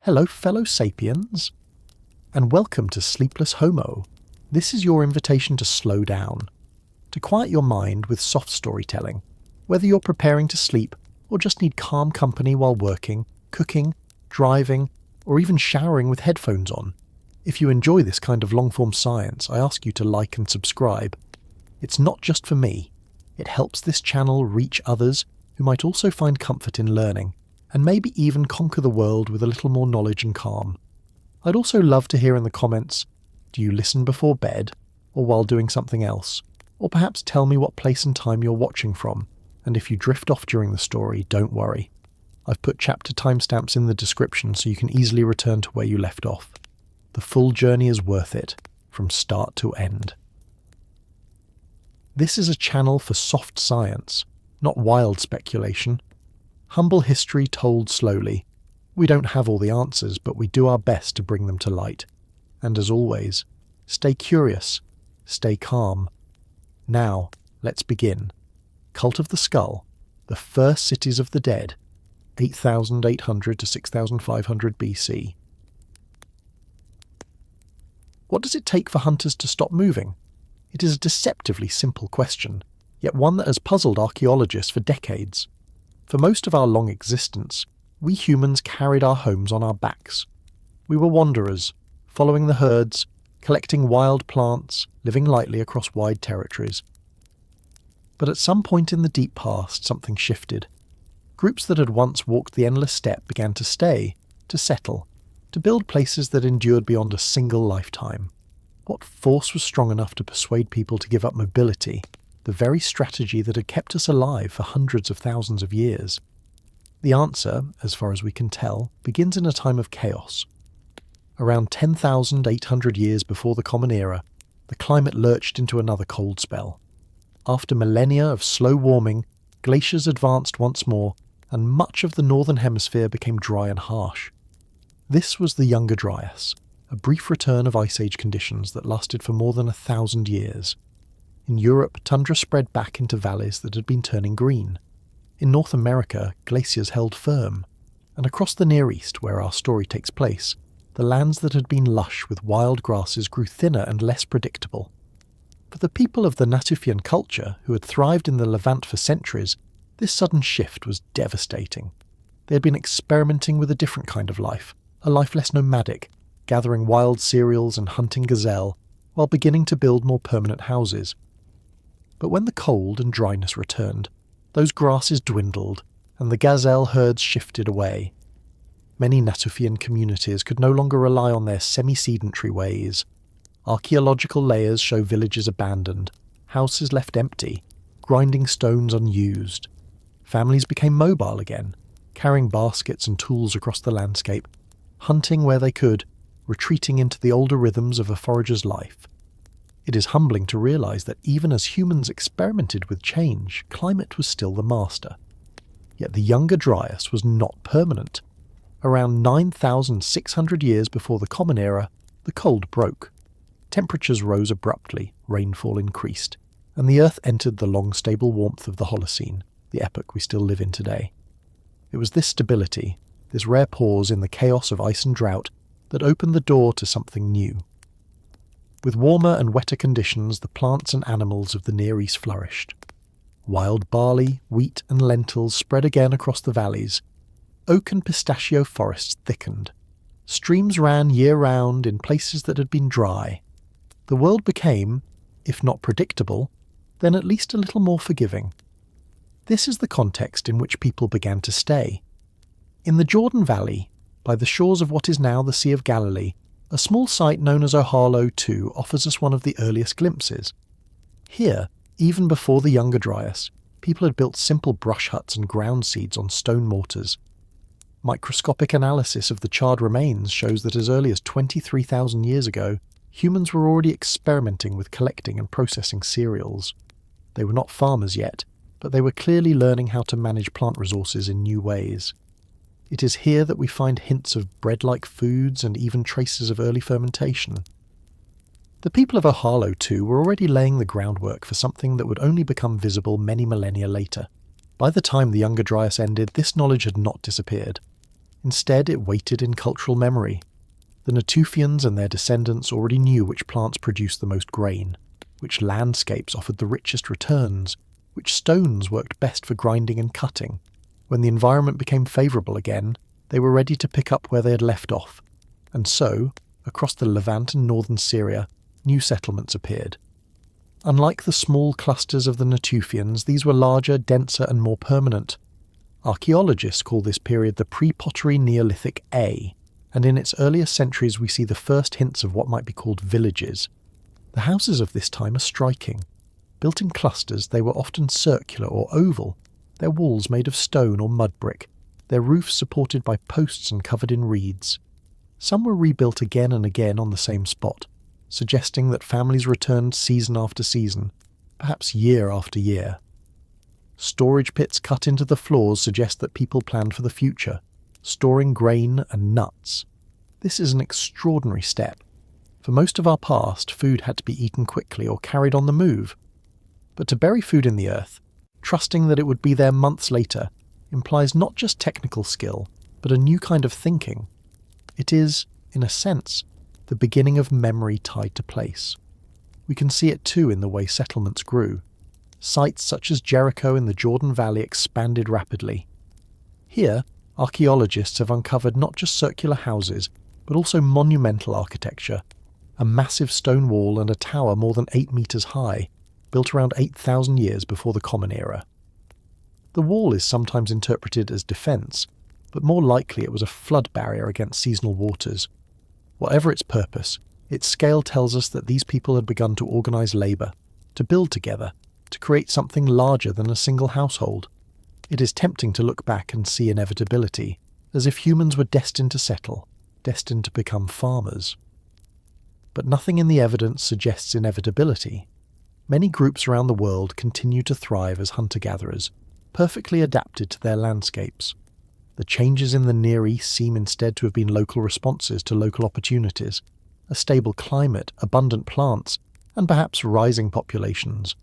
Hello, fellow sapiens, and welcome to Sleepless Homo. This is your invitation to slow down, to quiet your mind with soft storytelling, whether you're preparing to sleep or just need calm company while working, cooking, driving, or even showering with headphones on. If you enjoy this kind of long-form science, I ask you to like and subscribe. It's not just for me. It helps this channel reach others who might also find comfort in learning, and maybe even conquer the world with a little more knowledge and calm. I'd also love to hear in the comments, do you listen before bed, or while doing something else? Or perhaps tell me what place and time you're watching from, and if you drift off during the story, don't worry. I've put chapter timestamps in the description so you can easily return to where you left off. The full journey is worth it, from start to end. This is a channel for soft science, not wild speculation. Humble history told slowly. We don't have all the answers, but we do our best to bring them to light. And as always, stay curious, stay calm. Now, let's begin. Cult of the Skull, the first cities of the dead, 8,800 to 6,500 BC. What does it take for hunters to stop moving? It is a deceptively simple question, yet one that has puzzled archaeologists for decades. For most of our long existence, we humans carried our homes on our backs. We were wanderers, following the herds, collecting wild plants, living lightly across wide territories. But at some point in the deep past, something shifted. Groups that had once walked the endless steppe began to stay, to settle, to build places that endured beyond a single lifetime. What force was strong enough to persuade people to give up mobility, the very strategy that had kept us alive for hundreds of thousands of years? The answer, as far as we can tell, begins in a time of chaos. Around 10,800 years before the Common Era, the climate lurched into another cold spell. After millennia of slow warming, glaciers advanced once more, and much of the northern hemisphere became dry and harsh. This was the Younger Dryas, a brief return of Ice Age conditions that lasted for more than 1,000 years. In Europe, tundra spread back into valleys that had been turning green. In North America, glaciers held firm. And across the Near East, where our story takes place, the lands that had been lush with wild grasses grew thinner and less predictable. For the people of the Natufian culture, who had thrived in the Levant for centuries, this sudden shift was devastating. They had been experimenting with a different kind of life, a life less nomadic, gathering wild cereals and hunting gazelle, while beginning to build more permanent houses. But when the cold and dryness returned, those grasses dwindled, and the gazelle herds shifted away. Many Natufian communities could no longer rely on their semi-sedentary ways. Archaeological layers show villages abandoned, houses left empty, grinding stones unused. Families became mobile again, carrying baskets and tools across the landscape, hunting where they could, retreating into the older rhythms of a forager's life. It is humbling to realize that even as humans experimented with change, climate was still the master. Yet the Younger Dryas was not permanent. Around 9,600 years before the Common Era, the cold broke. Temperatures rose abruptly, rainfall increased, and the Earth entered the long stable warmth of the Holocene, the epoch we still live in today. It was this stability, this rare pause in the chaos of ice and drought, that opened the door to something new. With warmer and wetter conditions, the plants and animals of the Near East flourished. Wild barley, wheat and lentils spread again across the valleys. Oak and pistachio forests thickened. Streams ran year-round in places that had been dry. The world became, if not predictable, then at least a little more forgiving. This is the context in which people began to stay. In the Jordan Valley, by the shores of what is now the Sea of Galilee, a small site known as 𝐓𝐈𝐌𝐿 offers us one of the earliest glimpses. Here, even before the Younger Dryas, people had built simple brush huts and ground seeds on stone mortars. Microscopic analysis of the charred remains shows that as early as 23,000 years ago, humans were already experimenting with collecting and processing cereals. They were not farmers yet, but they were clearly learning how to manage plant resources in new ways. It is here that we find hints of bread-like foods and even traces of early fermentation. The people of 𝐓𝐈𝐿 were already laying the groundwork for something that would only become visible many millennia later. By the time the Younger Dryas ended, this knowledge had not disappeared. Instead, it waited in cultural memory. The Natufians and their descendants already knew which plants produced the most grain, which landscapes offered the richest returns, which stones worked best for grinding and cutting. When the environment became favourable again, they were ready to pick up where they had left off. And so, across the Levant and northern Syria, new settlements appeared. Unlike the small clusters of the Natufians, these were larger, denser and more permanent. Archaeologists call this period the pre-pottery Neolithic A, and in its earlier centuries we see the first hints of what might be called villages. The houses of this time are striking. Built in clusters, they were often circular or oval, their walls made of stone or mud brick, their roofs supported by posts and covered in reeds. Some were rebuilt again and again on the same spot, suggesting that families returned season after season, perhaps year after year. Storage pits cut into the floors suggest that people planned for the future, storing grain and nuts. This is an extraordinary step. For most of our past, food had to be eaten quickly or carried on the move. But to bury food in the earth, trusting that it would be there months later, implies not just technical skill, but a new kind of thinking. It is, in a sense, the beginning of memory tied to place. We can see it too in the way settlements grew. Sites such as Jericho in the Jordan Valley expanded rapidly. Here, archaeologists have uncovered not just circular houses, but also monumental architecture, a massive stone wall and a tower more than 8 meters high, built around 8,000 years before the Common Era. The wall is sometimes interpreted as defense, but more likely it was a flood barrier against seasonal waters. Whatever its purpose, its scale tells us that these people had begun to organize labor, to build together, to create something larger than a single household. It is tempting to look back and see inevitability, as if humans were destined to settle, destined to become farmers. But nothing in the evidence suggests inevitability. Many groups around the world continue to thrive as hunter-gatherers, perfectly adapted to their landscapes. The changes in the Near East seem instead to have been local responses to local opportunities, a stable climate, abundant plants, and perhaps rising populations.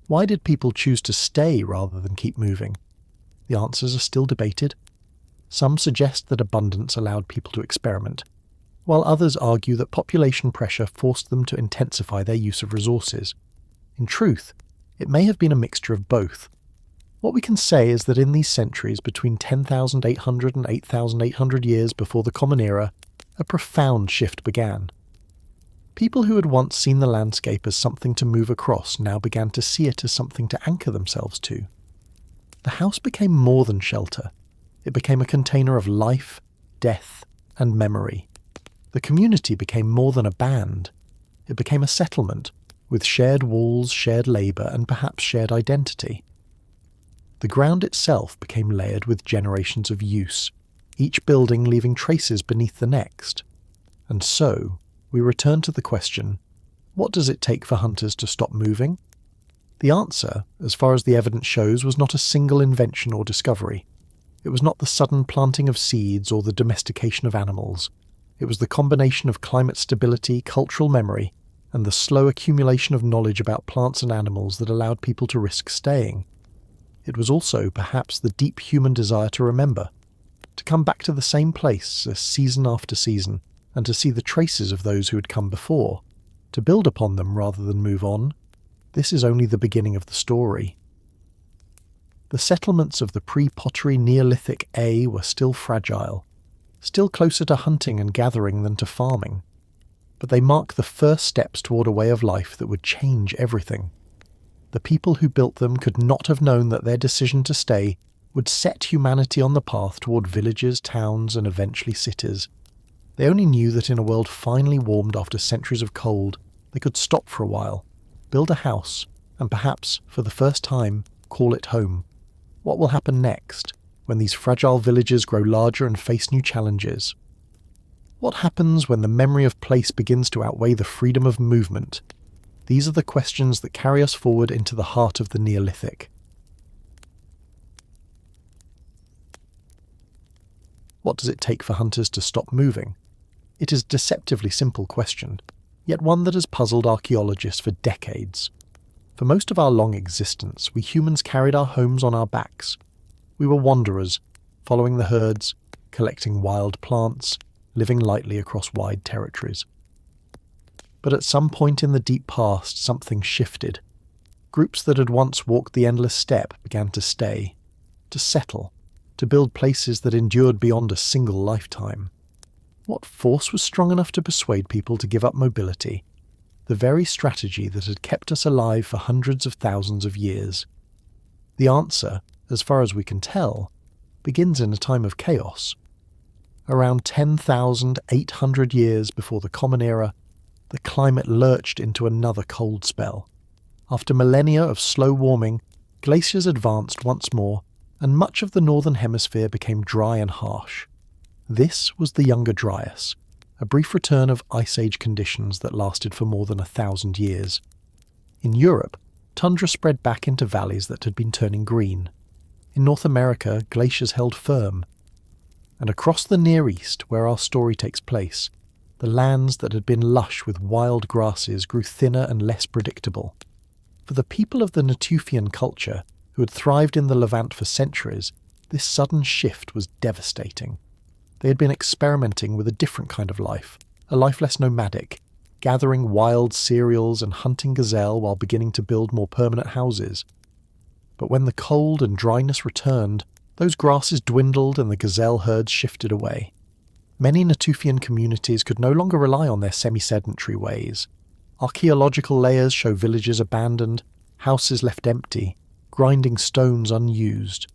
Why did people choose to stay rather than keep moving? The answers are still debated. Some suggest that abundance allowed people to experiment, while others argue that population pressure forced them to intensify their use of resources. In truth, it may have been a mixture of both. What we can say is that in these centuries between 10,800 and 8,800 years before the Common Era, a profound shift began. People who had once seen the landscape as something to move across now began to see it as something to anchor themselves to. The house became more than shelter. It became a container of life, death, and memory. The community became more than a band. It became a settlement, with shared walls, shared labour, and perhaps shared identity. The ground itself became layered with generations of use, each building leaving traces beneath the next. And so, we return to the question, what does it take for hunters to stop moving? The answer, as far as the evidence shows, was not a single invention or discovery. It was not the sudden planting of seeds or the domestication of animals. It was the combination of climate stability, cultural memory, and the slow accumulation of knowledge about plants and animals that allowed people to risk staying. It was also, perhaps, the deep human desire to remember, to come back to the same place as season after season, and to see the traces of those who had come before, to build upon them rather than move on. This is only the beginning of the story. The settlements of the pre-pottery Neolithic A were still fragile, still closer to hunting and gathering than to farming, but they mark the first steps toward a way of life that would change everything. The people who built them could not have known that their decision to stay would set humanity on the path toward villages, towns, and eventually cities. They only knew that in a world finally warmed after centuries of cold, they could stop for a while, build a house, and perhaps, for the first time, call it home. What will happen next, when these fragile villages grow larger and face new challenges? What happens when the memory of place begins to outweigh the freedom of movement? These are the questions that carry us forward into the heart of the Neolithic. What does it take for hunters to stop moving? It is a deceptively simple question, yet one that has puzzled archaeologists for decades. For most of our long existence, we humans carried our homes on our backs. We were wanderers, following the herds, collecting wild plants, living lightly across wide territories. But at some point in the deep past, something shifted. Groups that had once walked the endless steppe began to stay, to settle, to build places that endured beyond a single lifetime. What force was strong enough to persuade people to give up mobility, the very strategy that had kept us alive for hundreds of thousands of years? The answer, as far as we can tell, begins in a time of chaos. Around 10,800 years before the Common Era, the climate lurched into another cold spell. After millennia of slow warming, glaciers advanced once more, and much of the northern hemisphere became dry and harsh. This was the Younger Dryas, a brief return of Ice Age conditions that lasted for more than 1,000 years. In Europe, tundra spread back into valleys that had been turning green. In North America, glaciers held firm. And across the Near East, where our story takes place, the lands that had been lush with wild grasses grew thinner and less predictable. For the people of the Natufian culture, who had thrived in the Levant for centuries, this sudden shift was devastating. They had been experimenting with a different kind of life, a life less nomadic, gathering wild cereals and hunting gazelle while beginning to build more permanent houses. But when the cold and dryness returned, those grasses dwindled and the gazelle herds shifted away. Many Natufian communities could no longer rely on their semi-sedentary ways. Archaeological layers show villages abandoned, houses left empty, grinding stones unused.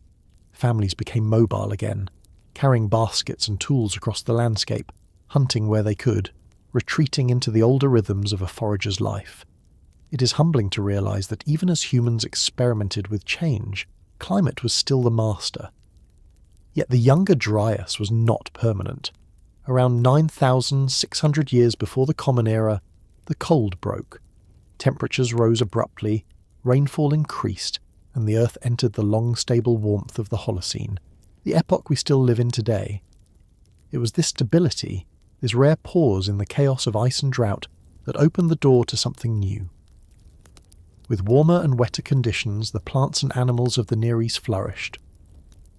Families became mobile again, carrying baskets and tools across the landscape, hunting where they could, retreating into the older rhythms of a forager's life. It is humbling to realize that even as humans experimented with change, climate was still the master. Yet the Younger Dryas was not permanent. Around 9,600 years before the Common Era, the cold broke. Temperatures rose abruptly, rainfall increased, and the Earth entered the long stable warmth of the Holocene, the epoch we still live in today. It was this stability, this rare pause in the chaos of ice and drought, that opened the door to something new. With warmer and wetter conditions, the plants and animals of the Near East flourished.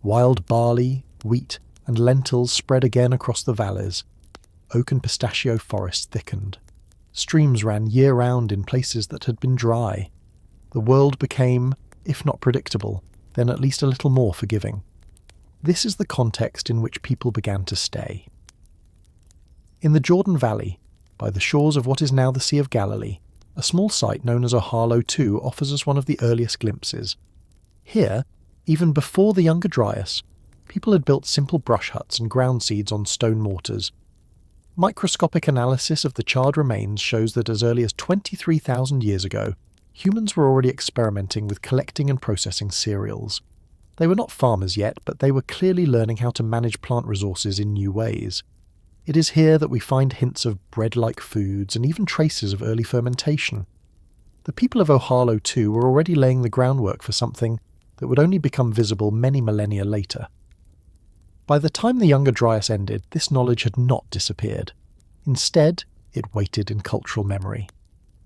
Wild barley, wheat, and lentils spread again across the valleys. Oak and pistachio forests thickened. Streams ran year-round in places that had been dry. The world became, if not predictable, then at least a little more forgiving. This is the context in which people began to stay. In the Jordan Valley, by the shores of what is now the Sea of Galilee, a small site known as 𝐓𝐈𝐌𝐄𝐒𝐓 offers us one of the earliest glimpses. Here, even before the Younger Dryas, people had built simple brush huts and ground seeds on stone mortars. Microscopic analysis of the charred remains shows that as early as 23,000 years ago, humans were already experimenting with collecting and processing cereals. They were not farmers yet, but they were clearly learning how to manage plant resources in new ways. It is here that we find hints of bread-like foods and even traces of early fermentation. The people of 𝐓𝐈𝐌𝐿 were already laying the groundwork for something that would only become visible many millennia later. By the time the Younger Dryas ended, this knowledge had not disappeared. Instead, it waited in cultural memory.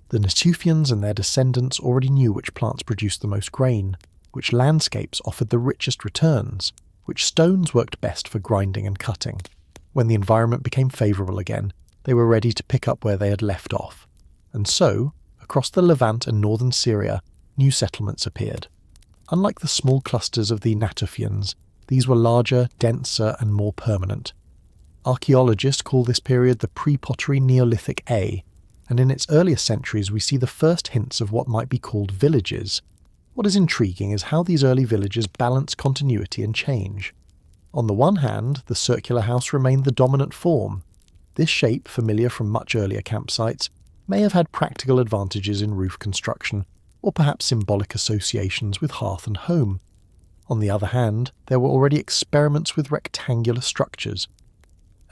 The Natufians and their descendants already knew which plants produced the most grain, which landscapes offered the richest returns, which stones worked best for grinding and cutting. When the environment became favourable again, they were ready to pick up where they had left off. And so, across the Levant and northern Syria, new settlements appeared. Unlike the small clusters of the Natufians, these were larger, denser, and more permanent. Archaeologists call this period the pre-pottery Neolithic A, and in its earlier centuries we see the first hints of what might be called villages. What is intriguing is how these early villages balance continuity and change. On the one hand, the circular house remained the dominant form. This shape, familiar from much earlier campsites, may have had practical advantages in roof construction, or perhaps symbolic associations with hearth and home. On the other hand, there were already experiments with rectangular structures.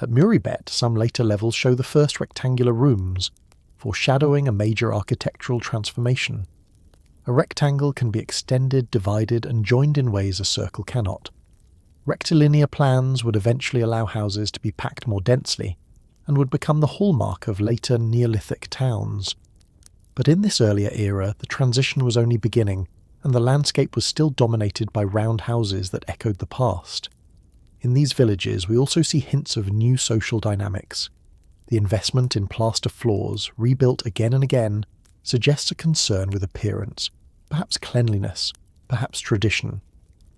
At Muribet, some later levels show the first rectangular rooms, foreshadowing a major architectural transformation. A rectangle can be extended, divided, and joined in ways a circle cannot. Rectilinear plans would eventually allow houses to be packed more densely, and would become the hallmark of later Neolithic towns. But in this earlier era, the transition was only beginning, and the landscape was still dominated by round houses that echoed the past. in these villages we also see hints of new social dynamics. The investment in plaster floors, rebuilt again and again, suggests a concern with appearance, perhaps cleanliness, perhaps tradition.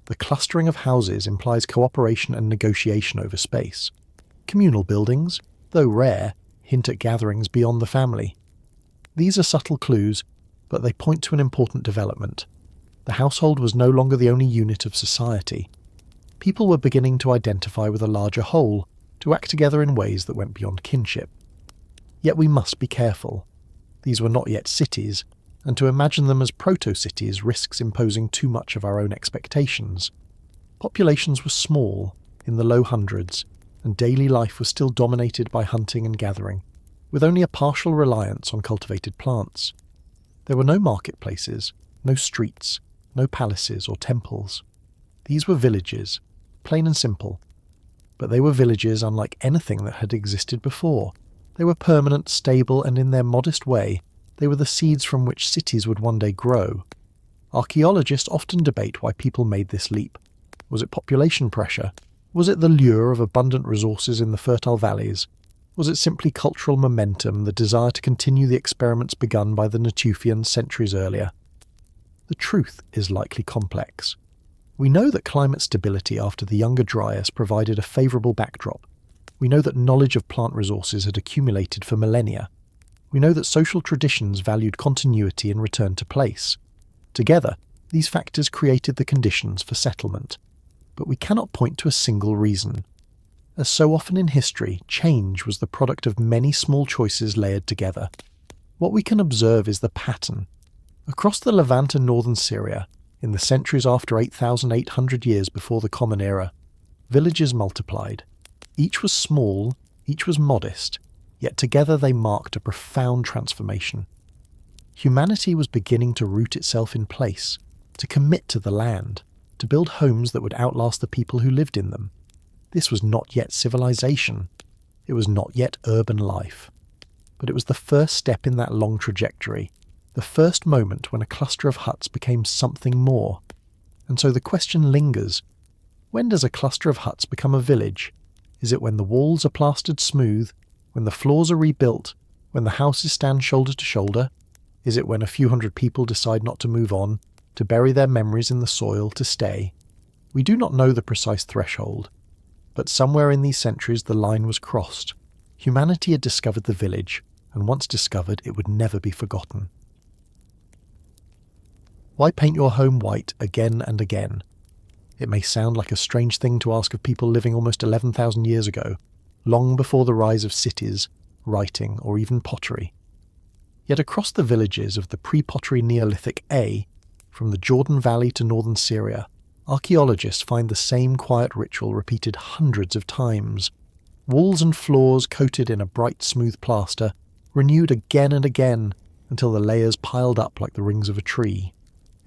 The clustering of houses implies cooperation and negotiation over space. Communal buildings, though rare, hint at gatherings beyond the family. These are subtle clues, but they point to an important development. The household was no longer the only unit of society. People were beginning to identify with a larger whole, to act together in ways that went beyond kinship. Yet we must be careful. These were not yet cities, and to imagine them as proto-cities risks imposing too much of our own expectations. Populations were small, in the low hundreds, and daily life was still dominated by hunting and gathering, with only a partial reliance on cultivated plants. There were no marketplaces, no streets, no palaces or temples. These were villages, plain and simple. But they were villages unlike anything that had existed before. They were permanent, stable, and in their modest way, they were the seeds from which cities would one day grow. Archaeologists often debate why people made this leap. Was it population pressure? Was it the lure of abundant resources in the fertile valleys? Was it simply cultural momentum, the desire to continue the experiments begun by the Natufians centuries earlier? The truth is likely complex. We know that climate stability after the Younger Dryas provided a favourable backdrop. We know that knowledge of plant resources had accumulated for millennia. We know that social traditions valued continuity and return to place. Together, these factors created the conditions for settlement. But we cannot point to a single reason. As so often in history, change was the product of many small choices layered together. What we can observe is the pattern. Across the Levant and northern Syria, in the centuries after 8,800 years before the Common Era, villages multiplied. Each was small, each was modest, yet together they marked a profound transformation. Humanity was beginning to root itself in place, to commit to the land, to build homes that would outlast the people who lived in them. This was not yet civilization. It was not yet urban life. But it was the first step in that long trajectory, the first moment when a cluster of huts became something more. And so the question lingers, when does a cluster of huts become a village? Is it when the walls are plastered smooth, when the floors are rebuilt, when the houses stand shoulder to shoulder? Is it when a few hundred people decide not to move on, to bury their memories in the soil, to stay? We do not know the precise threshold, but somewhere in these centuries the line was crossed. Humanity had discovered the village, and once discovered it would never be forgotten. Why paint your home white again and again? It may sound like a strange thing to ask of people living almost 11,000 years ago, long before the rise of cities, writing, or even pottery. Yet across the villages of the pre-pottery Neolithic A, from the Jordan Valley to northern Syria, archaeologists find the same quiet ritual repeated hundreds of times. Walls and floors coated in a bright smooth plaster, renewed again and again until the layers piled up like the rings of a tree.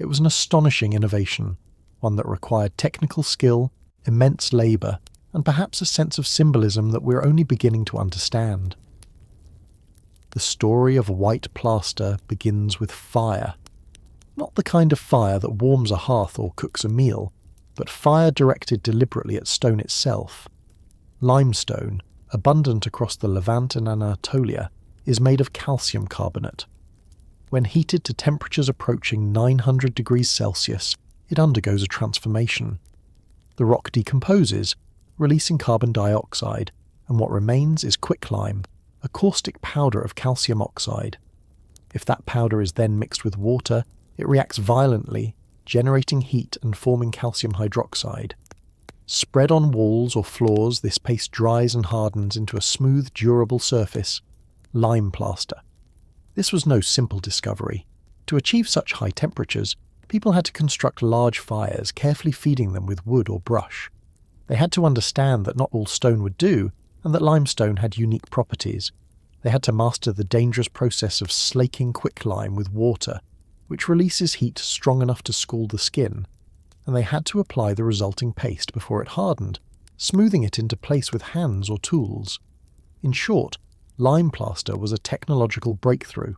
It was an astonishing innovation, one that required technical skill, immense labour, and perhaps a sense of symbolism that we're only beginning to understand. The story of white plaster begins with fire. Not the kind of fire that warms a hearth or cooks a meal, but fire directed deliberately at stone itself. Limestone, abundant across the Levant and Anatolia, is made of calcium carbonate. When heated to temperatures approaching 900 degrees Celsius, it undergoes a transformation. The rock decomposes, releasing carbon dioxide, and what remains is quicklime, a caustic powder of calcium oxide. If that powder is then mixed with water, it reacts violently, generating heat and forming calcium hydroxide. Spread on walls or floors, this paste dries and hardens into a smooth, durable surface, lime plaster. This was no simple discovery. To achieve such high temperatures, people had to construct large fires, carefully feeding them with wood or brush. They had to understand that not all stone would do, and that limestone had unique properties. They had to master the dangerous process of slaking quicklime with water, which releases heat strong enough to scald the skin, and they had to apply the resulting paste before it hardened, smoothing it into place with hands or tools. In short, lime plaster was a technological breakthrough.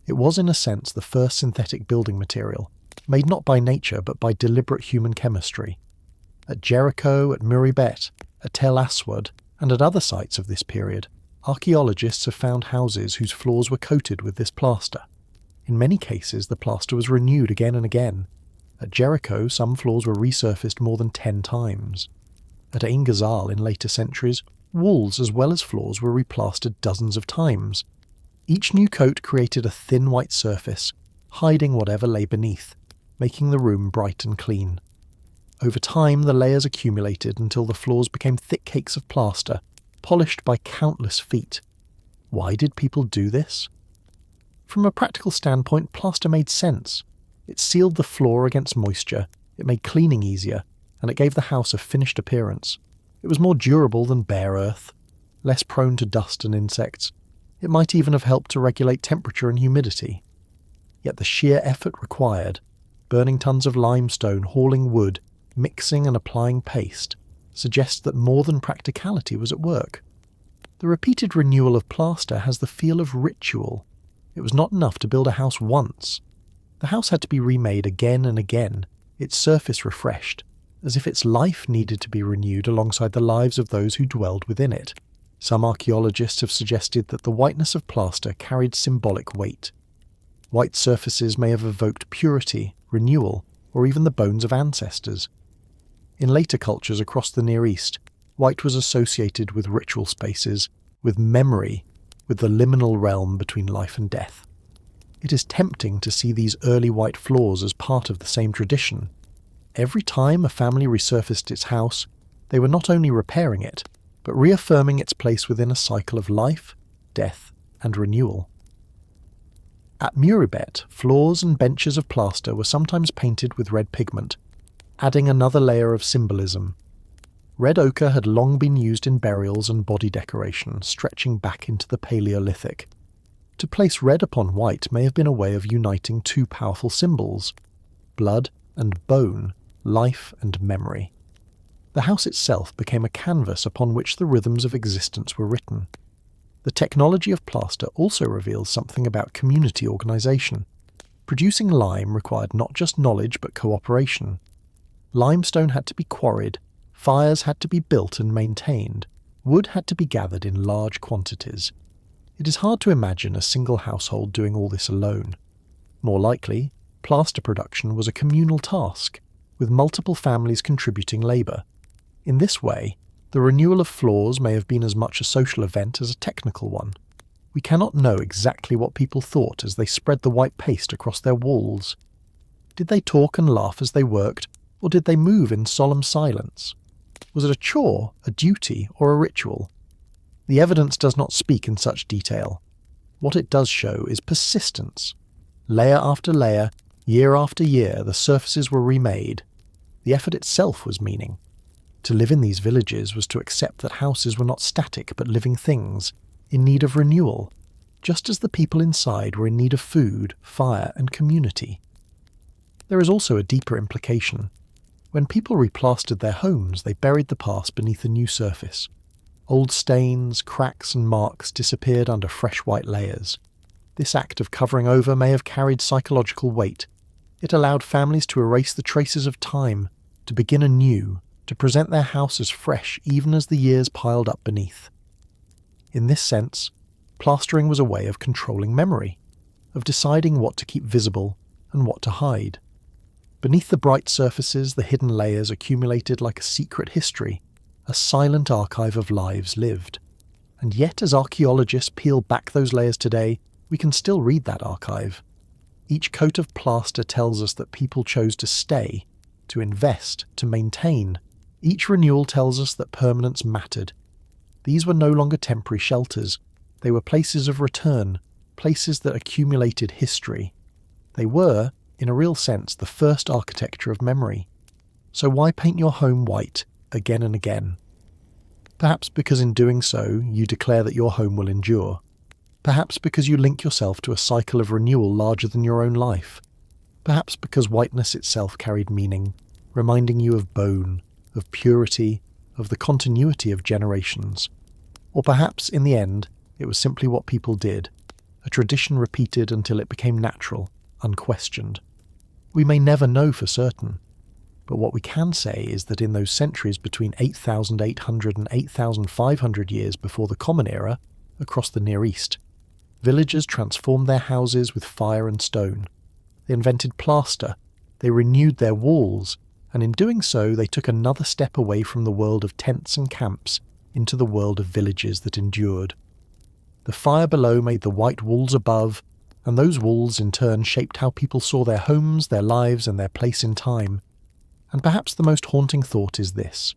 It was in a sense the first synthetic building material, made not by nature but by deliberate human chemistry. At Jericho, at Muribet, at Tel Aswad, and at other sites of this period, archaeologists have found houses whose floors were coated with this plaster. In many cases, the plaster was renewed again and again. At Jericho, some floors were resurfaced more than 10 times. At Ain Ghazal in later centuries, walls as well as floors were replastered dozens of times. Each new coat created a thin white surface, hiding whatever lay beneath, making the room bright and clean. Over time, the layers accumulated until the floors became thick cakes of plaster, polished by countless feet. Why did people do this? From a practical standpoint, plaster made sense. It sealed the floor against moisture, it made cleaning easier, and it gave the house a finished appearance. It was more durable than bare earth, less prone to dust and insects. It might even have helped to regulate temperature and humidity. Yet the sheer effort required, burning tons of limestone, hauling wood, mixing and applying paste, suggests that more than practicality was at work. The repeated renewal of plaster has the feel of ritual. It was not enough to build a house once. The house had to be remade again and again, its surface refreshed, as if its life needed to be renewed alongside the lives of those who dwelled within it. Some archaeologists have suggested that the whiteness of plaster carried symbolic weight. White surfaces may have evoked purity, renewal, or even the bones of ancestors. In later cultures across the Near East, white was associated with ritual spaces, with memory, with the liminal realm between life and death. It is tempting to see these early white floors as part of the same tradition. Every time a family resurfaced its house, they were not only repairing it, but reaffirming its place within a cycle of life, death, and renewal. At Muribet, floors and benches of plaster were sometimes painted with red pigment, adding another layer of symbolism. Red ochre had long been used in burials and body decoration, stretching back into the Paleolithic. To place red upon white may have been a way of uniting two powerful symbols: blood and bone, life and memory. The house itself became a canvas upon which the rhythms of existence were written. The technology of plaster also reveals something about community organisation. Producing lime required not just knowledge but cooperation. Limestone had to be quarried, fires had to be built and maintained, wood had to be gathered in large quantities. It is hard to imagine a single household doing all this alone. More likely, plaster production was a communal task, with multiple families contributing labour. In this way, the renewal of floors may have been as much a social event as a technical one. We cannot know exactly what people thought as they spread the white paste across their walls. Did they talk and laugh as they worked, or did they move in solemn silence? Was it a chore, a duty, or a ritual? The evidence does not speak in such detail. What it does show is persistence. Layer after layer, year after year, the surfaces were remade. The effort itself was meaning. To live in these villages was to accept that houses were not static but living things, in need of renewal, just as the people inside were in need of food, fire, and community. There is also a deeper implication. When people replastered their homes, they buried the past beneath a new surface. Old stains, cracks, and marks disappeared under fresh white layers. This act of covering over may have carried psychological weight. It allowed families to erase the traces of time, to begin anew, to present their house as fresh even as the years piled up beneath. In this sense, plastering was a way of controlling memory, of deciding what to keep visible and what to hide. Beneath the bright surfaces, the hidden layers accumulated like a secret history, a silent archive of lives lived. And yet, as archaeologists peel back those layers today, we can still read that archive. Each coat of plaster tells us that people chose to stay, to invest, to maintain. Each renewal tells us that permanence mattered. These were no longer temporary shelters. They were places of return, places that accumulated history. They were, in a real sense, the first architecture of memory. So why paint your home white again and again? Perhaps because in doing so, you declare that your home will endure. Perhaps because you link yourself to a cycle of renewal larger than your own life. Perhaps because whiteness itself carried meaning, reminding you of bone, of purity, of the continuity of generations. Or perhaps, in the end, it was simply what people did, a tradition repeated until it became natural, unquestioned. We may never know for certain. But what we can say is that in those centuries between 8,800 and 8,500 years before the Common Era, across the Near East, villagers transformed their houses with fire and stone. They invented plaster, they renewed their walls, and in doing so they took another step away from the world of tents and camps into the world of villages that endured. The fire below made the white walls above, and those walls in turn shaped how people saw their homes, their lives, and their place in time. And perhaps the most haunting thought is this: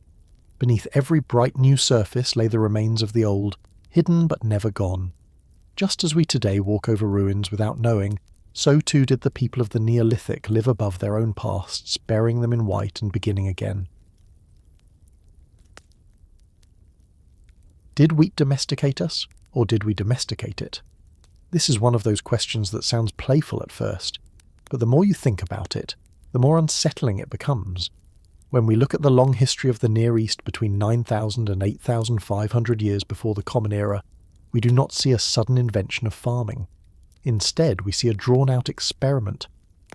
beneath every bright new surface lay the remains of the old, hidden but never gone. Just as we today walk over ruins without knowing, so too did the people of the Neolithic live above their own pasts, burying them in white and beginning again. Did wheat domesticate us, or did we domesticate it? This is one of those questions that sounds playful at first, but the more you think about it, the more unsettling it becomes. When we look at the long history of the Near East between 9,000 and 8,500 years before the Common Era, we do not see a sudden invention of farming. Instead, we see a drawn-out experiment,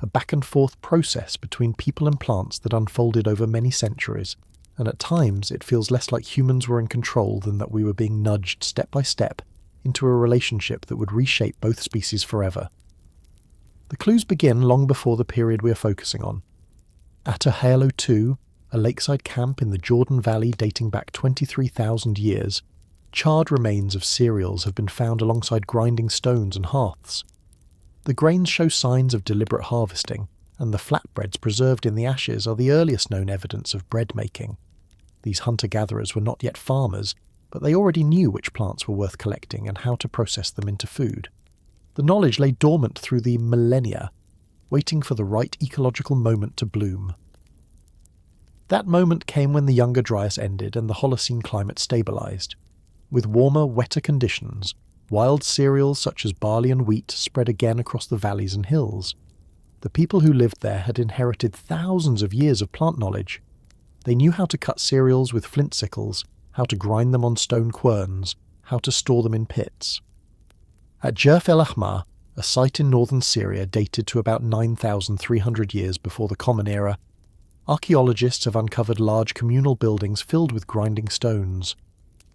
a back-and-forth process between people and plants that unfolded over many centuries, and at times it feels less like humans were in control than that we were being nudged step by step into a relationship that would reshape both species forever. The clues begin long before the period we are focusing on. At 𝐓𝐈𝐌𝐿𝐄𝐒, a lakeside camp in the Jordan Valley dating back 23,000 years, charred remains of cereals have been found alongside grinding stones and hearths. The grains show signs of deliberate harvesting, and the flatbreads preserved in the ashes are the earliest known evidence of bread making. These hunter-gatherers were not yet farmers, but they already knew which plants were worth collecting and how to process them into food. The knowledge lay dormant through the millennia, waiting for the right ecological moment to bloom. That moment came when the Younger Dryas ended and the Holocene climate stabilized. With warmer, wetter conditions, wild cereals such as barley and wheat spread again across the valleys and hills. The people who lived there had inherited thousands of years of plant knowledge. They knew how to cut cereals with flint sickles, how to grind them on stone querns, how to store them in pits. At 𝐓𝐈𝐌𝐿𝐴, a site in northern Syria dated to about 9,300 years before the Common Era, archaeologists have uncovered large communal buildings filled with grinding stones.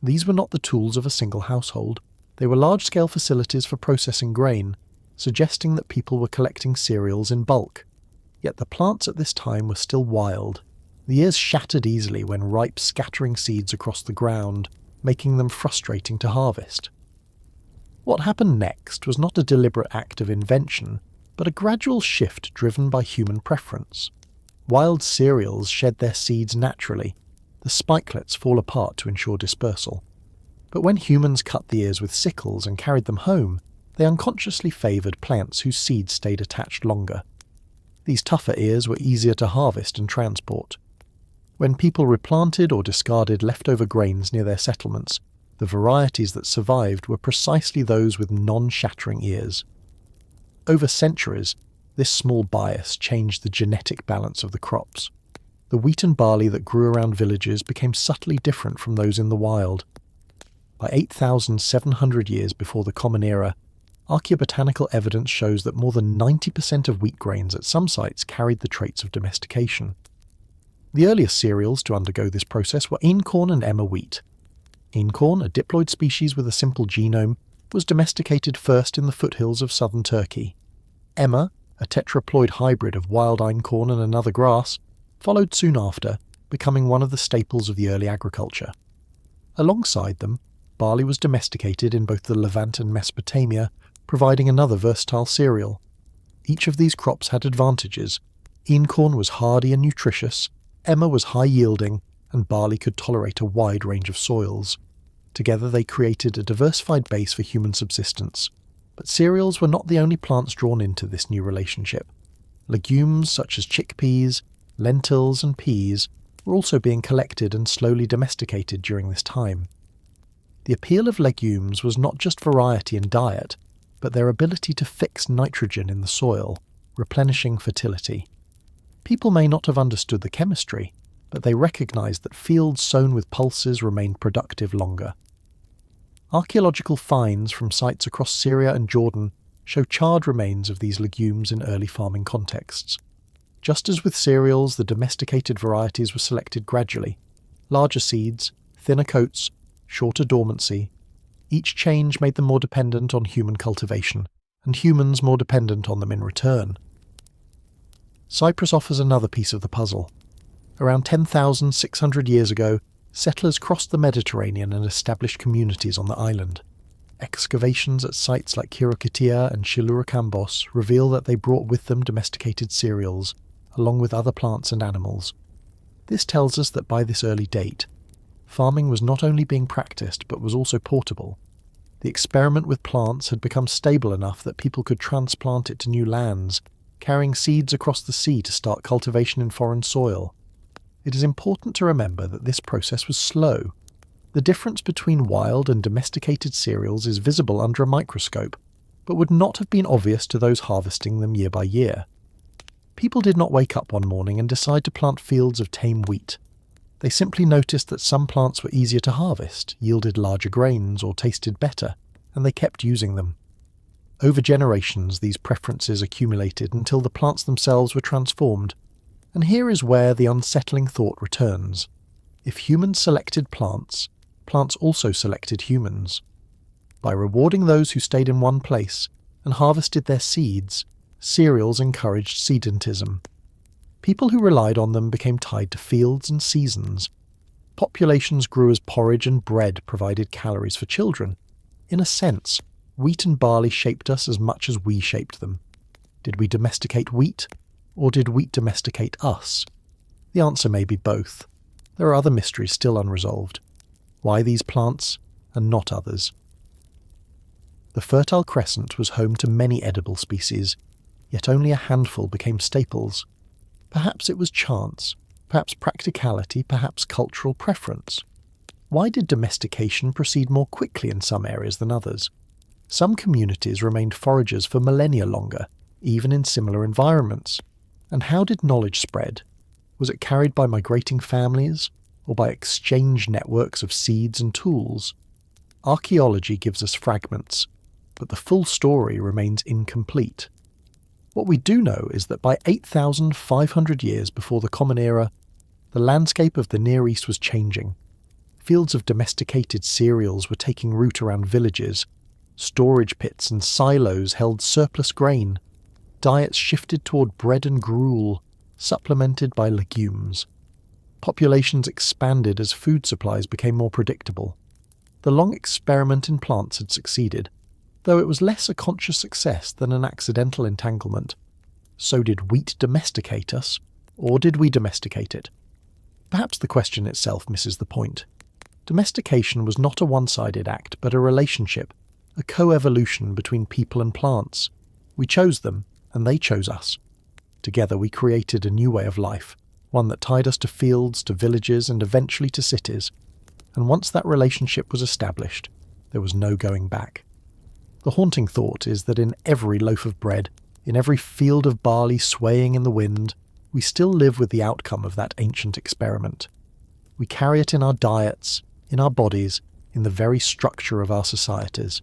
These were not the tools of a single household. They were large-scale facilities for processing grain, suggesting that people were collecting cereals in bulk. Yet the plants at this time were still wild. The ears shattered easily when ripe, scattering seeds across the ground, making them frustrating to harvest. What happened next was not a deliberate act of invention, but a gradual shift driven by human preference. Wild cereals shed their seeds naturally. The spikelets fall apart to ensure dispersal. But when humans cut the ears with sickles and carried them home, they unconsciously favoured plants whose seeds stayed attached longer. These tougher ears were easier to harvest and transport. When people replanted or discarded leftover grains near their settlements, the varieties that survived were precisely those with non-shattering ears. Over centuries, this small bias changed the genetic balance of the crops. The wheat and barley that grew around villages became subtly different from those in the wild. By 8,700 years before the Common Era, archaeobotanical evidence shows that more than 90% of wheat grains at some sites carried the traits of domestication. The earliest cereals to undergo this process were einkorn and emmer wheat. Einkorn, a diploid species with a simple genome, was domesticated first in the foothills of southern Turkey. Emmer, a tetraploid hybrid of wild einkorn and another grass, followed soon after, becoming one of the staples of the early agriculture. Alongside them, barley was domesticated in both the Levant and Mesopotamia, providing another versatile cereal. Each of these crops had advantages. Einkorn was hardy and nutritious, emmer was high-yielding, and barley could tolerate a wide range of soils. Together they created a diversified base for human subsistence. But cereals were not the only plants drawn into this new relationship. Legumes such as chickpeas, lentils and peas were also being collected and slowly domesticated during this time. The appeal of legumes was not just variety in diet, but their ability to fix nitrogen in the soil, replenishing fertility. People may not have understood the chemistry, but they recognized that fields sown with pulses remained productive longer. Archaeological finds from sites across Syria and Jordan show charred remains of these legumes in early farming contexts. Just as with cereals, the domesticated varieties were selected gradually. Larger seeds, thinner coats, shorter dormancy. Each change made them more dependent on human cultivation, and humans more dependent on them in return. Cyprus offers another piece of the puzzle. Around 10,600 years ago, settlers crossed the Mediterranean and established communities on the island. Excavations at sites like 𝐓𝐾𝐒𝐒 and 𝐓𝐿𝐼𝐼 reveal that they brought with them domesticated cereals, along with other plants and animals. This tells us that by this early date, farming was not only being practiced but was also portable. The experiment with plants had become stable enough that people could transplant it to new lands, carrying seeds across the sea to start cultivation in foreign soil. It is important to remember that this process was slow. The difference between wild and domesticated cereals is visible under a microscope, but would not have been obvious to those harvesting them year by year. People did not wake up one morning and decide to plant fields of tame wheat. They simply noticed that some plants were easier to harvest, yielded larger grains, or tasted better, and they kept using them. Over generations, these preferences accumulated until the plants themselves were transformed. And here is where the unsettling thought returns. If humans selected plants, plants also selected humans. By rewarding those who stayed in one place and harvested their seeds, cereals encouraged sedentism. People who relied on them became tied to fields and seasons. Populations grew as porridge and bread provided calories for children. In a sense, wheat and barley shaped us as much as we shaped them. Did we domesticate wheat, or did wheat domesticate us? The answer may be both. There are other mysteries still unresolved. Why these plants and not others? The Fertile Crescent was home to many edible species, yet only a handful became staples. Perhaps it was chance, perhaps practicality, perhaps cultural preference. Why did domestication proceed more quickly in some areas than others? Some communities remained foragers for millennia longer, even in similar environments. And how did knowledge spread? Was it carried by migrating families, or by exchange networks of seeds and tools? Archaeology gives us fragments, but the full story remains incomplete. What we do know is that by 8,500 years before the Common Era, the landscape of the Near East was changing. Fields of domesticated cereals were taking root around villages. Storage pits and silos held surplus grain. Diets shifted toward bread and gruel, supplemented by legumes. Populations expanded as food supplies became more predictable. The long experiment in plants had succeeded, though it was less a conscious success than an accidental entanglement. So did wheat domesticate us, or did we domesticate it? Perhaps the question itself misses the point. Domestication was not a one-sided act, but a relationship, a co-evolution between people and plants. We chose them, and they chose us. Together we created a new way of life, one that tied us to fields, to villages, and eventually to cities. And once that relationship was established, there was no going back. The haunting thought is that in every loaf of bread, in every field of barley swaying in the wind, we still live with the outcome of that ancient experiment. We carry it in our diets, in our bodies, in the very structure of our societies.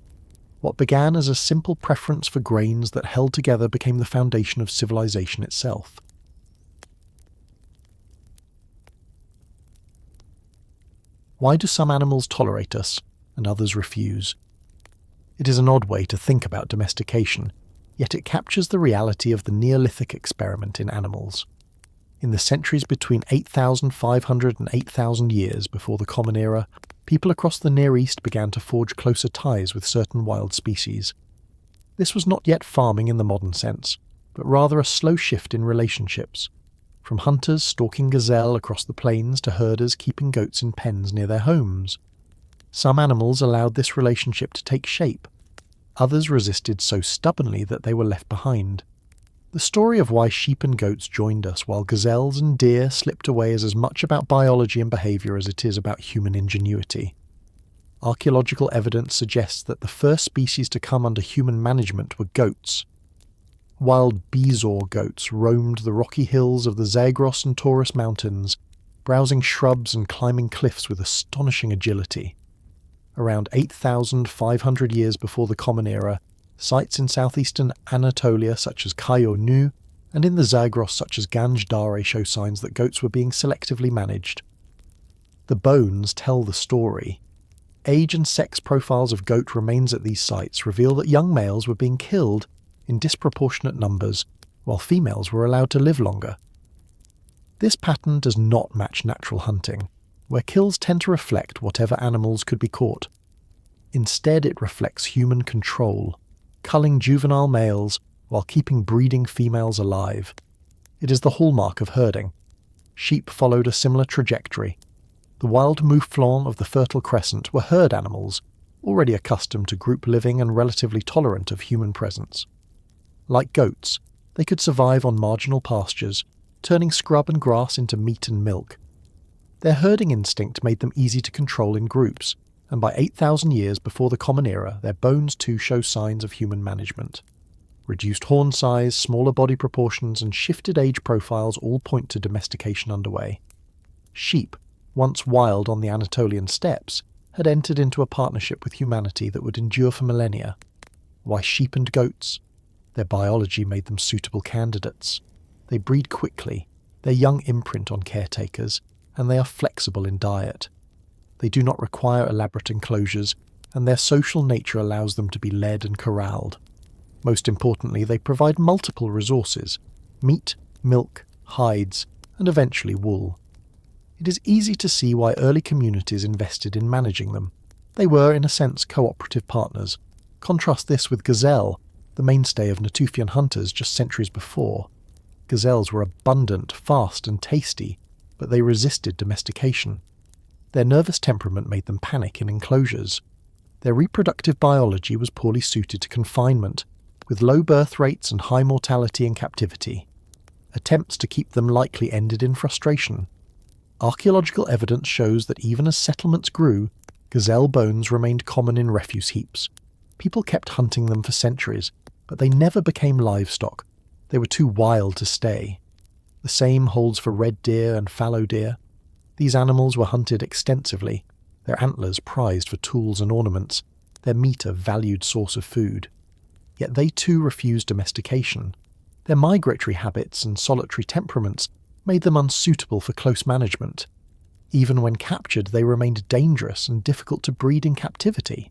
What began as a simple preference for grains that held together became the foundation of civilization itself. Why do some animals tolerate us, and others refuse? It is an odd way to think about domestication, yet it captures the reality of the Neolithic experiment in animals. In the centuries between 8,500 and 8,000 years before the Common Era, people across the Near East began to forge closer ties with certain wild species. This was not yet farming in the modern sense, but rather a slow shift in relationships, from hunters stalking gazelle across the plains to herders keeping goats in pens near their homes. Some animals allowed this relationship to take shape. Others resisted so stubbornly that they were left behind. The story of why sheep and goats joined us while gazelles and deer slipped away is as much about biology and behaviour as it is about human ingenuity. Archaeological evidence suggests that the first species to come under human management were goats. Wild Bezoar goats roamed the rocky hills of the Zagros and Taurus mountains, browsing shrubs and climbing cliffs with astonishing agility. Around 8,500 years before the Common Era, sites in southeastern Anatolia such as Çayönü, and in the Zagros such as Ganj show signs that goats were being selectively managed. The bones tell the story. Age and sex profiles of goat remains at these sites reveal that young males were being killed in disproportionate numbers, while females were allowed to live longer. This pattern does not match natural hunting, where kills tend to reflect whatever animals could be caught. Instead, it reflects human control, culling juvenile males while keeping breeding females alive. It is the hallmark of herding. Sheep followed a similar trajectory. The wild mouflons of the Fertile Crescent were herd animals, already accustomed to group living and relatively tolerant of human presence. Like goats, they could survive on marginal pastures, turning scrub and grass into meat and milk. Their herding instinct made them easy to control in groups, and by 8,000 years before the Common Era, their bones too show signs of human management. Reduced horn size, smaller body proportions, and shifted age profiles all point to domestication underway. Sheep, once wild on the Anatolian steppes, had entered into a partnership with humanity that would endure for millennia. Why sheep and goats? Their biology made them suitable candidates. They breed quickly, their young imprint on caretakers, and they are flexible in diet. They do not require elaborate enclosures, and their social nature allows them to be led and corralled. Most importantly, they provide multiple resources: meat, milk, hides, and eventually wool. It is easy to see why early communities invested in managing them. They were, in a sense, cooperative partners. Contrast this with gazelle, the mainstay of Natufian hunters just centuries before. Gazelles were abundant, fast, and tasty, but they resisted domestication. Their nervous temperament made them panic in enclosures. Their reproductive biology was poorly suited to confinement, with low birth rates and high mortality in captivity. Attempts to keep them likely ended in frustration. Archaeological evidence shows that even as settlements grew, gazelle bones remained common in refuse heaps. People kept hunting them for centuries, but they never became livestock. They were too wild to stay. The same holds for red deer and fallow deer. These animals were hunted extensively, their antlers prized for tools and ornaments, their meat a valued source of food. Yet they too refused domestication. Their migratory habits and solitary temperaments made them unsuitable for close management. Even when captured, they remained dangerous and difficult to breed in captivity.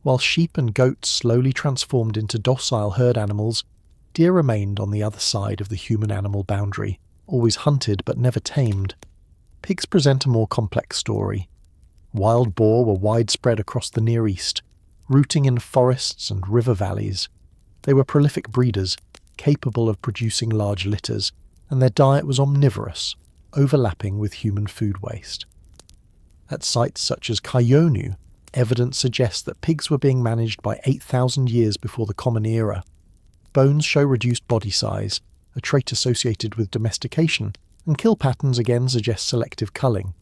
While sheep and goats slowly transformed into docile herd animals, deer remained on the other side of the human-animal boundary, always hunted but never tamed. Pigs present a more complex story. Wild boar were widespread across the Near East, rooting in forests and river valleys. They were prolific breeders, capable of producing large litters, and their diet was omnivorous, overlapping with human food waste. At sites such as Çayönü, evidence suggests that pigs were being managed by 8,000 years before the Common Era. Bones show reduced body size, a trait associated with domestication, and kill patterns again suggest selective culling.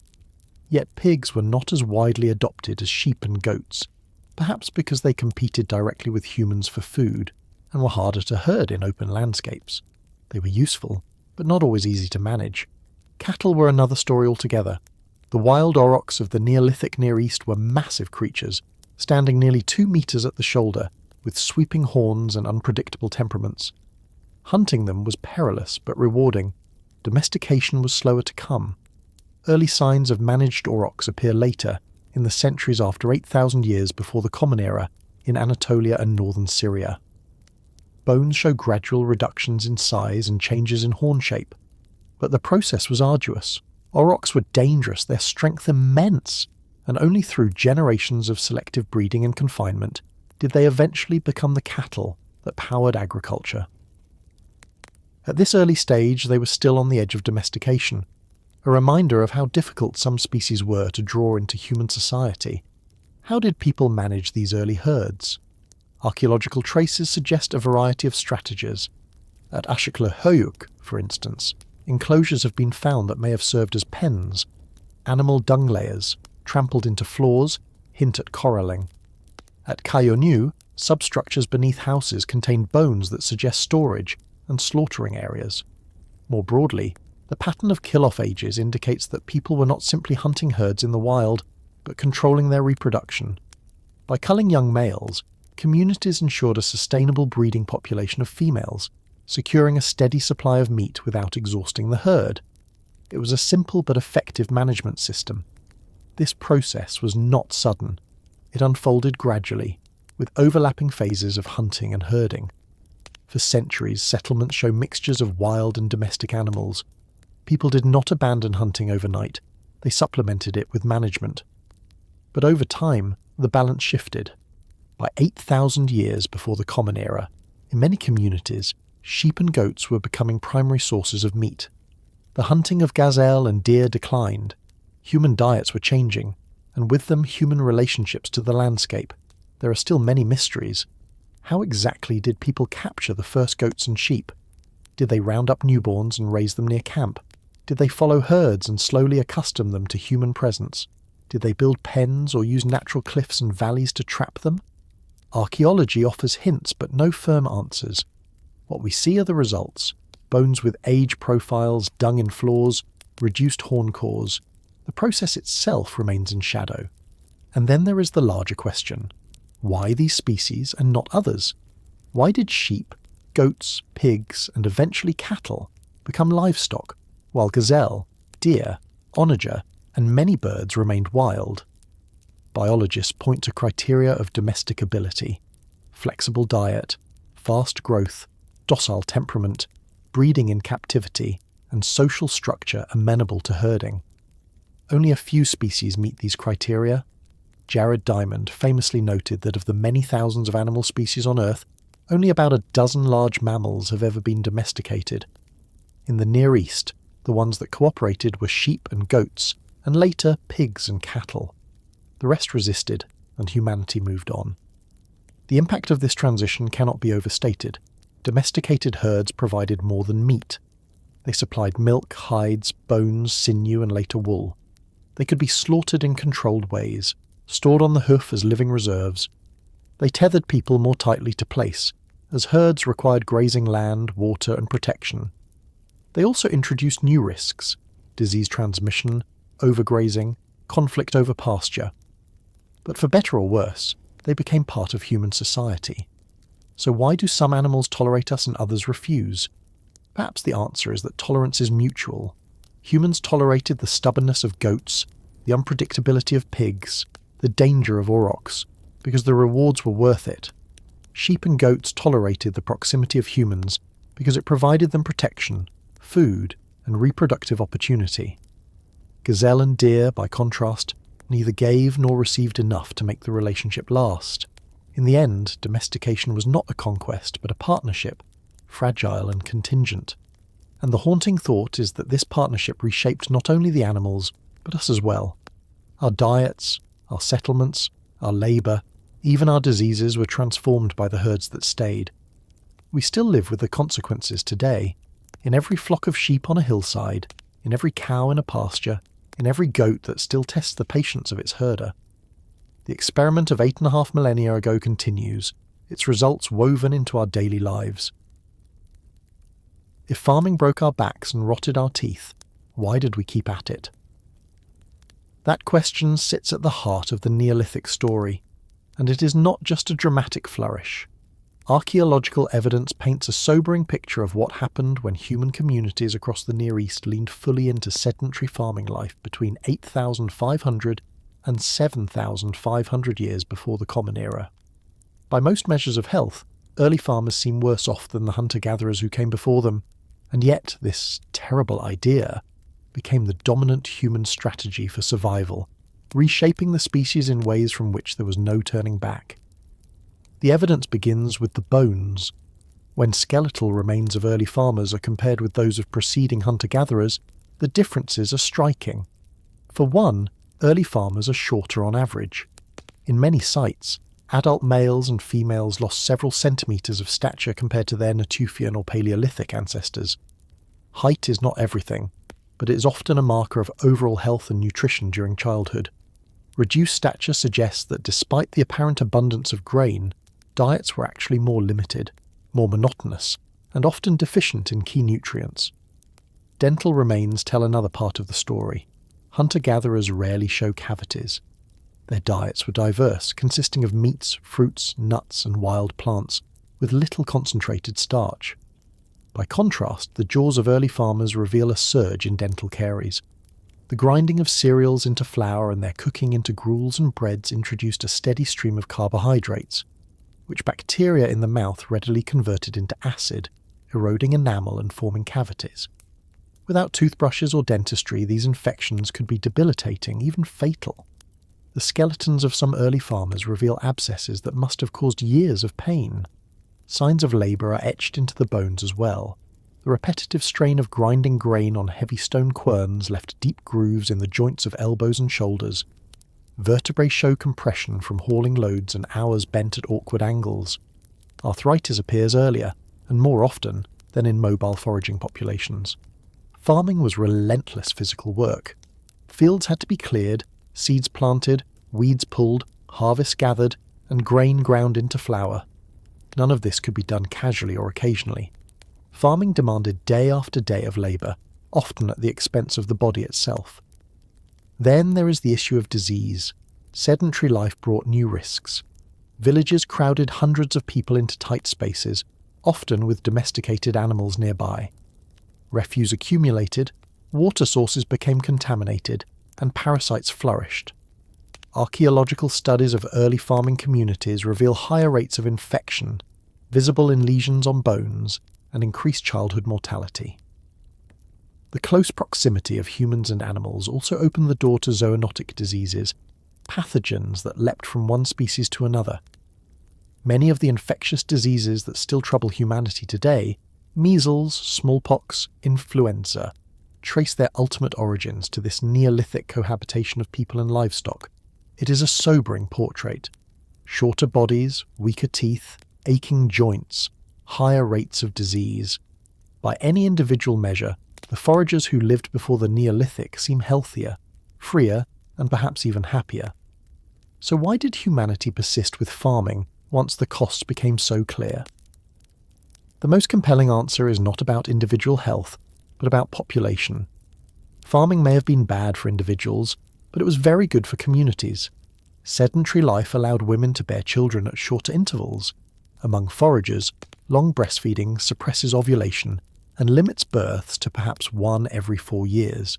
Yet pigs were not as widely adopted as sheep and goats, perhaps because they competed directly with humans for food, and were harder to herd in open landscapes. They were useful, but not always easy to manage. Cattle were another story altogether. The wild aurochs of the Neolithic Near East were massive creatures, standing nearly 2 meters at the shoulder, with sweeping horns and unpredictable temperaments. Hunting them was perilous but rewarding. Domestication was slower to come. Early signs of managed aurochs appear later, in the centuries after 8,000 years before the Common Era, in Anatolia and northern Syria. Bones show gradual reductions in size and changes in horn shape. But the process was arduous. Aurochs were dangerous, their strength immense, and only through generations of selective breeding and confinement did they eventually become the cattle that powered agriculture. At this early stage, they were still on the edge of domestication, a reminder of how difficult some species were to draw into human society. How did people manage these early herds? Archaeological traces suggest a variety of strategies. At Çatalhöyük, for instance, enclosures have been found that may have served as pens. Animal dung layers, trampled into floors, hint at corralling. At Çayönü, substructures beneath houses contain bones that suggest storage and slaughtering areas. More broadly, the pattern of kill-off ages indicates that people were not simply hunting herds in the wild, but controlling their reproduction. By culling young males, communities ensured a sustainable breeding population of females, securing a steady supply of meat without exhausting the herd. It was a simple but effective management system. This process was not sudden. It unfolded gradually, with overlapping phases of hunting and herding. For centuries, settlements show mixtures of wild and domestic animals. People did not abandon hunting overnight. They supplemented it with management. But over time, the balance shifted. By 8,000 years before the Common Era, in many communities, sheep and goats were becoming primary sources of meat. The hunting of gazelle and deer declined. Human diets were changing, and with them human relationships to the landscape. There are still many mysteries. How exactly did people capture the first goats and sheep? Did they round up newborns and raise them near camp? Did they follow herds and slowly accustom them to human presence? Did they build pens or use natural cliffs and valleys to trap them? Archaeology offers hints but no firm answers. What we see are the results: bones with age profiles, dung in floors, reduced horn cores. The process itself remains in shadow. And then there is the larger question: why these species and not others? Why did sheep, goats, pigs, and eventually cattle become livestock, while gazelle, deer, onager, and many birds remained wild? Biologists point to criteria of domesticability: flexible diet, fast growth, docile temperament, breeding in captivity, and social structure amenable to herding. Only a few species meet these criteria. Jared Diamond famously noted that of the many thousands of animal species on Earth, only about a dozen large mammals have ever been domesticated. In the Near East, the ones that cooperated were sheep and goats, and later pigs and cattle. The rest resisted, and humanity moved on. The impact of this transition cannot be overstated. Domesticated herds provided more than meat. They supplied milk, hides, bones, sinew, and later wool. They could be slaughtered in controlled ways, stored on the hoof as living reserves. They tethered people more tightly to place, as herds required grazing land, water, and protection. They also introduced new risks: disease transmission, overgrazing, conflict over pasture. But for better or worse, they became part of human society. So why do some animals tolerate us and others refuse? Perhaps the answer is that tolerance is mutual. Humans tolerated the stubbornness of goats, the unpredictability of pigs, the danger of aurochs, because the rewards were worth it. Sheep and goats tolerated the proximity of humans because it provided them protection, food, and reproductive opportunity. Gazelle and deer, by contrast, neither gave nor received enough to make the relationship last. In the end, domestication was not a conquest, but a partnership, fragile and contingent. And the haunting thought is that this partnership reshaped not only the animals, but us as well. Our diets, our settlements, our labour, even our diseases were transformed by the herds that stayed. We still live with the consequences today. In every flock of sheep on a hillside, in every cow in a pasture, in every goat that still tests the patience of its herder. The experiment of 8.5 millennia ago continues, its results woven into our daily lives. If farming broke our backs and rotted our teeth, why did we keep at it? That question sits at the heart of the Neolithic story, and it is not just a dramatic flourish. Archaeological evidence paints a sobering picture of what happened when human communities across the Near East leaned fully into sedentary farming life between 8,500 and 7,500 years before the Common Era. By most measures of health, early farmers seem worse off than the hunter-gatherers who came before them, and yet this terrible idea became the dominant human strategy for survival, reshaping the species in ways from which there was no turning back. The evidence begins with the bones. When skeletal remains of early farmers are compared with those of preceding hunter-gatherers, the differences are striking. For one, early farmers are shorter on average. In many sites, adult males and females lost several centimetres of stature compared to their Natufian or Paleolithic ancestors. Height is not everything, but it is often a marker of overall health and nutrition during childhood. Reduced stature suggests that despite the apparent abundance of grain, diets were actually more limited, more monotonous, and often deficient in key nutrients. Dental remains tell another part of the story. Hunter-gatherers rarely show cavities. Their diets were diverse, consisting of meats, fruits, nuts, and wild plants, with little concentrated starch. By contrast, the jaws of early farmers reveal a surge in dental caries. The grinding of cereals into flour and their cooking into gruels and breads introduced a steady stream of carbohydrates, which bacteria in the mouth readily converted into acid, eroding enamel and forming cavities. Without toothbrushes or dentistry, these infections could be debilitating, even fatal. The skeletons of some early farmers reveal abscesses that must have caused years of pain. Signs of labour are etched into the bones as well. The repetitive strain of grinding grain on heavy stone querns left deep grooves in the joints of elbows and shoulders. Vertebrae show compression from hauling loads and hours bent at awkward angles. Arthritis appears earlier, and more often, than in mobile foraging populations. Farming was relentless physical work. Fields had to be cleared, seeds planted, weeds pulled, harvests gathered, and grain ground into flour. None of this could be done casually or occasionally. Farming demanded day after day of labour, often at the expense of the body itself. Then there is the issue of disease. Sedentary life brought new risks. Villages crowded hundreds of people into tight spaces, often with domesticated animals nearby. Refuse accumulated, water sources became contaminated, and parasites flourished. Archaeological studies of early farming communities reveal higher rates of infection, visible in lesions on bones, and increased childhood mortality. The close proximity of humans and animals also opened the door to zoonotic diseases, pathogens that leapt from one species to another. Many of the infectious diseases that still trouble humanity today, measles, smallpox, influenza, trace their ultimate origins to this Neolithic cohabitation of people and livestock. It is a sobering portrait. Shorter bodies, weaker teeth, aching joints, higher rates of disease. By any individual measure, the foragers who lived before the Neolithic seem healthier, freer, and perhaps even happier. So why did humanity persist with farming once the costs became so clear? The most compelling answer is not about individual health, but about population. Farming may have been bad for individuals, but it was very good for communities. Sedentary life allowed women to bear children at shorter intervals. Among foragers, long breastfeeding suppresses ovulation and limits births to perhaps one every 4 years.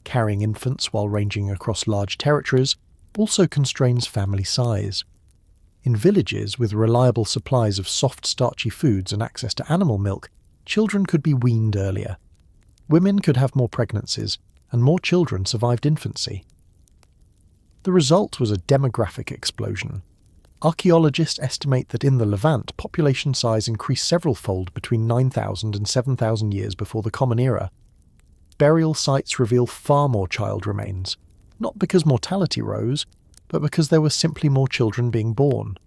Carrying infants while ranging across large territories also constrains family size. In villages with reliable supplies of soft, starchy foods and access to animal milk, children could be weaned earlier. Women could have more pregnancies, and more children survived infancy. The result was a demographic explosion. Archaeologists estimate that in the Levant, population size increased several-fold between 9,000 and 7,000 years before the Common Era. Burial sites reveal far more child remains, not because mortality rose, but because there were simply more children being born.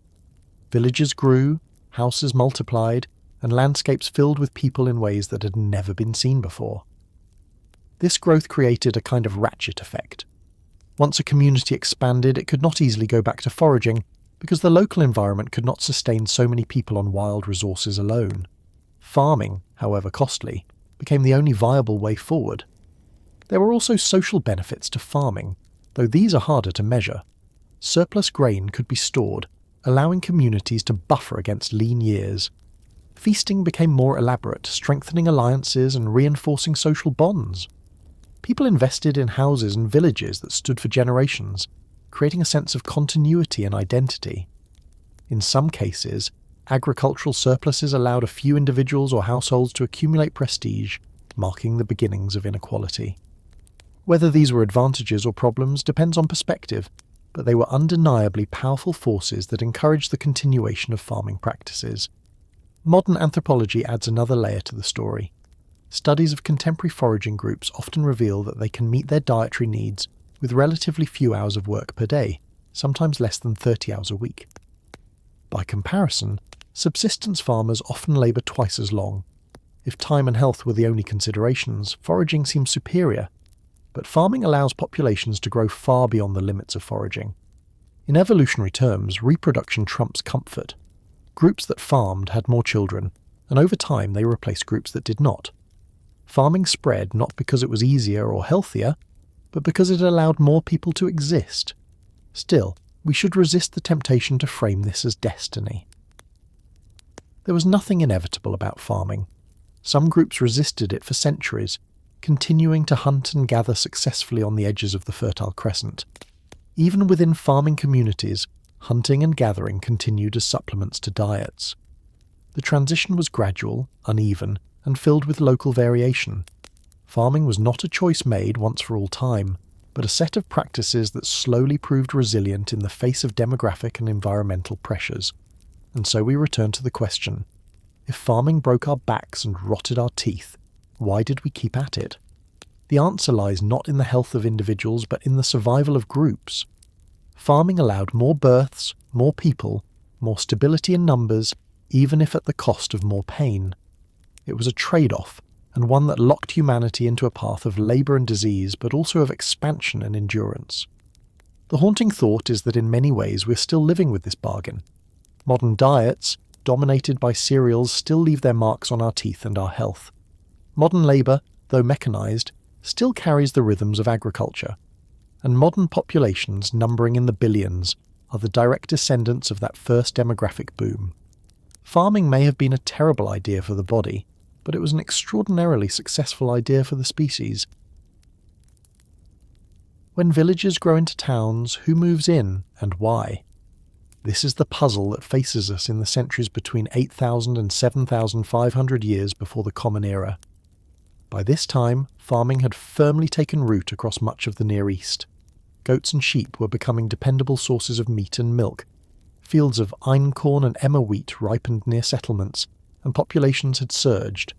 Villages grew, houses multiplied, and landscapes filled with people in ways that had never been seen before. This growth created a kind of ratchet effect. Once a community expanded, it could not easily go back to foraging, because the local environment could not sustain so many people on wild resources alone. Farming, however costly, became the only viable way forward. There were also social benefits to farming, though these are harder to measure. Surplus grain could be stored, allowing communities to buffer against lean years. Feasting became more elaborate, strengthening alliances and reinforcing social bonds. People invested in houses and villages that stood for generations, creating a sense of continuity and identity. In some cases, agricultural surpluses allowed a few individuals or households to accumulate prestige, marking the beginnings of inequality. Whether these were advantages or problems depends on perspective, but they were undeniably powerful forces that encouraged the continuation of farming practices. Modern anthropology adds another layer to the story. Studies of contemporary foraging groups often reveal that they can meet their dietary needs with relatively few hours of work per day, sometimes less than 30 hours a week. By comparison, subsistence farmers often labour twice as long. If time and health were the only considerations, foraging seems superior, but farming allows populations to grow far beyond the limits of foraging. In evolutionary terms, reproduction trumps comfort. Groups that farmed had more children, and over time they replaced groups that did not. Farming spread not because it was easier or healthier, but because it allowed more people to exist. Still, we should resist the temptation to frame this as destiny. There was nothing inevitable about farming. Some groups resisted it for centuries, continuing to hunt and gather successfully on the edges of the Fertile Crescent. Even within farming communities, hunting and gathering continued as supplements to diets. The transition was gradual, uneven, and filled with local variation. Farming was not a choice made once for all time, but a set of practices that slowly proved resilient in the face of demographic and environmental pressures. And so we return to the question, if farming broke our backs and rotted our teeth, why did we keep at it? The answer lies not in the health of individuals, but in the survival of groups. Farming allowed more births, more people, more stability in numbers, even if at the cost of more pain. It was a trade-off, and one that locked humanity into a path of labour and disease, but also of expansion and endurance. The haunting thought is that in many ways we're still living with this bargain. Modern diets, dominated by cereals, still leave their marks on our teeth and our health. Modern labour, though mechanised, still carries the rhythms of agriculture. And modern populations, numbering in the billions, are the direct descendants of that first demographic boom. Farming may have been a terrible idea for the body, but it was an extraordinarily successful idea for the species. When villages grow into towns, who moves in and why? This is the puzzle that faces us in the centuries between 8,000 and 7,500 years before the Common Era. By this time, farming had firmly taken root across much of the Near East. Goats and sheep were becoming dependable sources of meat and milk. Fields of einkorn and emmer wheat ripened near settlements, and populations had surged.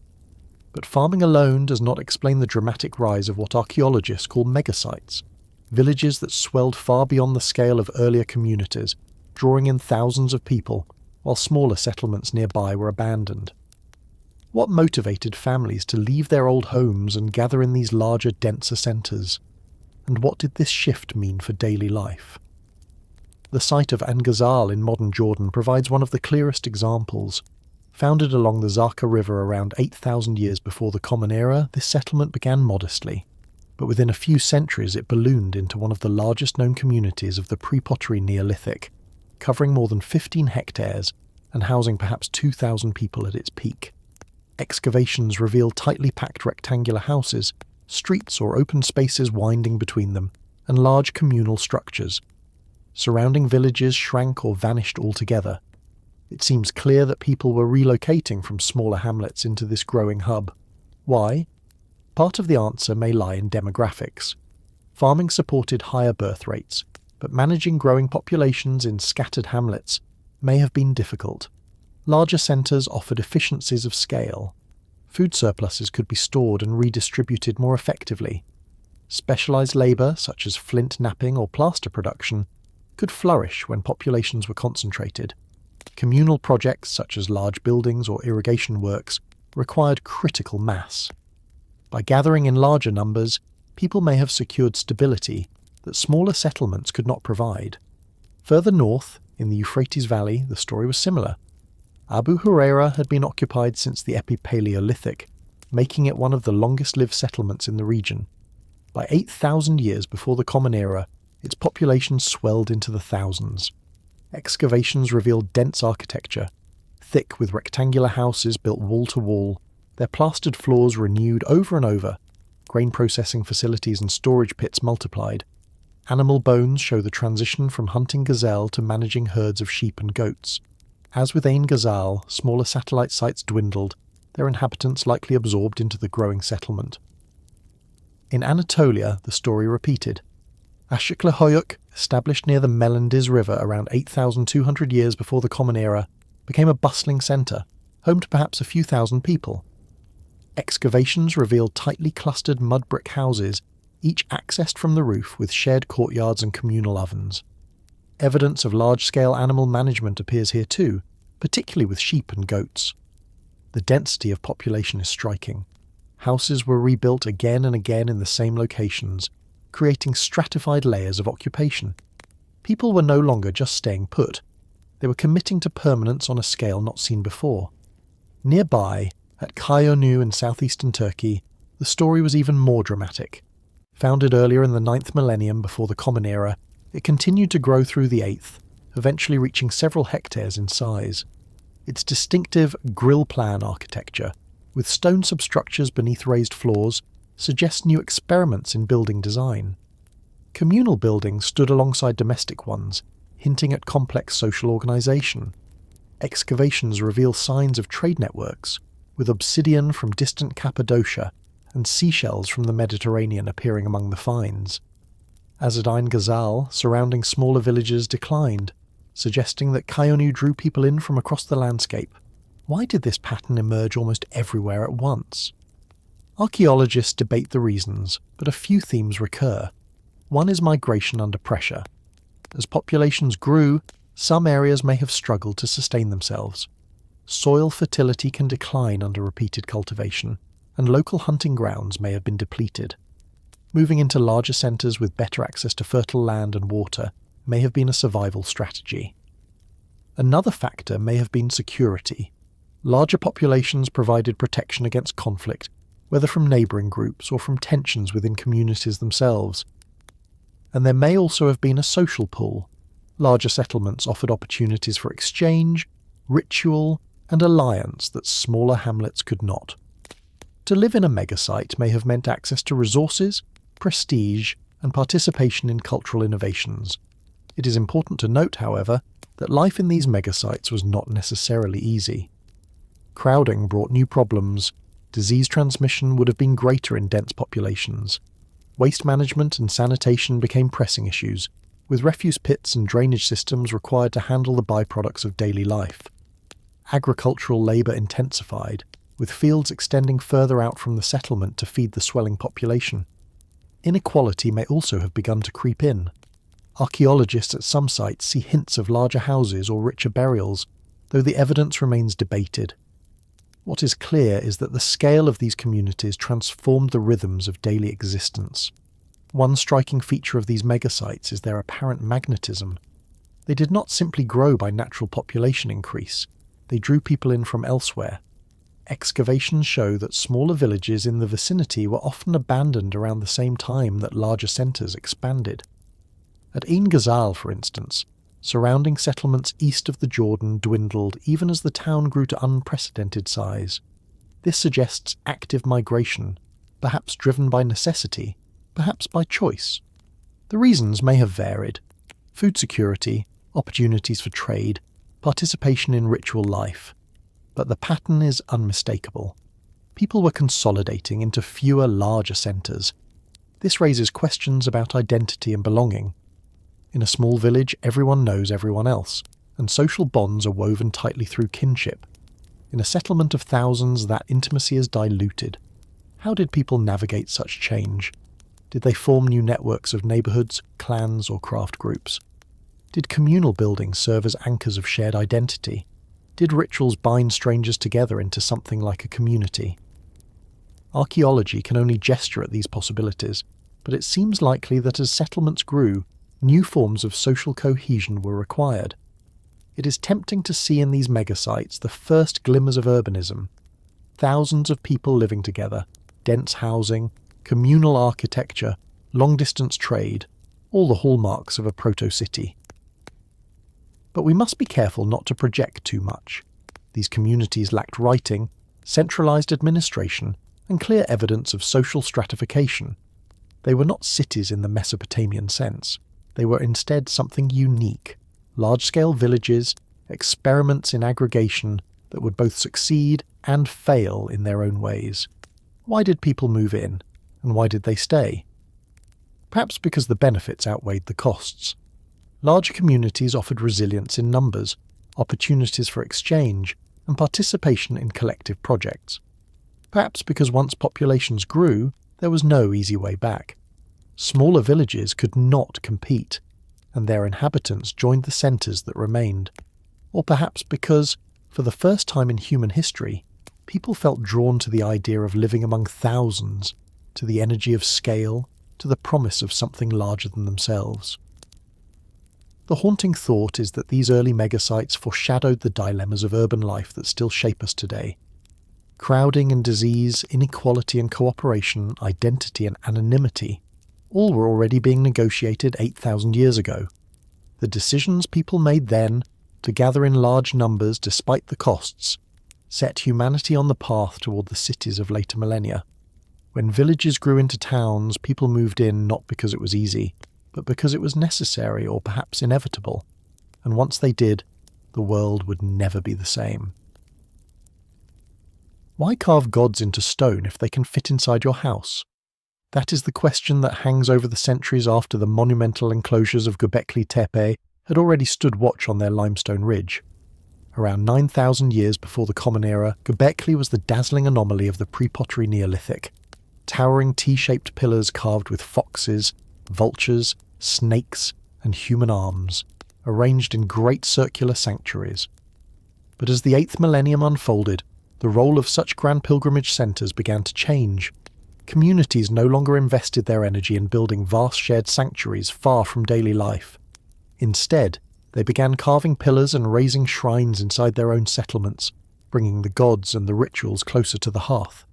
But farming alone does not explain the dramatic rise of what archaeologists call megasites, villages that swelled far beyond the scale of earlier communities, drawing in thousands of people, while smaller settlements nearby were abandoned. What motivated families to leave their old homes and gather in these larger, denser centres? And what did this shift mean for daily life? The site of Ain Ghazal in modern Jordan provides one of the clearest examples. Founded along the Zarqa River around 8,000 years before the Common Era, this settlement began modestly, but within a few centuries it ballooned into one of the largest known communities of the pre-pottery Neolithic, covering more than 15 hectares and housing perhaps 2,000 people at its peak. Excavations reveal tightly packed rectangular houses, streets or open spaces winding between them, and large communal structures. Surrounding villages shrank or vanished altogether. It seems clear that people were relocating from smaller hamlets into this growing hub. Why? Part of the answer may lie in demographics. Farming supported higher birth rates, but managing growing populations in scattered hamlets may have been difficult. Larger centres offered efficiencies of scale. Food surpluses could be stored and redistributed more effectively. Specialised labour, such as flint knapping or plaster production, could flourish when populations were concentrated. Communal projects, such as large buildings or irrigation works, required critical mass. By gathering in larger numbers, people may have secured stability that smaller settlements could not provide. Further north, in the Euphrates Valley, the story was similar. Abu Huraira had been occupied since the Epi-Paleolithic, making it one of the longest-lived settlements in the region. By 8,000 years before the Common Era, its population swelled into the thousands. Excavations revealed dense architecture, thick with rectangular houses built wall to wall, their plastered floors renewed over and over, grain processing facilities and storage pits multiplied. Animal bones show the transition from hunting gazelle to managing herds of sheep and goats. As with Ain Ghazal, smaller satellite sites dwindled, their inhabitants likely absorbed into the growing settlement. In Anatolia, the story repeated. Çatalhöyük, established near the Melendiz River around 8,200 years before the Common Era, became a bustling centre, home to perhaps a few thousand people. Excavations revealed tightly clustered mud brick houses, each accessed from the roof with shared courtyards and communal ovens. Evidence of large-scale animal management appears here too, particularly with sheep and goats. The density of population is striking. Houses were rebuilt again and again in the same locations, creating stratified layers of occupation. People were no longer just staying put. They were committing to permanence on a scale not seen before. Nearby, at Çayönü in southeastern Turkey, the story was even more dramatic. Founded earlier in the 9th millennium before the Common Era, it continued to grow through the 8th, eventually reaching several hectares in size. Its distinctive grill plan architecture, with stone substructures beneath raised floors, suggests new experiments in building design. Communal buildings stood alongside domestic ones, hinting at complex social organisation. Excavations reveal signs of trade networks, with obsidian from distant Cappadocia and seashells from the Mediterranean appearing among the finds. As at Ain Ghazal, surrounding smaller villages declined, suggesting that Çayönü drew people in from across the landscape. Why did this pattern emerge almost everywhere at once? Archaeologists debate the reasons, but a few themes recur. One is migration under pressure. As populations grew, some areas may have struggled to sustain themselves. Soil fertility can decline under repeated cultivation, and local hunting grounds may have been depleted. Moving into larger centres with better access to fertile land and water may have been a survival strategy. Another factor may have been security. Larger populations provided protection against conflict, whether from neighbouring groups or from tensions within communities themselves. And there may also have been a social pull. Larger settlements offered opportunities for exchange, ritual, and alliance that smaller hamlets could not. To live in a megasite may have meant access to resources, prestige, and participation in cultural innovations. It is important to note, however, that life in these megasites was not necessarily easy. Crowding brought new problems. Disease transmission would have been greater in dense populations. Waste management and sanitation became pressing issues, with refuse pits and drainage systems required to handle the byproducts of daily life. Agricultural labour intensified, with fields extending further out from the settlement to feed the swelling population. Inequality may also have begun to creep in. Archaeologists at some sites see hints of larger houses or richer burials, though the evidence remains debated. What is clear is that the scale of these communities transformed the rhythms of daily existence. One striking feature of these megasites is their apparent magnetism. They did not simply grow by natural population increase, they drew people in from elsewhere. Excavations show that smaller villages in the vicinity were often abandoned around the same time that larger centres expanded. At Ain Ghazal, for instance, surrounding settlements east of the Jordan dwindled even as the town grew to unprecedented size. This suggests active migration, perhaps driven by necessity, perhaps by choice. The reasons may have varied: food security, opportunities for trade, participation in ritual life. But the pattern is unmistakable. People were consolidating into fewer, larger centres. This raises questions about identity and belonging. In a small village, everyone knows everyone else, and social bonds are woven tightly through kinship. In a settlement of thousands, that intimacy is diluted. How did people navigate such change? Did they form new networks of neighbourhoods, clans, or craft groups? Did communal buildings serve as anchors of shared identity? Did rituals bind strangers together into something like a community? Archaeology can only gesture at these possibilities, but it seems likely that as settlements grew, new forms of social cohesion were required. It is tempting to see in these megasites the first glimmers of urbanism. Thousands of people living together, dense housing, communal architecture, long-distance trade, all the hallmarks of a proto-city. But we must be careful not to project too much. These communities lacked writing, centralised administration, and clear evidence of social stratification. They were not cities in the Mesopotamian sense. They were instead something unique: large-scale villages, experiments in aggregation that would both succeed and fail in their own ways. Why did people move in, and why did they stay? Perhaps because the benefits outweighed the costs. Larger communities offered resilience in numbers, opportunities for exchange, and participation in collective projects. Perhaps because once populations grew, there was no easy way back. Smaller villages could not compete, and their inhabitants joined the centres that remained. Or perhaps because, for the first time in human history, people felt drawn to the idea of living among thousands, to the energy of scale, to the promise of something larger than themselves. The haunting thought is that these early megasites foreshadowed the dilemmas of urban life that still shape us today. Crowding and disease, inequality and cooperation, identity and anonymity, all were already being negotiated 8,000 years ago. The decisions people made then, to gather in large numbers despite the costs, set humanity on the path toward the cities of later millennia. When villages grew into towns, people moved in not because it was easy, but because it was necessary or perhaps inevitable. And once they did, the world would never be the same. Why carve gods into stone if they can fit inside your house? That is the question that hangs over the centuries after the monumental enclosures of 𝐓𝐈𝐌𝐄𝐒𝐒 had already stood watch on their limestone ridge. Around 9,000 years before the Common Era, Göbekli was the dazzling anomaly of the pre-pottery Neolithic. Towering T-shaped pillars carved with foxes, vultures, snakes, and human arms, arranged in great circular sanctuaries. But as the 8th millennium unfolded, the role of such grand pilgrimage centres began to change. Communities no longer invested their energy in building vast shared sanctuaries far from daily life. Instead, they began carving pillars and raising shrines inside their own settlements, bringing the gods and the rituals closer to the hearth.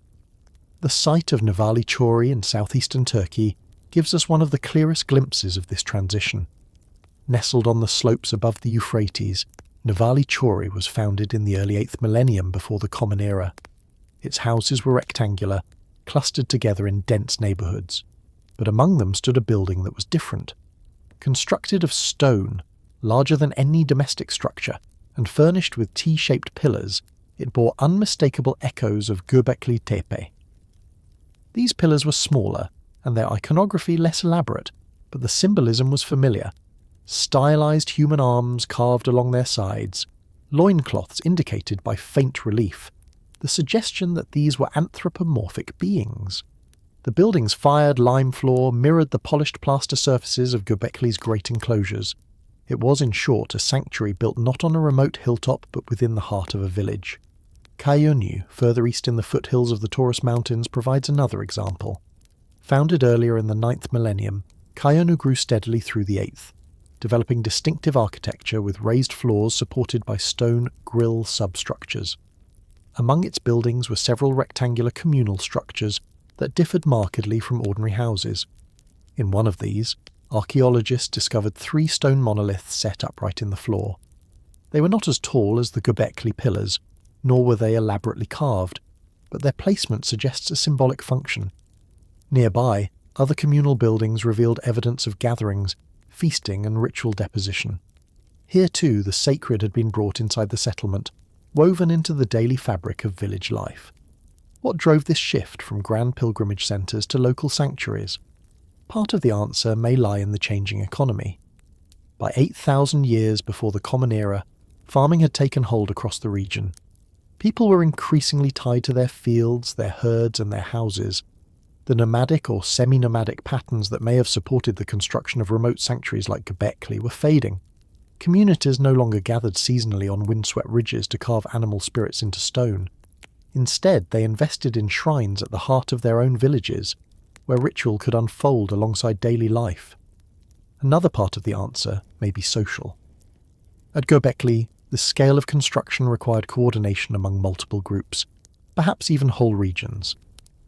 The site of 𝐓𝐈𝐌𝐄𝐒𝐒 in southeastern Turkey gives us one of the clearest glimpses of this transition. Nestled on the slopes above the Euphrates, 𝐓𝐈𝐌𝐄𝐒𝐒 was founded in the early 8th millennium before the Common Era. Its houses were rectangular, clustered together in dense neighbourhoods, but among them stood a building that was different. Constructed of stone, larger than any domestic structure, and furnished with T-shaped pillars, it bore unmistakable echoes of Göbekli Tepe. These pillars were smaller, and their iconography less elaborate, but the symbolism was familiar. Stylized human arms carved along their sides, loincloths indicated by faint relief, the suggestion that these were anthropomorphic beings. The building's fired lime floor mirrored the polished plaster surfaces of Göbekli's great enclosures. It was, in short, a sanctuary built not on a remote hilltop but within the heart of a village. Çayönü, further east in the foothills of the Taurus Mountains, provides another example. Founded earlier in the 9th millennium, Çayönü grew steadily through the 8th, developing distinctive architecture with raised floors supported by stone grill substructures. Among its buildings were several rectangular communal structures that differed markedly from ordinary houses. In one of these, archaeologists discovered 3 stone monoliths set upright in the floor. They were not as tall as the Göbekli pillars, nor were they elaborately carved, but their placement suggests a symbolic function. Nearby, other communal buildings revealed evidence of gatherings, feasting and ritual deposition. Here too the sacred had been brought inside the settlement, woven into the daily fabric of village life. What drove this shift from grand pilgrimage centres to local sanctuaries? Part of the answer may lie in the changing economy. By 8,000 years before the Common Era, farming had taken hold across the region. People were increasingly tied to their fields, their herds and their houses. The nomadic or semi-nomadic patterns that may have supported the construction of remote sanctuaries like Göbekli were fading. Communities no longer gathered seasonally on windswept ridges to carve animal spirits into stone. Instead, they invested in shrines at the heart of their own villages, where ritual could unfold alongside daily life. Another part of the answer may be social. At Göbekli, the scale of construction required coordination among multiple groups, perhaps even whole regions.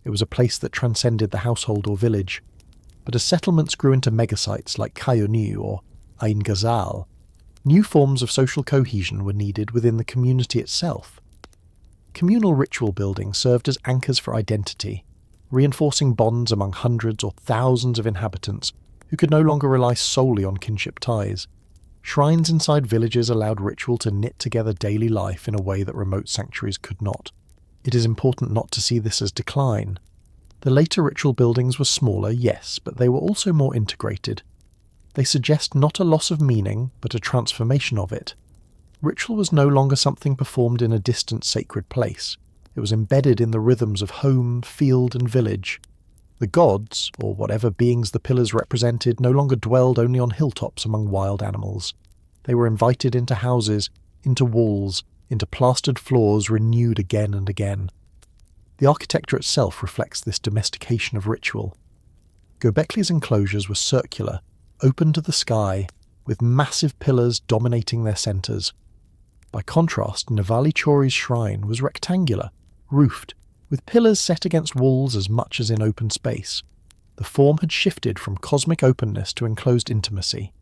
It was a place that transcended the household or village. But as settlements grew into megasites like Çayönü or Ain Ghazal, new forms of social cohesion were needed within the community itself. Communal ritual building served as anchors for identity, reinforcing bonds among hundreds or thousands of inhabitants who could no longer rely solely on kinship ties. Shrines inside villages allowed ritual to knit together daily life in a way that remote sanctuaries could not. It is important not to see this as decline. The later ritual buildings were smaller, yes, but they were also more integrated. They suggest not a loss of meaning, but a transformation of it. Ritual was no longer something performed in a distant sacred place. It was embedded in the rhythms of home, field, and village. The gods, or whatever beings the pillars represented, no longer dwelled only on hilltops among wild animals. They were invited into houses, into walls, into plastered floors renewed again and again. The architecture itself reflects this domestication of ritual. Göbekli's enclosures were circular, open to the sky, with massive pillars dominating their centres. By contrast, 𝐓𝐈𝐌𝐄𝐒𝐒's shrine was rectangular, roofed, with pillars set against walls as much as in open space. The form had shifted from cosmic openness to enclosed intimacy.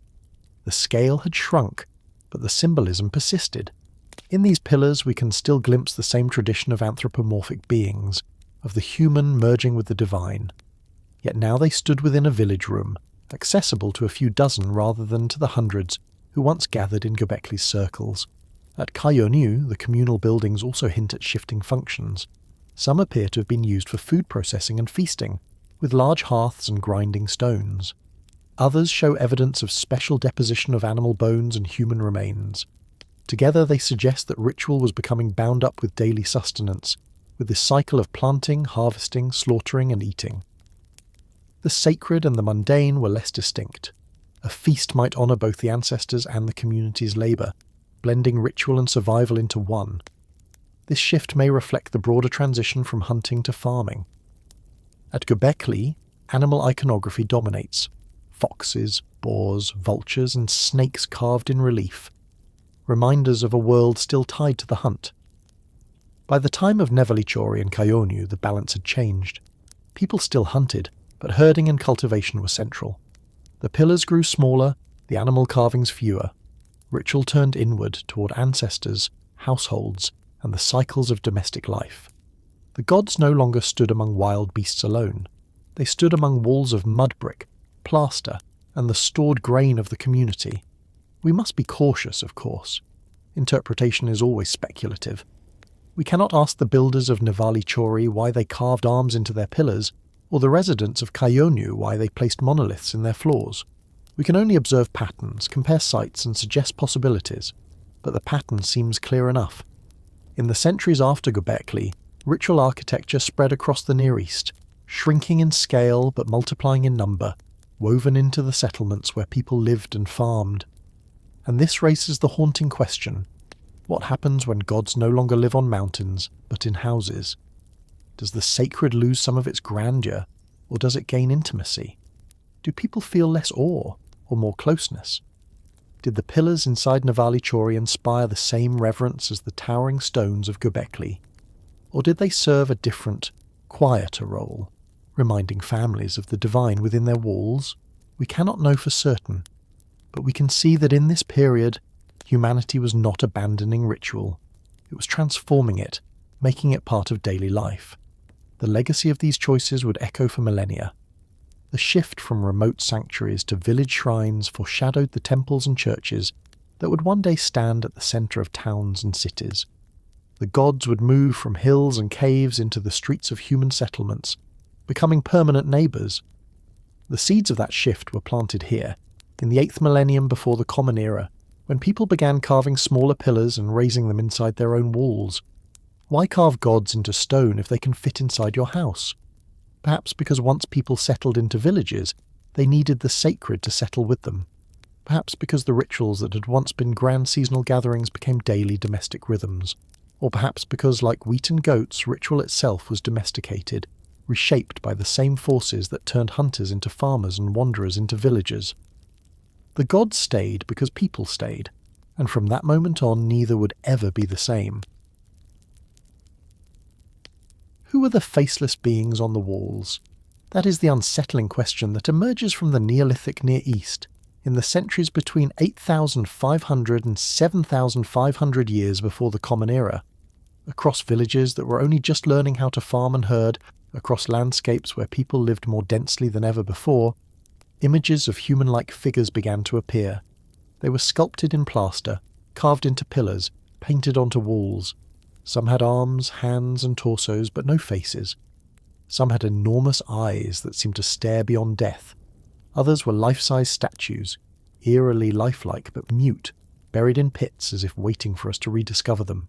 The scale had shrunk, but the symbolism persisted. In these pillars we can still glimpse the same tradition of anthropomorphic beings, of the human merging with the divine. Yet now they stood within a village room, accessible to a few dozen rather than to the hundreds who once gathered in Göbekli's circles. At Çayönü, the communal buildings also hint at shifting functions. Some appear to have been used for food processing and feasting, with large hearths and grinding stones. Others show evidence of special deposition of animal bones and human remains. Together they suggest that ritual was becoming bound up with daily sustenance, with this cycle of planting, harvesting, slaughtering and eating. The sacred and the mundane were less distinct. A feast might honour both the ancestors and the community's labour, blending ritual and survival into one. This shift may reflect the broader transition from hunting to farming. At Göbekli, animal iconography dominates. Foxes, boars, vultures and snakes carved in relief, reminders of a world still tied to the hunt. By the time of 𝐓𝐈𝐌𝐄𝐒𝐒 and Çayönü, the balance had changed. People still hunted, but herding and cultivation were central. The pillars grew smaller, the animal carvings fewer. Ritual turned inward toward ancestors, households, and the cycles of domestic life. The gods no longer stood among wild beasts alone. They stood among walls of mud brick, plaster, and the stored grain of the community. We must be cautious, of course. Interpretation is always speculative. We cannot ask the builders of 𝐓𝐈𝐌𝐄𝐒𝐒 why they carved arms into their pillars, or the residents of Çayönü why they placed monoliths in their floors. We can only observe patterns, compare sites, and suggest possibilities, but the pattern seems clear enough. In the centuries after Göbekli, ritual architecture spread across the Near East, shrinking in scale but multiplying in number, woven into the settlements where people lived and farmed. And this raises the haunting question: what happens when gods no longer live on mountains, but in houses? Does the sacred lose some of its grandeur, or does it gain intimacy? Do people feel less awe, or more closeness? Did the pillars inside 𝐓𝐈𝐌𝐄𝐒𝐒 inspire the same reverence as the towering stones of Göbekli? Or did they serve a different, quieter role, reminding families of the divine within their walls? We cannot know for certain, but we can see that in this period, humanity was not abandoning ritual. It was transforming it, making it part of daily life. The legacy of these choices would echo for millennia. The shift from remote sanctuaries to village shrines foreshadowed the temples and churches that would one day stand at the centre of towns and cities. The gods would move from hills and caves into the streets of human settlements, becoming permanent neighbours. The seeds of that shift were planted here, in the 8th millennium before the Common Era, when people began carving smaller pillars and raising them inside their own walls. Why carve gods into stone if they can fit inside your house? Perhaps because once people settled into villages, they needed the sacred to settle with them. Perhaps because the rituals that had once been grand seasonal gatherings became daily domestic rhythms. Or perhaps because, like wheat and goats, ritual itself was domesticated, reshaped by the same forces that turned hunters into farmers and wanderers into villagers. The gods stayed because people stayed, and from that moment on neither would ever be the same. Who are the faceless beings on the walls? That is the unsettling question that emerges from the Neolithic Near East, in the centuries between 8,500 and 7,500 years before the Common Era. Across villages that were only just learning how to farm and herd, across landscapes where people lived more densely than ever before, images of human-like figures began to appear. They were sculpted in plaster, carved into pillars, painted onto walls. Some had arms, hands and torsos, but no faces. Some had enormous eyes that seemed to stare beyond death. Others were life-size statues, eerily lifelike but mute, buried in pits as if waiting for us to rediscover them.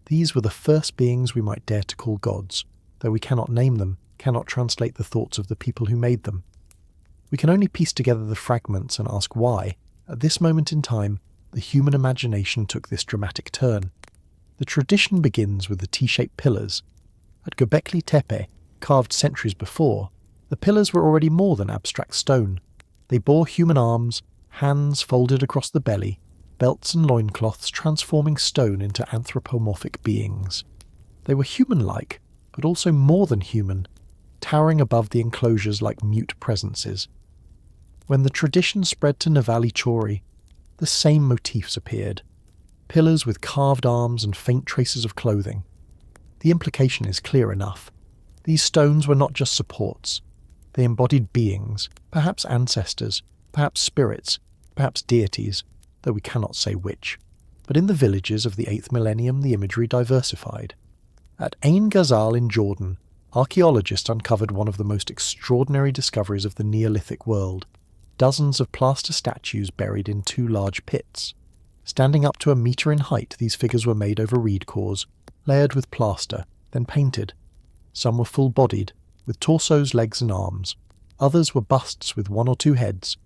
These were the first beings we might dare to call gods, though we cannot name them, cannot translate the thoughts of the people who made them. We can only piece together the fragments and ask why, at this moment in time, the human imagination took this dramatic turn. The tradition begins with the T-shaped pillars. At Göbekli Tepe, carved centuries before, the pillars were already more than abstract stone. They bore human arms, hands folded across the belly, belts and loincloths transforming stone into anthropomorphic beings. They were human-like, but also more than human, towering above the enclosures like mute presences. When the tradition spread to 𝐓𝐈𝐌𝐄𝐒𝐒, the same motifs appeared. pillars with carved arms and faint traces of clothing. The implication is clear enough. These stones were not just supports. They embodied beings, perhaps ancestors, perhaps spirits, perhaps deities, though we cannot say which. But in the villages of the 8th millennium, the imagery diversified. At Ain Ghazal in Jordan, archaeologists uncovered one of the most extraordinary discoveries of the Neolithic world: dozens of plaster statues buried in 2 large pits. Standing up to a metre in height, these figures were made over reed cores, layered with plaster, then painted. Some were full-bodied, with torsos, legs and arms. Others were busts with 1 or 2 heads.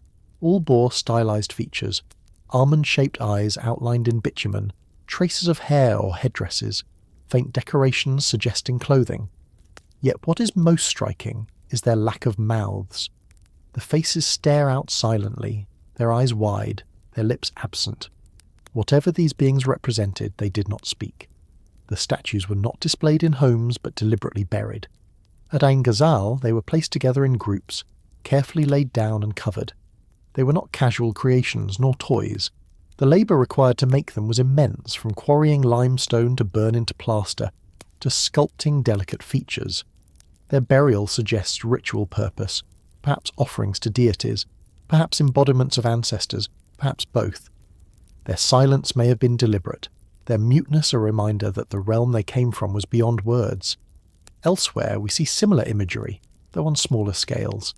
All bore stylized features: almond-shaped eyes outlined in bitumen, traces of hair or headdresses, faint decorations suggesting clothing. Yet what is most striking is their lack of mouths. The faces stare out silently, their eyes wide, their lips absent. Whatever these beings represented, they did not speak. The statues were not displayed in homes but deliberately buried. At Ain Ghazal, they were placed together in groups, carefully laid down and covered. They were not casual creations nor toys. The labour required to make them was immense, from quarrying limestone to burn into plaster, to sculpting delicate features. Their burial suggests ritual purpose, perhaps offerings to deities, perhaps embodiments of ancestors, perhaps both. Their silence may have been deliberate, their muteness a reminder that the realm they came from was beyond words. Elsewhere we see similar imagery, though on smaller scales.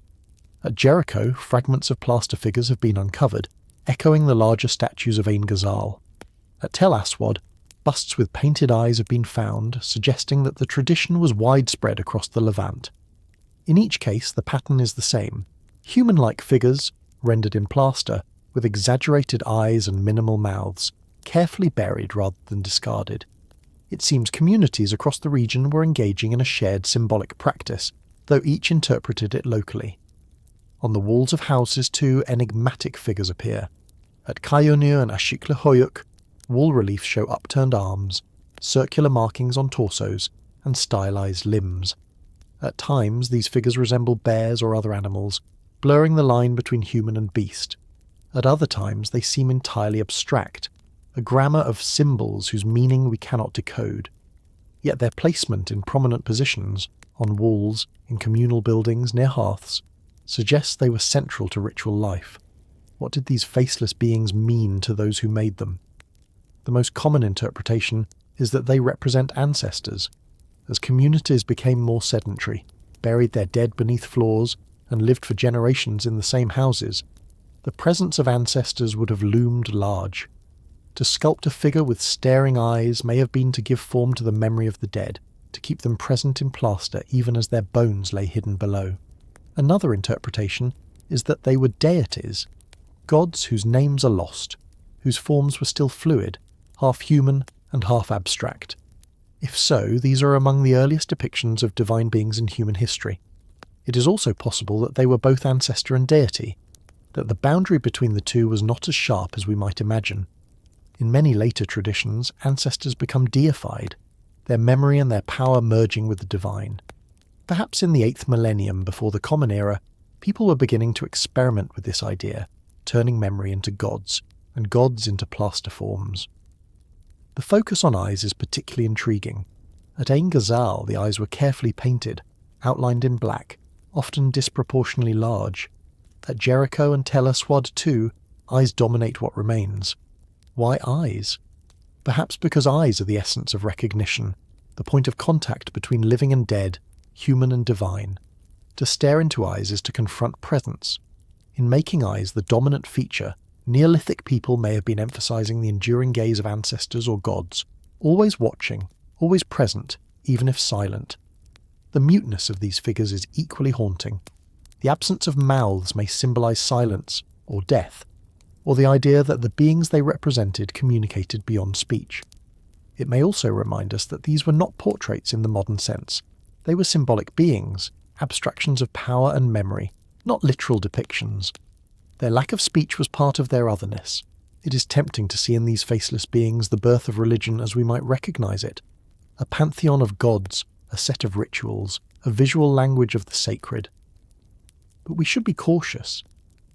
At Jericho, fragments of plaster figures have been uncovered, echoing the larger statues of Ain Ghazal. At Tel Aswad, busts with painted eyes have been found, suggesting that the tradition was widespread across the Levant. In each case, the pattern is the same: human-like figures, rendered in plaster, with exaggerated eyes and minimal mouths, carefully buried rather than discarded. It seems communities across the region were engaging in a shared symbolic practice, though each interpreted it locally. On the walls of houses, too, enigmatic figures appear. At Çayönü and Çatalhöyük, wall reliefs show upturned arms, circular markings on torsos, and stylized limbs. At times, these figures resemble bears or other animals, blurring the line between human and beast. At other times, they seem entirely abstract, a grammar of symbols whose meaning we cannot decode. Yet their placement in prominent positions, on walls, in communal buildings, near hearths, suggests they were central to ritual life. What did these faceless beings mean to those who made them? The most common interpretation is that they represent ancestors. As communities became more sedentary, buried their dead beneath floors, and lived for generations in the same houses, the presence of ancestors would have loomed large. To sculpt a figure with staring eyes may have been to give form to the memory of the dead, to keep them present in plaster even as their bones lay hidden below. Another interpretation is that they were deities, gods whose names are lost, whose forms were still fluid, half human and half abstract. If so, these are among the earliest depictions of divine beings in human history. It is also possible that they were both ancestor and deity, that the boundary between the two was not as sharp as we might imagine. In many later traditions, ancestors become deified, their memory and their power merging with the divine. Perhaps in the 8th millennium before the Common Era, people were beginning to experiment with this idea, turning memory into gods, and gods into plaster forms. The focus on eyes is particularly intriguing. At Ain Ghazal, the eyes were carefully painted, outlined in black, often disproportionately large. At Jericho and Tel Aswad too, eyes dominate what remains. Why eyes? Perhaps because eyes are the essence of recognition, the point of contact between living and dead, human and divine. To stare into eyes is to confront presence. In making eyes the dominant feature, Neolithic people may have been emphasizing the enduring gaze of ancestors or gods, always watching, always present, even if silent. The muteness of these figures is equally haunting. The absence of mouths may symbolize silence or death, or the idea that the beings they represented communicated beyond speech. It may also remind us that these were not portraits in the modern sense. They were symbolic beings, abstractions of power and memory, not literal depictions. Their lack of speech was part of their otherness. It is tempting to see in these faceless beings the birth of religion as we might recognize it. A pantheon of gods, a set of rituals, a visual language of the sacred. But we should be cautious.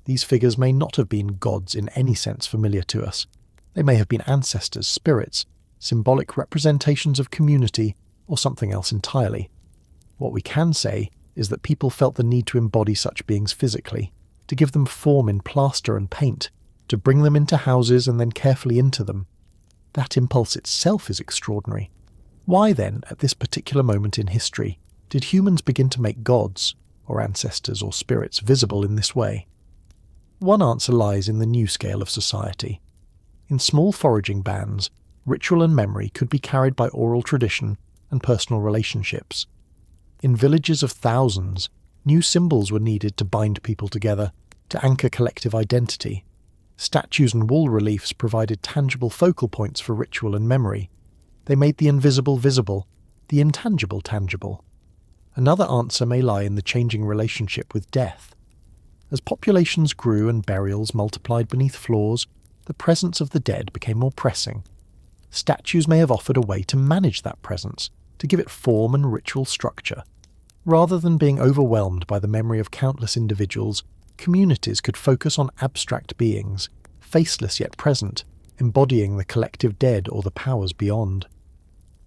These figures may not have been gods in any sense familiar to us. They may have been ancestors, spirits, symbolic representations of community, or something else entirely. What we can say is that people felt the need to embody such beings physically, to give them form in plaster and paint, to bring them into houses and then carefully into them. That impulse itself is extraordinary. Why then, at this particular moment in history, did humans begin to make gods, or ancestors or spirits, visible in this way? One answer lies in the new scale of society. In small foraging bands, ritual and memory could be carried by oral tradition and personal relationships. In villages of thousands, new symbols were needed to bind people together, to anchor collective identity. Statues and wall reliefs provided tangible focal points for ritual and memory. They made the invisible visible, the intangible tangible. Another answer may lie in the changing relationship with death. As populations grew and burials multiplied beneath floors, the presence of the dead became more pressing. Statues may have offered a way to manage that presence, to give it form and ritual structure. Rather than being overwhelmed by the memory of countless individuals, communities could focus on abstract beings, faceless yet present, embodying the collective dead or the powers beyond.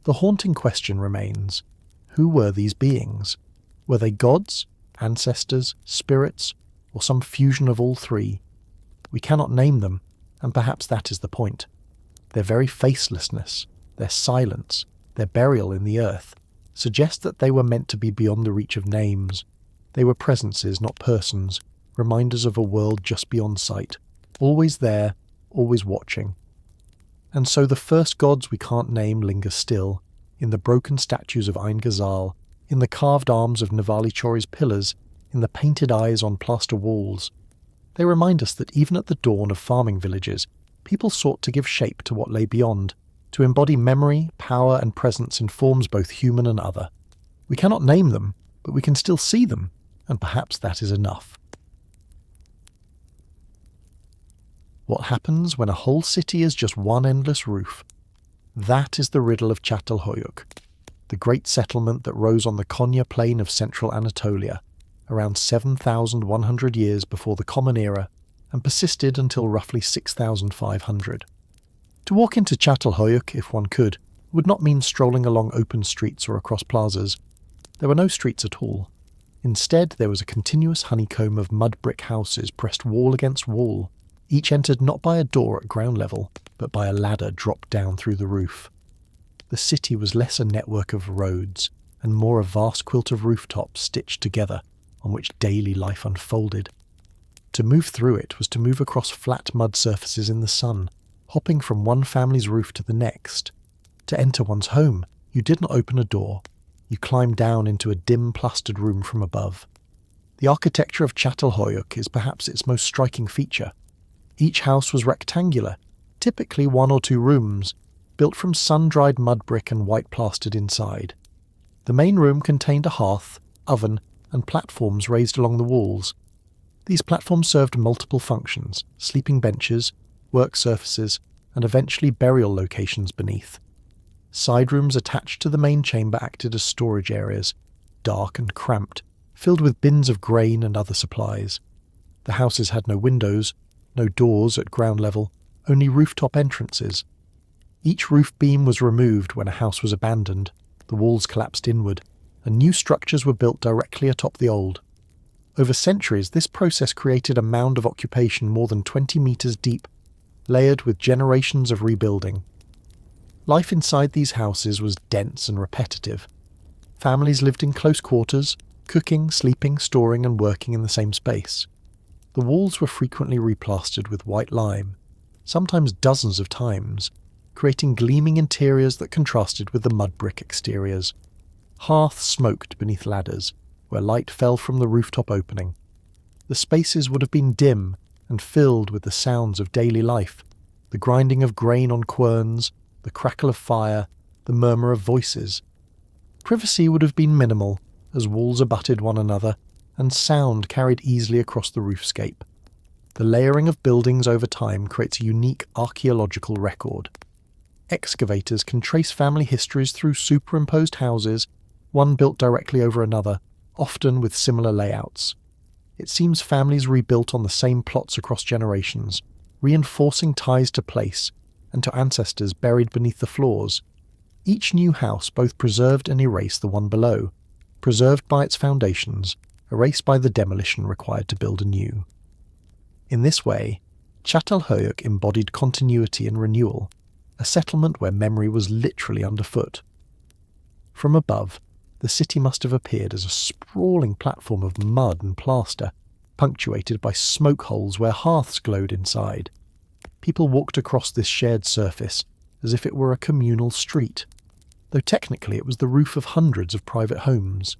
The haunting question remains: who were these beings? Were they gods, ancestors, spirits, or some fusion of all three? We cannot name them, and perhaps that is the point. Their very facelessness, their silence, their burial in the earth, suggest that they were meant to be beyond the reach of names. They were presences, not persons, reminders of a world just beyond sight, always there, always watching. And so the first gods we can't name linger still, in the broken statues of Ain Ghazal, in the carved arms of 𝐓𝐈𝐌𝐄𝐒𝐓𝐀𝐌𝐏𝐒 pillars, in the painted eyes on plaster walls. They remind us that even at the dawn of farming villages, people sought to give shape to what lay beyond, to embody memory, power and presence in forms both human and other. We cannot name them, but we can still see them, and perhaps that is enough. What happens when a whole city is just one endless roof? That is the riddle of Çatalhöyük, the great settlement that rose on the Konya plain of central Anatolia, around 7,100 years before the Common Era, and persisted until roughly 6,500. To walk into Çatalhöyük, if one could, would not mean strolling along open streets or across plazas. There were no streets at all. Instead, there was a continuous honeycomb of mud brick houses pressed wall against wall, each entered not by a door at ground level, but by a ladder dropped down through the roof. The city was less a network of roads, and more a vast quilt of rooftops stitched together, on which daily life unfolded. To move through it was to move across flat mud surfaces in the sun, hopping from one family's roof to the next. To enter one's home, you did not open a door. You climbed down into a dim plastered room from above. The architecture of Çatalhöyük is perhaps its most striking feature. Each house was rectangular, typically 1 or 2 rooms, built from sun-dried mud brick and white plastered inside. The main room contained a hearth, oven, and platforms raised along the walls. These platforms served multiple functions: sleeping benches, work surfaces, and eventually burial locations beneath. Side rooms attached to the main chamber acted as storage areas, dark and cramped, filled with bins of grain and other supplies. The houses had no windows, no doors at ground level, only rooftop entrances. Each roof beam was removed when a house was abandoned, the walls collapsed inward, and new structures were built directly atop the old. Over centuries, this process created a mound of occupation more than 20 meters deep, layered with generations of rebuilding. Life inside these houses was dense and repetitive. Families lived in close quarters, cooking, sleeping, storing, and working in the same space. The walls were frequently replastered with white lime, sometimes dozens of times, creating gleaming interiors that contrasted with the mud brick exteriors. Hearths smoked beneath ladders, where light fell from the rooftop opening. The spaces would have been dim and filled with the sounds of daily life, the grinding of grain on querns, the crackle of fire, the murmur of voices. Privacy would have been minimal, as walls abutted one another, and sound carried easily across the roofscape. The layering of buildings over time creates a unique archaeological record. Excavators can trace family histories through superimposed houses, one built directly over another, often with similar layouts. It seems families rebuilt on the same plots across generations, reinforcing ties to place, and to ancestors buried beneath the floors. Each new house both preserved and erased the one below, preserved by its foundations, erased by the demolition required to build anew. In this way, Çatalhöyük embodied continuity and renewal, a settlement where memory was literally underfoot. From above, the city must have appeared as a sprawling platform of mud and plaster, punctuated by smoke holes where hearths glowed inside. People walked across this shared surface as if it were a communal street, though technically it was the roof of hundreds of private homes.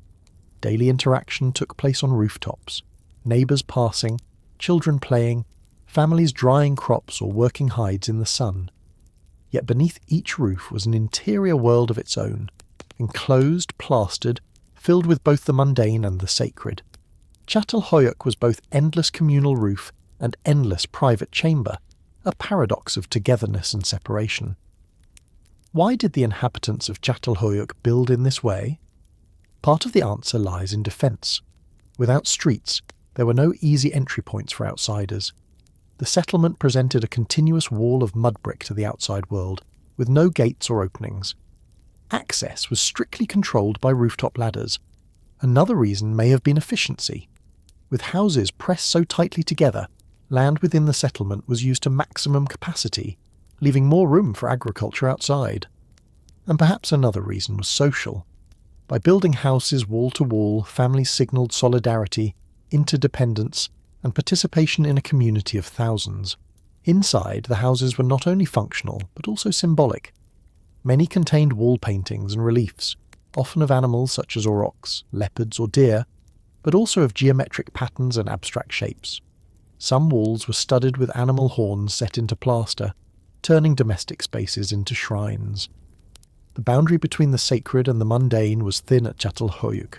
Daily interaction took place on rooftops, neighbours passing, children playing, families drying crops or working hides in the sun. Yet beneath each roof was an interior world of its own, enclosed, plastered, filled with both the mundane and the sacred. Çatalhöyük was both endless communal roof and endless private chamber, a paradox of togetherness and separation. Why did the inhabitants of Çatalhöyük build in this way? Part of the answer lies in defence. Without streets, there were no easy entry points for outsiders. The settlement presented a continuous wall of mud brick to the outside world, with no gates or openings. Access was strictly controlled by rooftop ladders. Another reason may have been efficiency. With houses pressed so tightly together, land within the settlement was used to maximum capacity, leaving more room for agriculture outside. And perhaps another reason was social. By building houses wall to wall, families signalled solidarity, interdependence, and participation in a community of thousands. Inside, the houses were not only functional, but also symbolic. Many contained wall paintings and reliefs, often of animals such as aurochs, leopards, or deer, but also of geometric patterns and abstract shapes. Some walls were studded with animal horns set into plaster, turning domestic spaces into shrines. The boundary between the sacred and the mundane was thin at Çatalhöyük.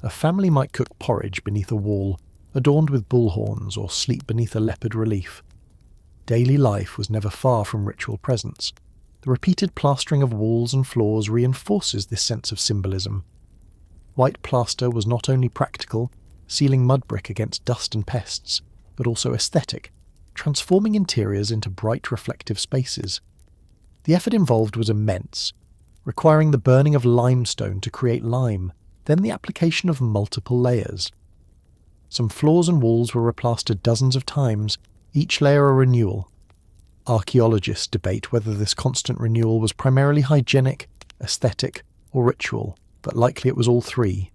A family might cook porridge beneath a wall, adorned with bull horns, or sleep beneath a leopard relief. Daily life was never far from ritual presence. The repeated plastering of walls and floors reinforces this sense of symbolism. White plaster was not only practical, sealing mud brick against dust and pests, but also aesthetic, transforming interiors into bright reflective spaces. The effort involved was immense, requiring the burning of limestone to create lime, then the application of multiple layers. Some floors and walls were replastered dozens of times, each layer a renewal. Archaeologists debate whether this constant renewal was primarily hygienic, aesthetic, or ritual, but likely it was all three.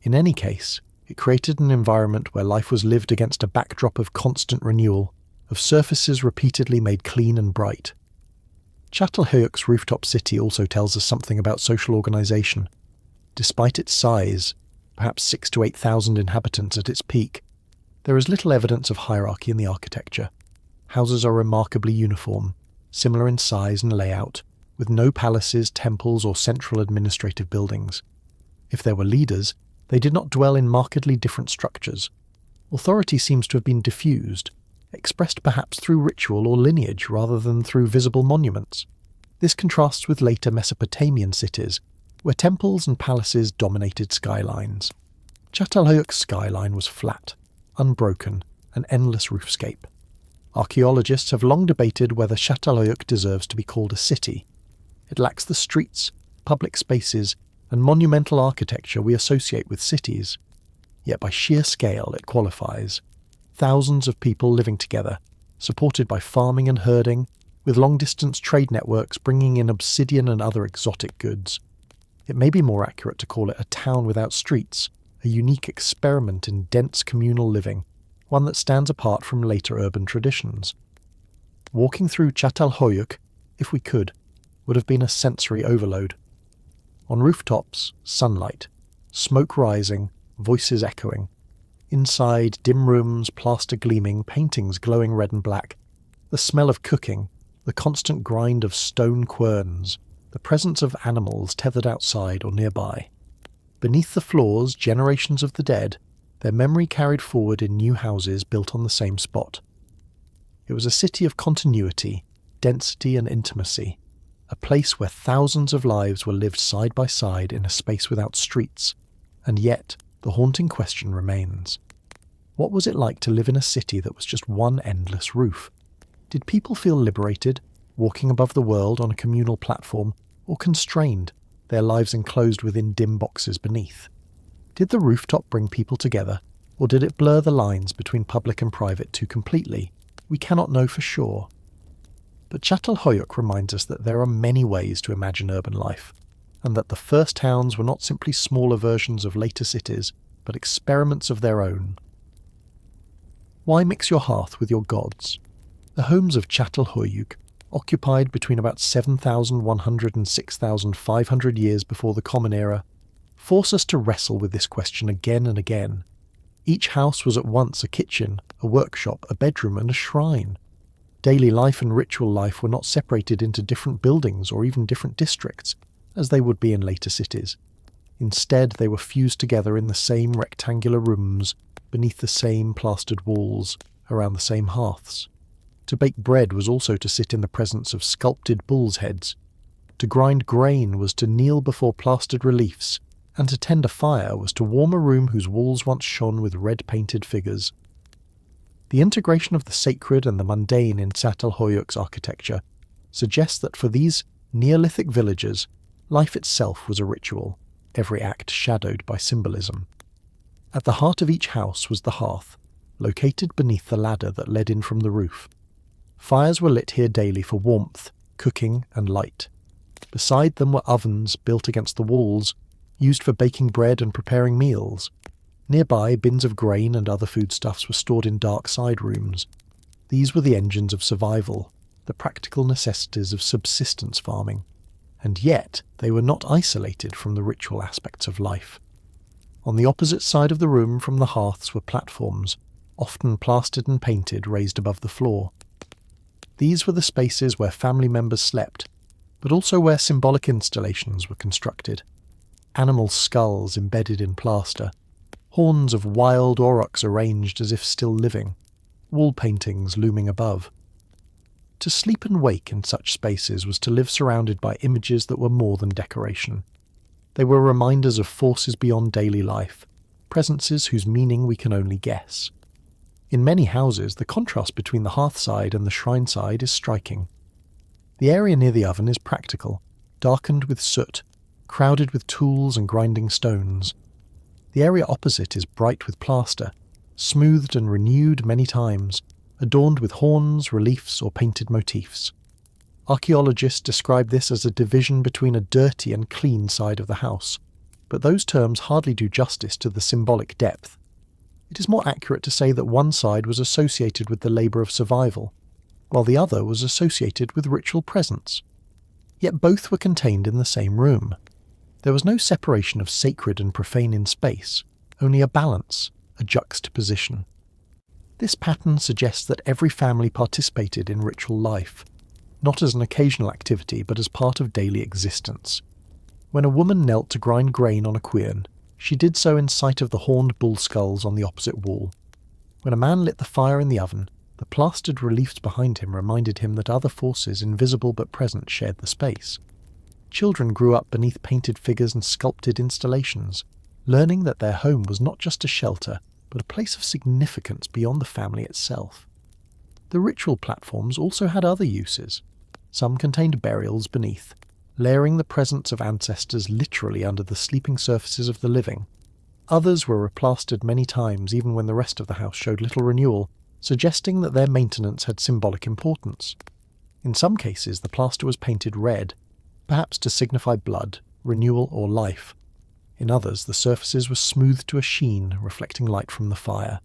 In any case, it created an environment where life was lived against a backdrop of constant renewal, of surfaces repeatedly made clean and bright. Çatalhöyük's Rooftop City also tells us something about social organisation. Despite its size, perhaps 6,000 to 8,000 inhabitants at its peak, there is little evidence of hierarchy in the architecture. Houses are remarkably uniform, similar in size and layout, with no palaces, temples, or central administrative buildings. If there were leaders, they did not dwell in markedly different structures. Authority seems to have been diffused, expressed perhaps through ritual or lineage rather than through visible monuments. This contrasts with later Mesopotamian cities, where temples and palaces dominated skylines. Çatalhöyük's skyline was flat, unbroken, an endless roofscape. Archaeologists have long debated whether Çatalhöyük deserves to be called a city. It lacks the streets, public spaces, and monumental architecture we associate with cities. Yet by sheer scale it qualifies. Thousands of people living together, supported by farming and herding, with long-distance trade networks bringing in obsidian and other exotic goods. It may be more accurate to call it a town without streets, a unique experiment in dense communal living, one that stands apart from later urban traditions. Walking through Çatalhöyük, if we could, would have been a sensory overload. On rooftops, sunlight, smoke rising, voices echoing. Inside, dim rooms, plaster gleaming, paintings glowing red and black. The smell of cooking, the constant grind of stone querns, the presence of animals tethered outside or nearby. Beneath the floors, generations of the dead, their memory carried forward in new houses built on the same spot. It was a city of continuity, density and intimacy, a place where thousands of lives were lived side by side in a space without streets, and yet the haunting question remains. What was it like to live in a city that was just one endless roof? Did people feel liberated, walking above the world on a communal platform, or constrained, their lives enclosed within dim boxes beneath. Did the rooftop bring people together, or did it blur the lines between public and private too completely? We cannot know for sure. But Çatalhöyük reminds us that there are many ways to imagine urban life, and that the first towns were not simply smaller versions of later cities, but experiments of their own. Why mix your hearth with your gods? The homes of Çatalhöyük, occupied between about 7,100 and 6,500 years before the Common Era, force us to wrestle with this question again and again. Each house was at once a kitchen, a workshop, a bedroom, and a shrine. Daily life and ritual life were not separated into different buildings or even different districts, as they would be in later cities. Instead, they were fused together in the same rectangular rooms, beneath the same plastered walls, around the same hearths. To bake bread was also to sit in the presence of sculpted bulls' heads. To grind grain was to kneel before plastered reliefs, and to tend a fire was to warm a room whose walls once shone with red-painted figures. The integration of the sacred and the mundane in Çatalhöyük's architecture suggests that for these Neolithic villagers, life itself was a ritual, every act shadowed by symbolism. At the heart of each house was the hearth, located beneath the ladder that led in from the roof. Fires were lit here daily for warmth, cooking, and light. Beside them were ovens built against the walls, used for baking bread and preparing meals. Nearby, bins of grain and other foodstuffs were stored in dark side rooms. These were the engines of survival, the practical necessities of subsistence farming. And yet, they were not isolated from the ritual aspects of life. On the opposite side of the room from the hearths were platforms, often plastered and painted, raised above the floor. These were the spaces where family members slept, but also where symbolic installations were constructed. Animal skulls embedded in plaster, horns of wild aurochs arranged as if still living, wall paintings looming above. To sleep and wake in such spaces was to live surrounded by images that were more than decoration. They were reminders of forces beyond daily life, presences whose meaning we can only guess. In many houses, the contrast between the hearth side and the shrine side is striking. The area near the oven is practical, darkened with soot, crowded with tools and grinding stones. The area opposite is bright with plaster, smoothed and renewed many times, adorned with horns, reliefs, or painted motifs. Archaeologists describe this as a division between a dirty and clean side of the house, but those terms hardly do justice to the symbolic depth. It is more accurate to say that one side was associated with the labour of survival, while the other was associated with ritual presence. Yet both were contained in the same room. There was no separation of sacred and profane in space, only a balance, a juxtaposition. This pattern suggests that every family participated in ritual life, not as an occasional activity but as part of daily existence. When a woman knelt to grind grain on a quern, she did so in sight of the horned bull skulls on the opposite wall. When a man lit the fire in the oven, the plastered reliefs behind him reminded him that other forces, invisible but present, shared the space. Children grew up beneath painted figures and sculpted installations, learning that their home was not just a shelter, but a place of significance beyond the family itself. The ritual platforms also had other uses. Some contained burials beneath, layering the presence of ancestors literally under the sleeping surfaces of the living. Others were replastered many times even when the rest of the house showed little renewal, suggesting that their maintenance had symbolic importance. In some cases, the plaster was painted red, perhaps to signify blood, renewal, or life. In others, the surfaces were smoothed to a sheen, reflecting light from the fire.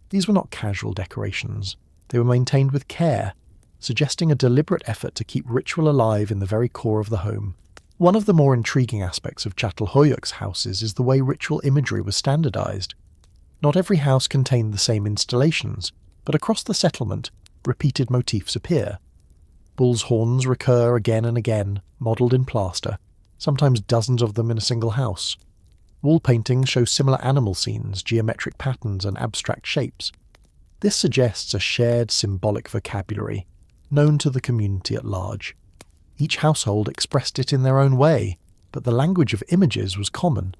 These were not casual decorations. They were maintained with care, suggesting a deliberate effort to keep ritual alive in the very core of the home. One of the more intriguing aspects of Çatalhöyük's houses is the way ritual imagery was standardized. Not every house contained the same installations, but across the settlement, repeated motifs appear. Bull's horns recur again and again, modelled in plaster, sometimes dozens of them in a single house. Wall paintings show similar animal scenes, geometric patterns, and abstract shapes. This suggests a shared symbolic vocabulary, known to the community at large. Each household expressed it in their own way, but the language of images was common.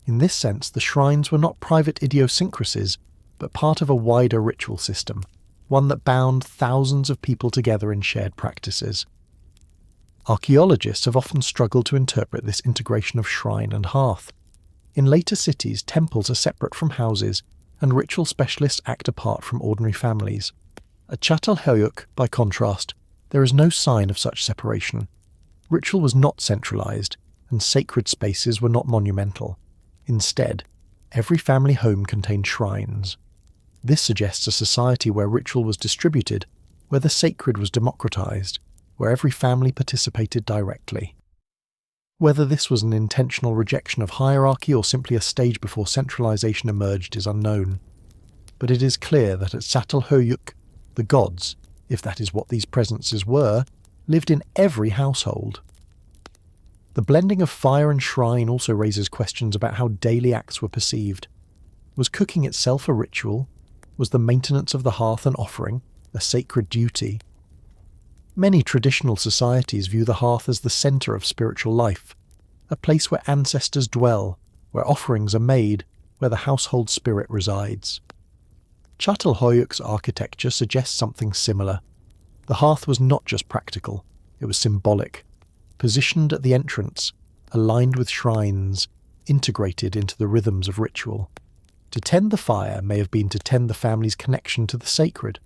In this sense, the shrines were not private idiosyncrasies, but part of a wider ritual system, one that bound thousands of people together in shared practices. Archaeologists have often struggled to interpret this integration of shrine and hearth. In later cities, temples are separate from houses, and ritual specialists act apart from ordinary families. At Çatalhöyük, by contrast, there is no sign of such separation. Ritual was not centralized, and sacred spaces were not monumental. Instead, every family home contained shrines. This suggests a society where ritual was distributed, where the sacred was democratized, where every family participated directly. Whether this was an intentional rejection of hierarchy or simply a stage before centralization emerged is unknown. But it is clear that at Çatalhöyük, the gods, if that is what these presences were, lived in every household. The blending of fire and shrine also raises questions about how daily acts were perceived. Was cooking itself a ritual? Was the maintenance of the hearth an offering, a sacred duty? Many traditional societies view the hearth as the centre of spiritual life, a place where ancestors dwell, where offerings are made, where the household spirit resides. Çatalhöyük's architecture suggests something similar. The hearth was not just practical, it was symbolic, positioned at the entrance, aligned with shrines, integrated into the rhythms of ritual. To tend the fire may have been to tend the family's connection to the sacred.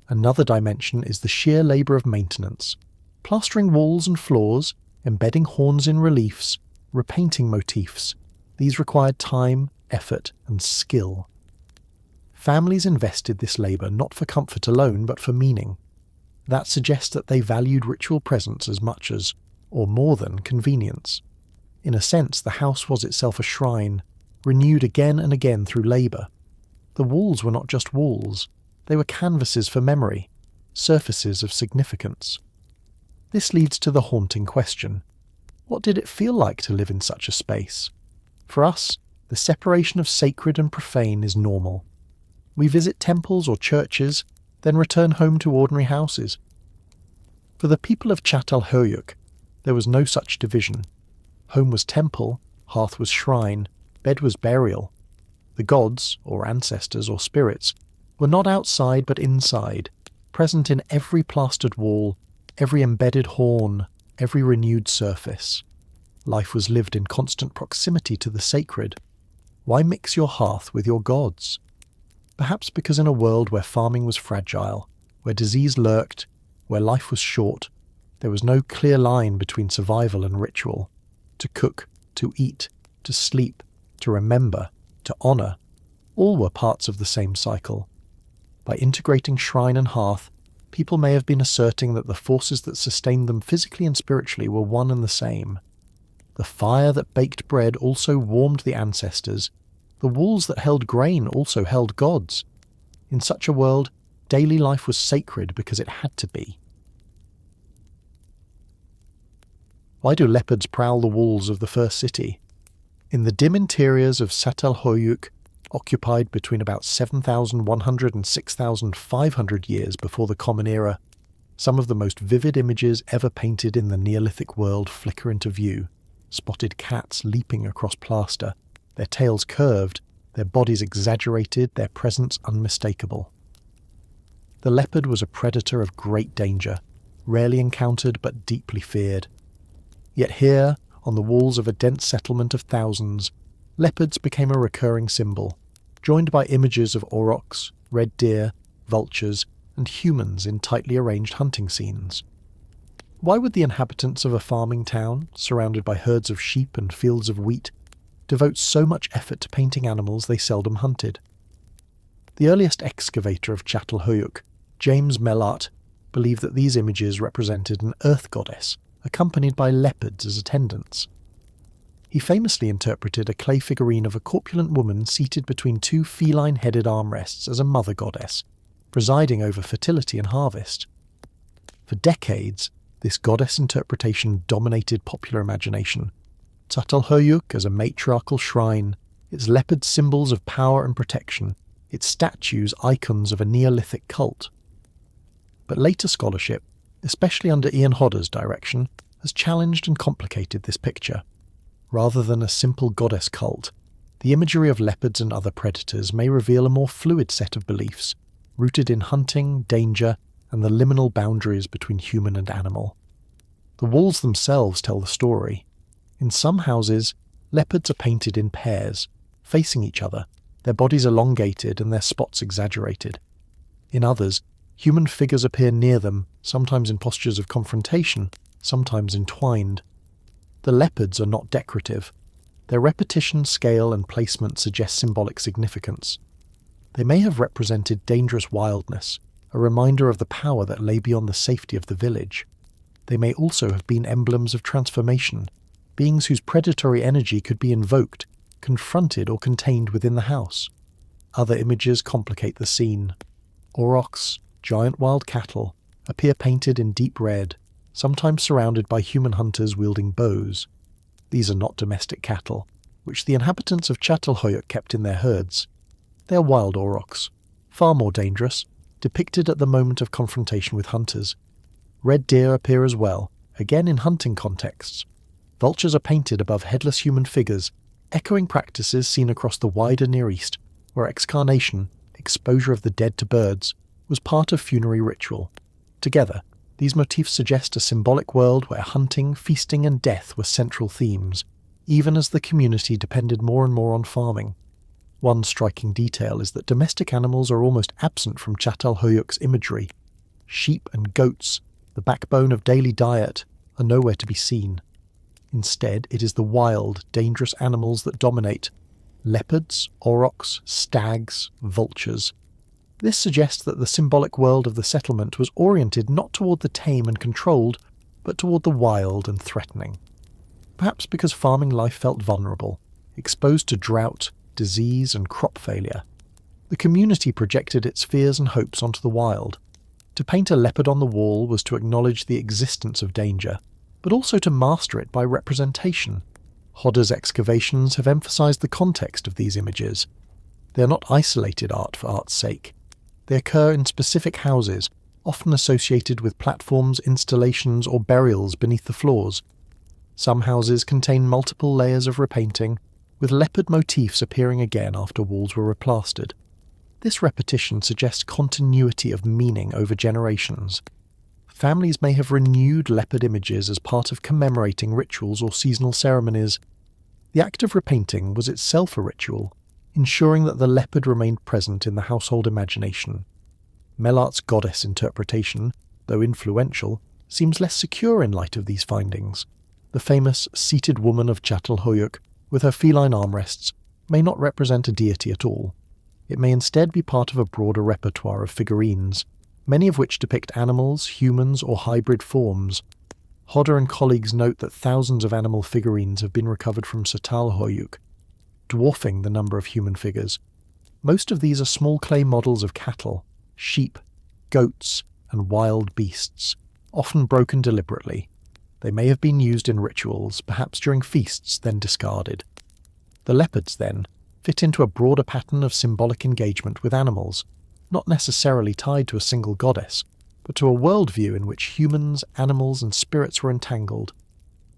Another dimension is the sheer labour of maintenance, plastering walls and floors, embedding horns in reliefs, repainting motifs. These required time, effort, and skill. Families invested this labour not for comfort alone, but for meaning. That suggests that they valued ritual presence as much as, or more than, convenience. In a sense, the house was itself a shrine, renewed again and again through labour. The walls were not just walls. They were canvases for memory, surfaces of significance. This leads to the haunting question. What did it feel like to live in such a space? For us, the separation of sacred and profane is normal. We visit temples or churches, then return home to ordinary houses. For the people of Çatalhöyük, there was no such division. Home was temple, hearth was shrine, bed was burial. The gods, or ancestors or spirits, were not outside but inside, present in every plastered wall, every embedded horn, every renewed surface. Life was lived in constant proximity to the sacred. Why mix your hearth with your gods? Perhaps because in a world where farming was fragile, where disease lurked, where life was short, there was no clear line between survival and ritual. To cook, to eat, to sleep, to remember, to honour, all were parts of the same cycle. By integrating shrine and hearth, people may have been asserting that the forces that sustained them physically and spiritually were one and the same. The fire that baked bread also warmed the ancestors. The walls that held grain also held gods. In such a world, daily life was sacred because it had to be. Why do leopards prowl the walls of the first city? In the dim interiors of Çatalhöyük, occupied between about 7,100 and 6,500 years before the Common Era, some of the most vivid images ever painted in the Neolithic world flicker into view. Spotted cats leaping across plaster, their tails curved, their bodies exaggerated, their presence unmistakable. The leopard was a predator of great danger, rarely encountered but deeply feared. Yet here, on the walls of a dense settlement of thousands, leopards became a recurring symbol, joined by images of aurochs, red deer, vultures, and humans in tightly arranged hunting scenes. Why would the inhabitants of a farming town, surrounded by herds of sheep and fields of wheat, devote so much effort to painting animals they seldom hunted? The earliest excavator of Çatalhöyük, James Mellart, believed that these images represented an earth goddess, accompanied by leopards as attendants. He famously interpreted a clay figurine of a corpulent woman seated between two feline-headed armrests as a mother goddess, presiding over fertility and harvest. For decades, this goddess interpretation dominated popular imagination. Çatalhöyük as a matriarchal shrine, its leopard symbols of power and protection, its statues icons of a Neolithic cult. But later scholarship, especially under Ian Hodder's direction, has challenged and complicated this picture. Rather than a simple goddess cult, the imagery of leopards and other predators may reveal a more fluid set of beliefs, rooted in hunting, danger, and the liminal boundaries between human and animal. The walls themselves tell the story. In some houses, leopards are painted in pairs, facing each other, their bodies elongated and their spots exaggerated. In others, human figures appear near them, sometimes in postures of confrontation, sometimes entwined. The leopards are not decorative. Their repetition, scale, and placement suggest symbolic significance. They may have represented dangerous wildness, a reminder of the power that lay beyond the safety of the village. They may also have been emblems of transformation, beings whose predatory energy could be invoked, confronted, or contained within the house. Other images complicate the scene. Aurochs, giant wild cattle, appear painted in deep red, sometimes surrounded by human hunters wielding bows. These are not domestic cattle, which the inhabitants of Çatalhöyük kept in their herds. They are wild aurochs, far more dangerous, depicted at the moment of confrontation with hunters. Red deer appear as well, again in hunting contexts. Vultures are painted above headless human figures, echoing practices seen across the wider Near East, where excarnation, exposure of the dead to birds, was part of funerary ritual. Together, these motifs suggest a symbolic world where hunting, feasting, and death were central themes, even as the community depended more and more on farming. One striking detail is that domestic animals are almost absent from Çatalhöyük's imagery. Sheep and goats, the backbone of daily diet, are nowhere to be seen. Instead, it is the wild, dangerous animals that dominate: leopards, aurochs, stags, vultures. This suggests that the symbolic world of the settlement was oriented not toward the tame and controlled, but toward the wild and threatening. Perhaps because farming life felt vulnerable, exposed to drought, disease, and crop failure. The community projected its fears and hopes onto the wild. To paint a leopard on the wall was to acknowledge the existence of danger, but also to master it by representation. Hodder's excavations have emphasized the context of these images. They are not isolated art for art's sake. They occur in specific houses, often associated with platforms, installations, or burials beneath the floors. Some houses contain multiple layers of repainting, with leopard motifs appearing again after walls were replastered. This repetition suggests continuity of meaning over generations. Families may have renewed leopard images as part of commemorating rituals or seasonal ceremonies. The act of repainting was itself a ritual, ensuring that the leopard remained present in the household imagination. Melart's goddess interpretation, though influential, seems less secure in light of these findings. The famous seated woman of Çatalhöyük, with her feline armrests, may not represent a deity at all. It may instead be part of a broader repertoire of figurines, many of which depict animals, humans, or hybrid forms. Hodder and colleagues note that thousands of animal figurines have been recovered from Çatalhöyük, dwarfing the number of human figures. Most of these are small clay models of cattle, sheep, goats, and wild beasts, often broken deliberately. They may have been used in rituals, perhaps during feasts, then discarded. The leopards, then, fit into a broader pattern of symbolic engagement with animals, not necessarily tied to a single goddess, but to a worldview in which humans, animals, and spirits were entangled.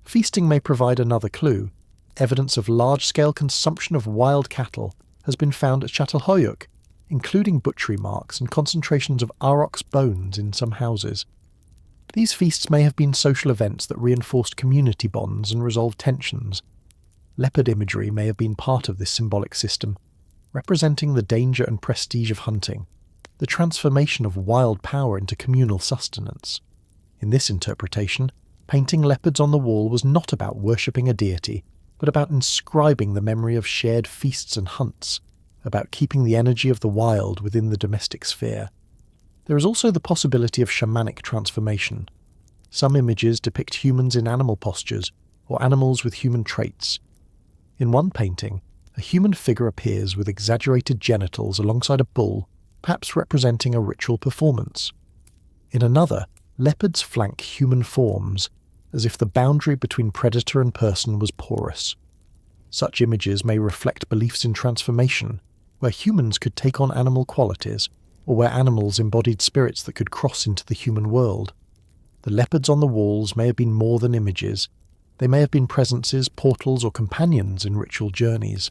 Feasting may provide another clue. Evidence of large-scale consumption of wild cattle has been found at Çatalhöyük, including butchery marks and concentrations of aurochs bones in some houses. These feasts may have been social events that reinforced community bonds and resolved tensions. Leopard imagery may have been part of this symbolic system, representing the danger and prestige of hunting, the transformation of wild power into communal sustenance. In this interpretation, painting leopards on the wall was not about worshipping a deity, but about inscribing the memory of shared feasts and hunts, about keeping the energy of the wild within the domestic sphere. There is also the possibility of shamanic transformation. Some images depict humans in animal postures, or animals with human traits. In one painting, a human figure appears with exaggerated genitals alongside a bull, perhaps representing a ritual performance. In another, leopards flank human forms, as if the boundary between predator and person was porous. Such images may reflect beliefs in transformation, where humans could take on animal qualities, or where animals embodied spirits that could cross into the human world. The leopards on the walls may have been more than images. They may have been presences, portals, or companions in ritual journeys.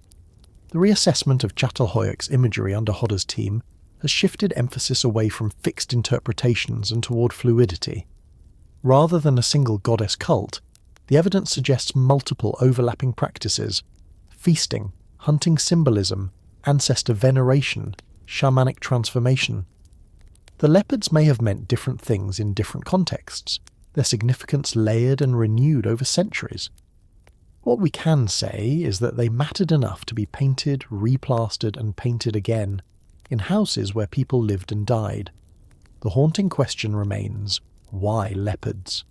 The reassessment of Çatalhöyük's imagery under Hodder's team has shifted emphasis away from fixed interpretations and toward fluidity. Rather than a single goddess cult, the evidence suggests multiple overlapping practices: feasting, hunting symbolism, ancestor veneration, shamanic transformation. The leopards may have meant different things in different contexts, their significance layered and renewed over centuries. What we can say is that they mattered enough to be painted, replastered, and painted again in houses where people lived and died. The haunting question remains: why leopards?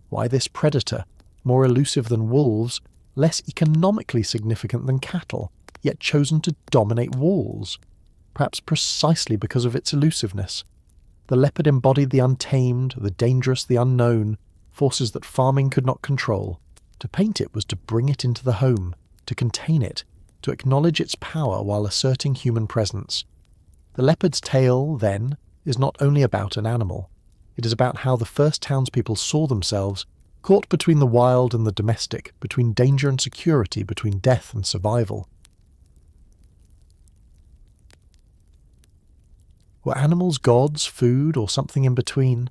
Why this predator, more elusive than wolves, less economically significant than cattle, yet chosen to dominate walls? Perhaps precisely because of its elusiveness. The leopard embodied the untamed, the dangerous, the unknown, forces that farming could not control. To paint it was to bring it into the home, to contain it, to acknowledge its power while asserting human presence. The leopard's tale, then, is not only about an animal. It is about how the first townspeople saw themselves, caught between the wild and the domestic, between danger and security, between death and survival. Were animals gods, food, or something in between?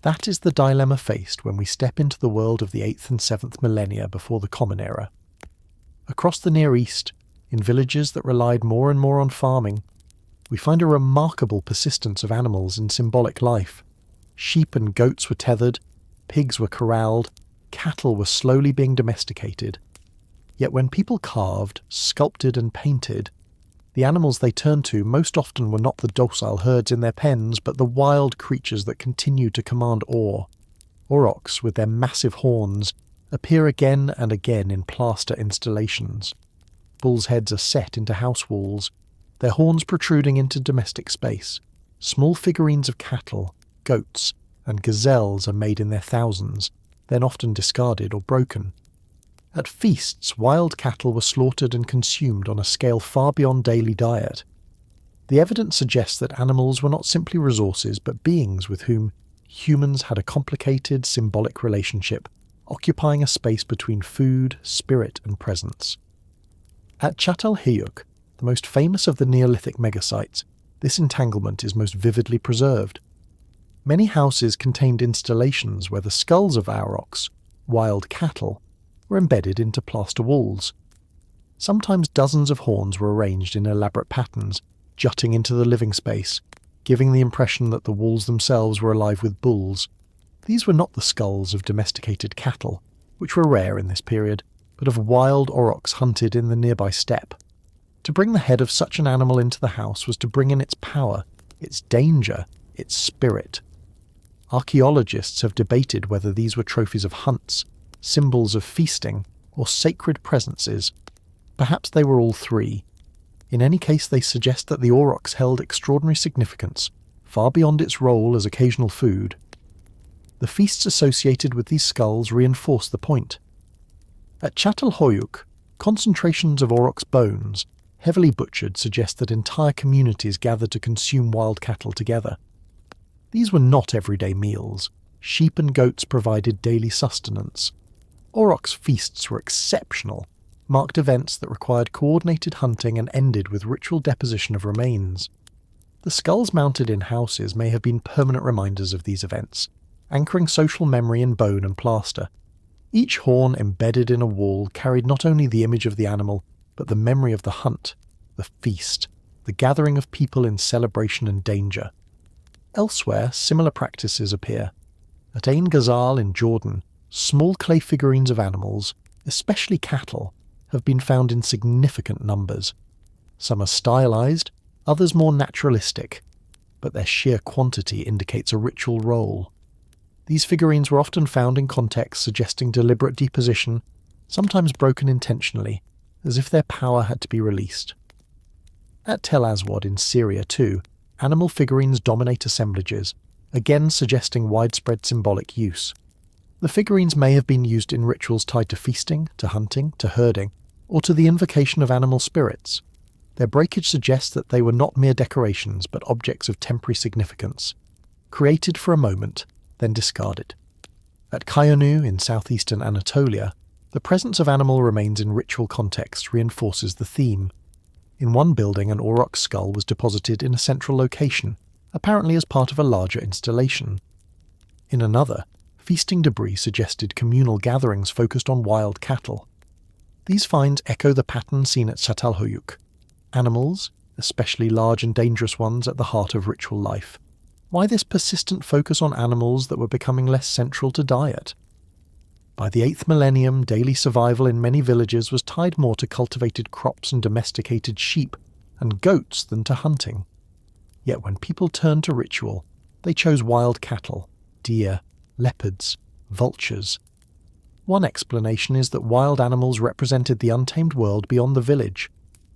That is the dilemma faced when we step into the world of the 8th and 7th millennia before the Common Era. Across the Near East, in villages that relied more and more on farming, we find a remarkable persistence of animals in symbolic life. Sheep and goats were tethered, pigs were corralled, cattle were slowly being domesticated. Yet when people carved, sculpted, and painted, the animals they turned to most often were not the docile herds in their pens, but the wild creatures that continue to command awe. Aurochs, with their massive horns, appear again and again in plaster installations. Bulls' heads are set into house walls, their horns protruding into domestic space. Small figurines of cattle, goats, and gazelles are made in their thousands, then often discarded or broken. At feasts, wild cattle were slaughtered and consumed on a scale far beyond daily diet. The evidence suggests that animals were not simply resources but beings with whom humans had a complicated, symbolic relationship, occupying a space between food, spirit, and presence. At Çatalhöyük, the most famous of the Neolithic megasites, this entanglement is most vividly preserved. Many houses contained installations where the skulls of aurochs, wild cattle, were embedded into plaster walls. Sometimes dozens of horns were arranged in elaborate patterns, jutting into the living space, giving the impression that the walls themselves were alive with bulls. These were not the skulls of domesticated cattle, which were rare in this period, but of wild aurochs hunted in the nearby steppe. To bring the head of such an animal into the house was to bring in its power, its danger, its spirit. Archaeologists have debated whether these were trophies of hunts, symbols of feasting, or sacred presences. Perhaps they were all three. In any case, they suggest that the aurochs held extraordinary significance, far beyond its role as occasional food. The feasts associated with these skulls reinforce the point. At Çatalhöyük, concentrations of aurochs' bones, heavily butchered, suggest that entire communities gathered to consume wild cattle together. These were not everyday meals. Sheep and goats provided daily sustenance. Aurochs' feasts were exceptional, marked events that required coordinated hunting and ended with ritual deposition of remains. The skulls mounted in houses may have been permanent reminders of these events, anchoring social memory in bone and plaster. Each horn embedded in a wall carried not only the image of the animal, but the memory of the hunt, the feast, the gathering of people in celebration and danger. Elsewhere, similar practices appear. At Ain Ghazal in Jordan, small clay figurines of animals, especially cattle, have been found in significant numbers. Some are stylized, others more naturalistic, but their sheer quantity indicates a ritual role. These figurines were often found in contexts suggesting deliberate deposition, sometimes broken intentionally, as if their power had to be released. At Tel Aswad in Syria too, animal figurines dominate assemblages, again suggesting widespread symbolic use. The figurines may have been used in rituals tied to feasting, to hunting, to herding, or to the invocation of animal spirits. Their breakage suggests that they were not mere decorations, but objects of temporary significance, created for a moment, then discarded. At Çayönü in southeastern Anatolia, the presence of animal remains in ritual context reinforces the theme. In one building, an aurochs skull was deposited in a central location, apparently as part of a larger installation. In another, feasting debris suggested communal gatherings focused on wild cattle. These finds echo the pattern seen at Çatalhöyük. Animals, especially large and dangerous ones, at the heart of ritual life. Why this persistent focus on animals that were becoming less central to diet? By the 8th millennium, daily survival in many villages was tied more to cultivated crops and domesticated sheep and goats than to hunting. Yet when people turned to ritual, they chose wild cattle, deer, leopards, vultures. One explanation is that wild animals represented the untamed world beyond the village,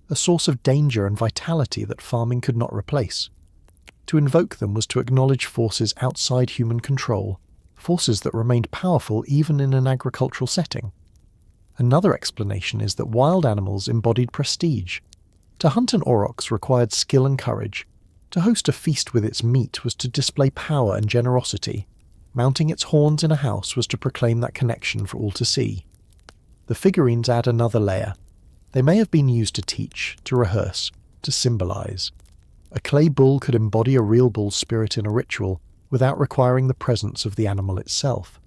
a source of danger and vitality that farming could not replace. To invoke them was to acknowledge forces outside human control, forces that remained powerful even in an agricultural setting. Another explanation is that wild animals embodied prestige. To hunt an aurochs required skill and courage. To host a feast with its meat was to display power and generosity. Mounting its horns in a house was to proclaim that connection for all to see. The figurines add another layer. They may have been used to teach, to rehearse, to symbolize. A clay bull could embody a real bull's spirit in a ritual without requiring the presence of the animal itself.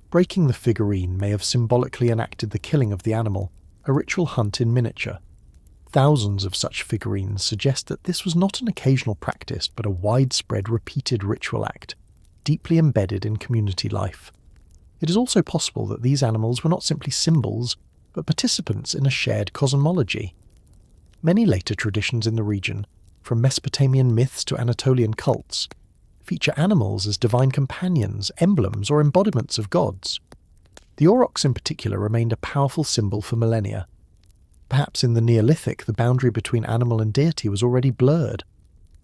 Breaking the figurine may have symbolically enacted the killing of the animal, a ritual hunt in miniature. Thousands of such figurines suggest that this was not an occasional practice but a widespread repeated ritual act, deeply embedded in community life. It is also possible that these animals were not simply symbols, but participants in a shared cosmology. Many later traditions in the region, from Mesopotamian myths to Anatolian cults, feature animals as divine companions, emblems, or embodiments of gods. The aurochs in particular remained a powerful symbol for millennia. Perhaps in the Neolithic, the boundary between animal and deity was already blurred.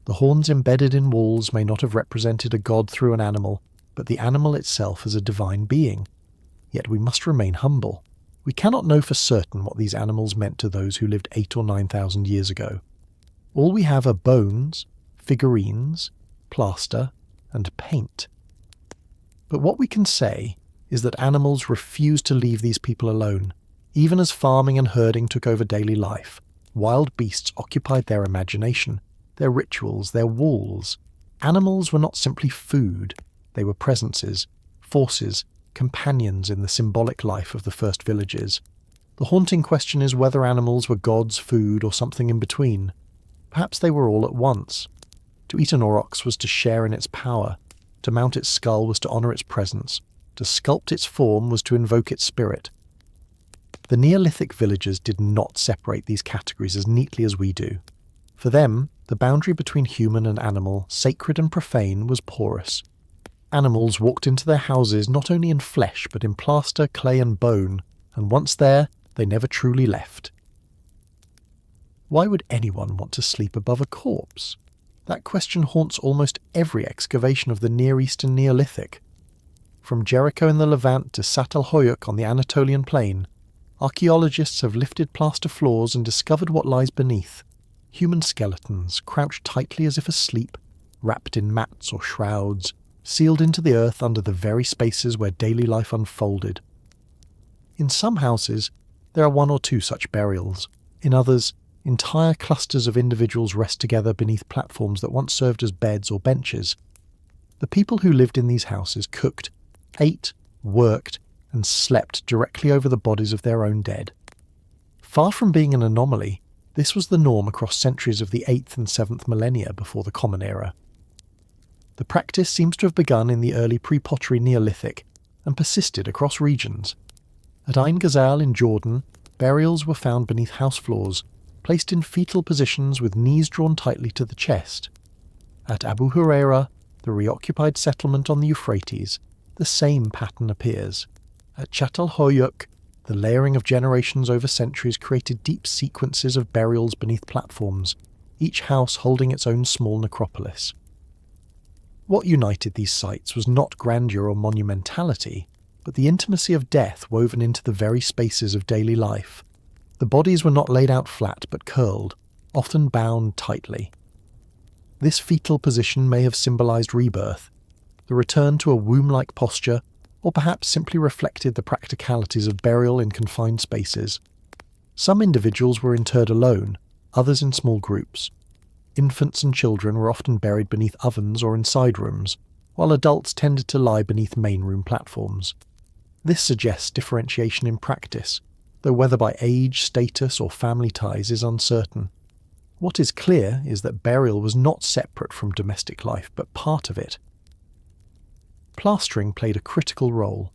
The horns embedded in walls may not have represented a god through an animal, but the animal itself as a divine being. Yet we must remain humble. We cannot know for certain what these animals meant to those who lived 8,000 or 9,000 years ago. All we have are bones, figurines, plaster, and paint. But what we can say is that animals refused to leave these people alone. Even as farming and herding took over daily life, wild beasts occupied their imagination, their rituals, their walls. Animals were not simply food, they were presences, forces, companions in the symbolic life of the first villages. The haunting question is whether animals were gods, food, or something in between. Perhaps they were all at once. To eat an aurochs was to share in its power, to mount its skull was to honour its presence, to sculpt its form was to invoke its spirit. The Neolithic villagers did not separate these categories as neatly as we do. For them, the boundary between human and animal, sacred and profane, was porous. Animals walked into their houses not only in flesh but in plaster, clay and bone, and once there, they never truly left. Why would anyone want to sleep above a corpse? That question haunts almost every excavation of the Near East and Neolithic. From Jericho in the Levant to Çatalhöyük on the Anatolian plain, archaeologists have lifted plaster floors and discovered what lies beneath. Human skeletons, crouched tightly as if asleep, wrapped in mats or shrouds, sealed into the earth under the very spaces where daily life unfolded. In some houses, there are one or two such burials. In others, entire clusters of individuals rest together beneath platforms that once served as beds or benches. The people who lived in these houses cooked, ate, worked, and slept directly over the bodies of their own dead. Far from being an anomaly, this was the norm across centuries of the 8th and 7th millennia before the Common Era. The practice seems to have begun in the early pre-pottery Neolithic and persisted across regions. At Ain Ghazal in Jordan, burials were found beneath house floors, placed in fetal positions with knees drawn tightly to the chest. At Abu Huraira, the reoccupied settlement on the Euphrates, the same pattern appears. At Çatalhöyük, the layering of generations over centuries created deep sequences of burials beneath platforms, each house holding its own small necropolis. What united these sites was not grandeur or monumentality, but the intimacy of death woven into the very spaces of daily life. The bodies were not laid out flat but curled, often bound tightly. This fetal position may have symbolized rebirth, the return to a womb-like posture, or perhaps simply reflected the practicalities of burial in confined spaces. Some individuals were interred alone, others in small groups. Infants and children were often buried beneath ovens or in side rooms, while adults tended to lie beneath main room platforms. This suggests differentiation in practice, though whether by age, status, or family ties is uncertain. What is clear is that burial was not separate from domestic life, but part of it. Plastering played a critical role.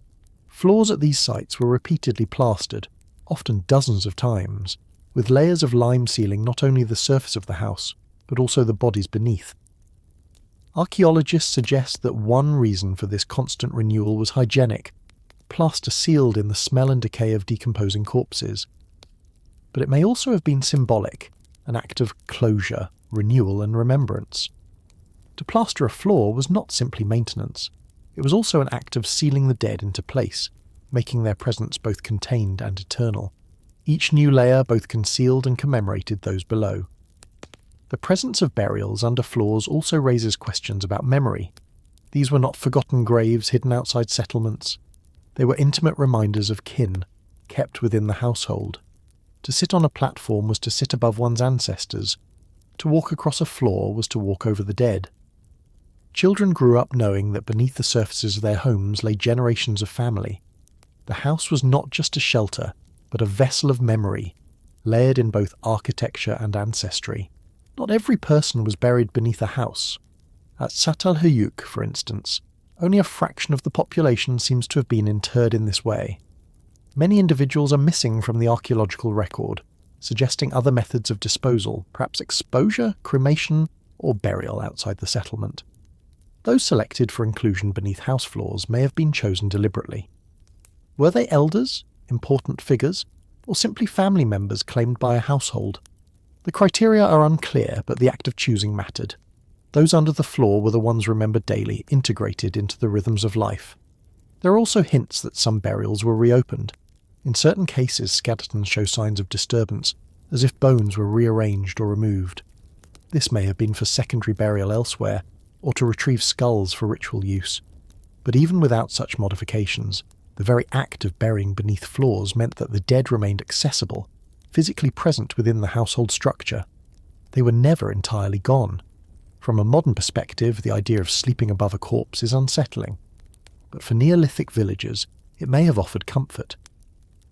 Floors at these sites were repeatedly plastered, often dozens of times, with layers of lime sealing not only the surface of the house, but also the bodies beneath. Archaeologists suggest that one reason for this constant renewal was hygienic. Plaster sealed in the smell and decay of decomposing corpses. But it may also have been symbolic, an act of closure, renewal and remembrance. To plaster a floor was not simply maintenance. It was also an act of sealing the dead into place, making their presence both contained and eternal. Each new layer both concealed and commemorated those below. The presence of burials under floors also raises questions about memory. These were not forgotten graves hidden outside settlements. They were intimate reminders of kin, kept within the household. To sit on a platform was to sit above one's ancestors. To walk across a floor was to walk over the dead. Children grew up knowing that beneath the surfaces of their homes lay generations of family. The house was not just a shelter, but a vessel of memory, layered in both architecture and ancestry. Not every person was buried beneath a house. At Çatalhöyük, for instance, only a fraction of the population seems to have been interred in this way. Many individuals are missing from the archaeological record, suggesting other methods of disposal, perhaps exposure, cremation, or burial outside the settlement. Those selected for inclusion beneath house floors may have been chosen deliberately. Were they elders, important figures, or simply family members claimed by a household? The criteria are unclear, but the act of choosing mattered. Those under the floor were the ones remembered daily, integrated into the rhythms of life. There are also hints that some burials were reopened. In certain cases, skeletons show signs of disturbance, as if bones were rearranged or removed. This may have been for secondary burial elsewhere, or to retrieve skulls for ritual use. But even without such modifications, the very act of burying beneath floors meant that the dead remained accessible, physically present within the household structure. They were never entirely gone. From a modern perspective, the idea of sleeping above a corpse is unsettling. But for Neolithic villagers, it may have offered comfort.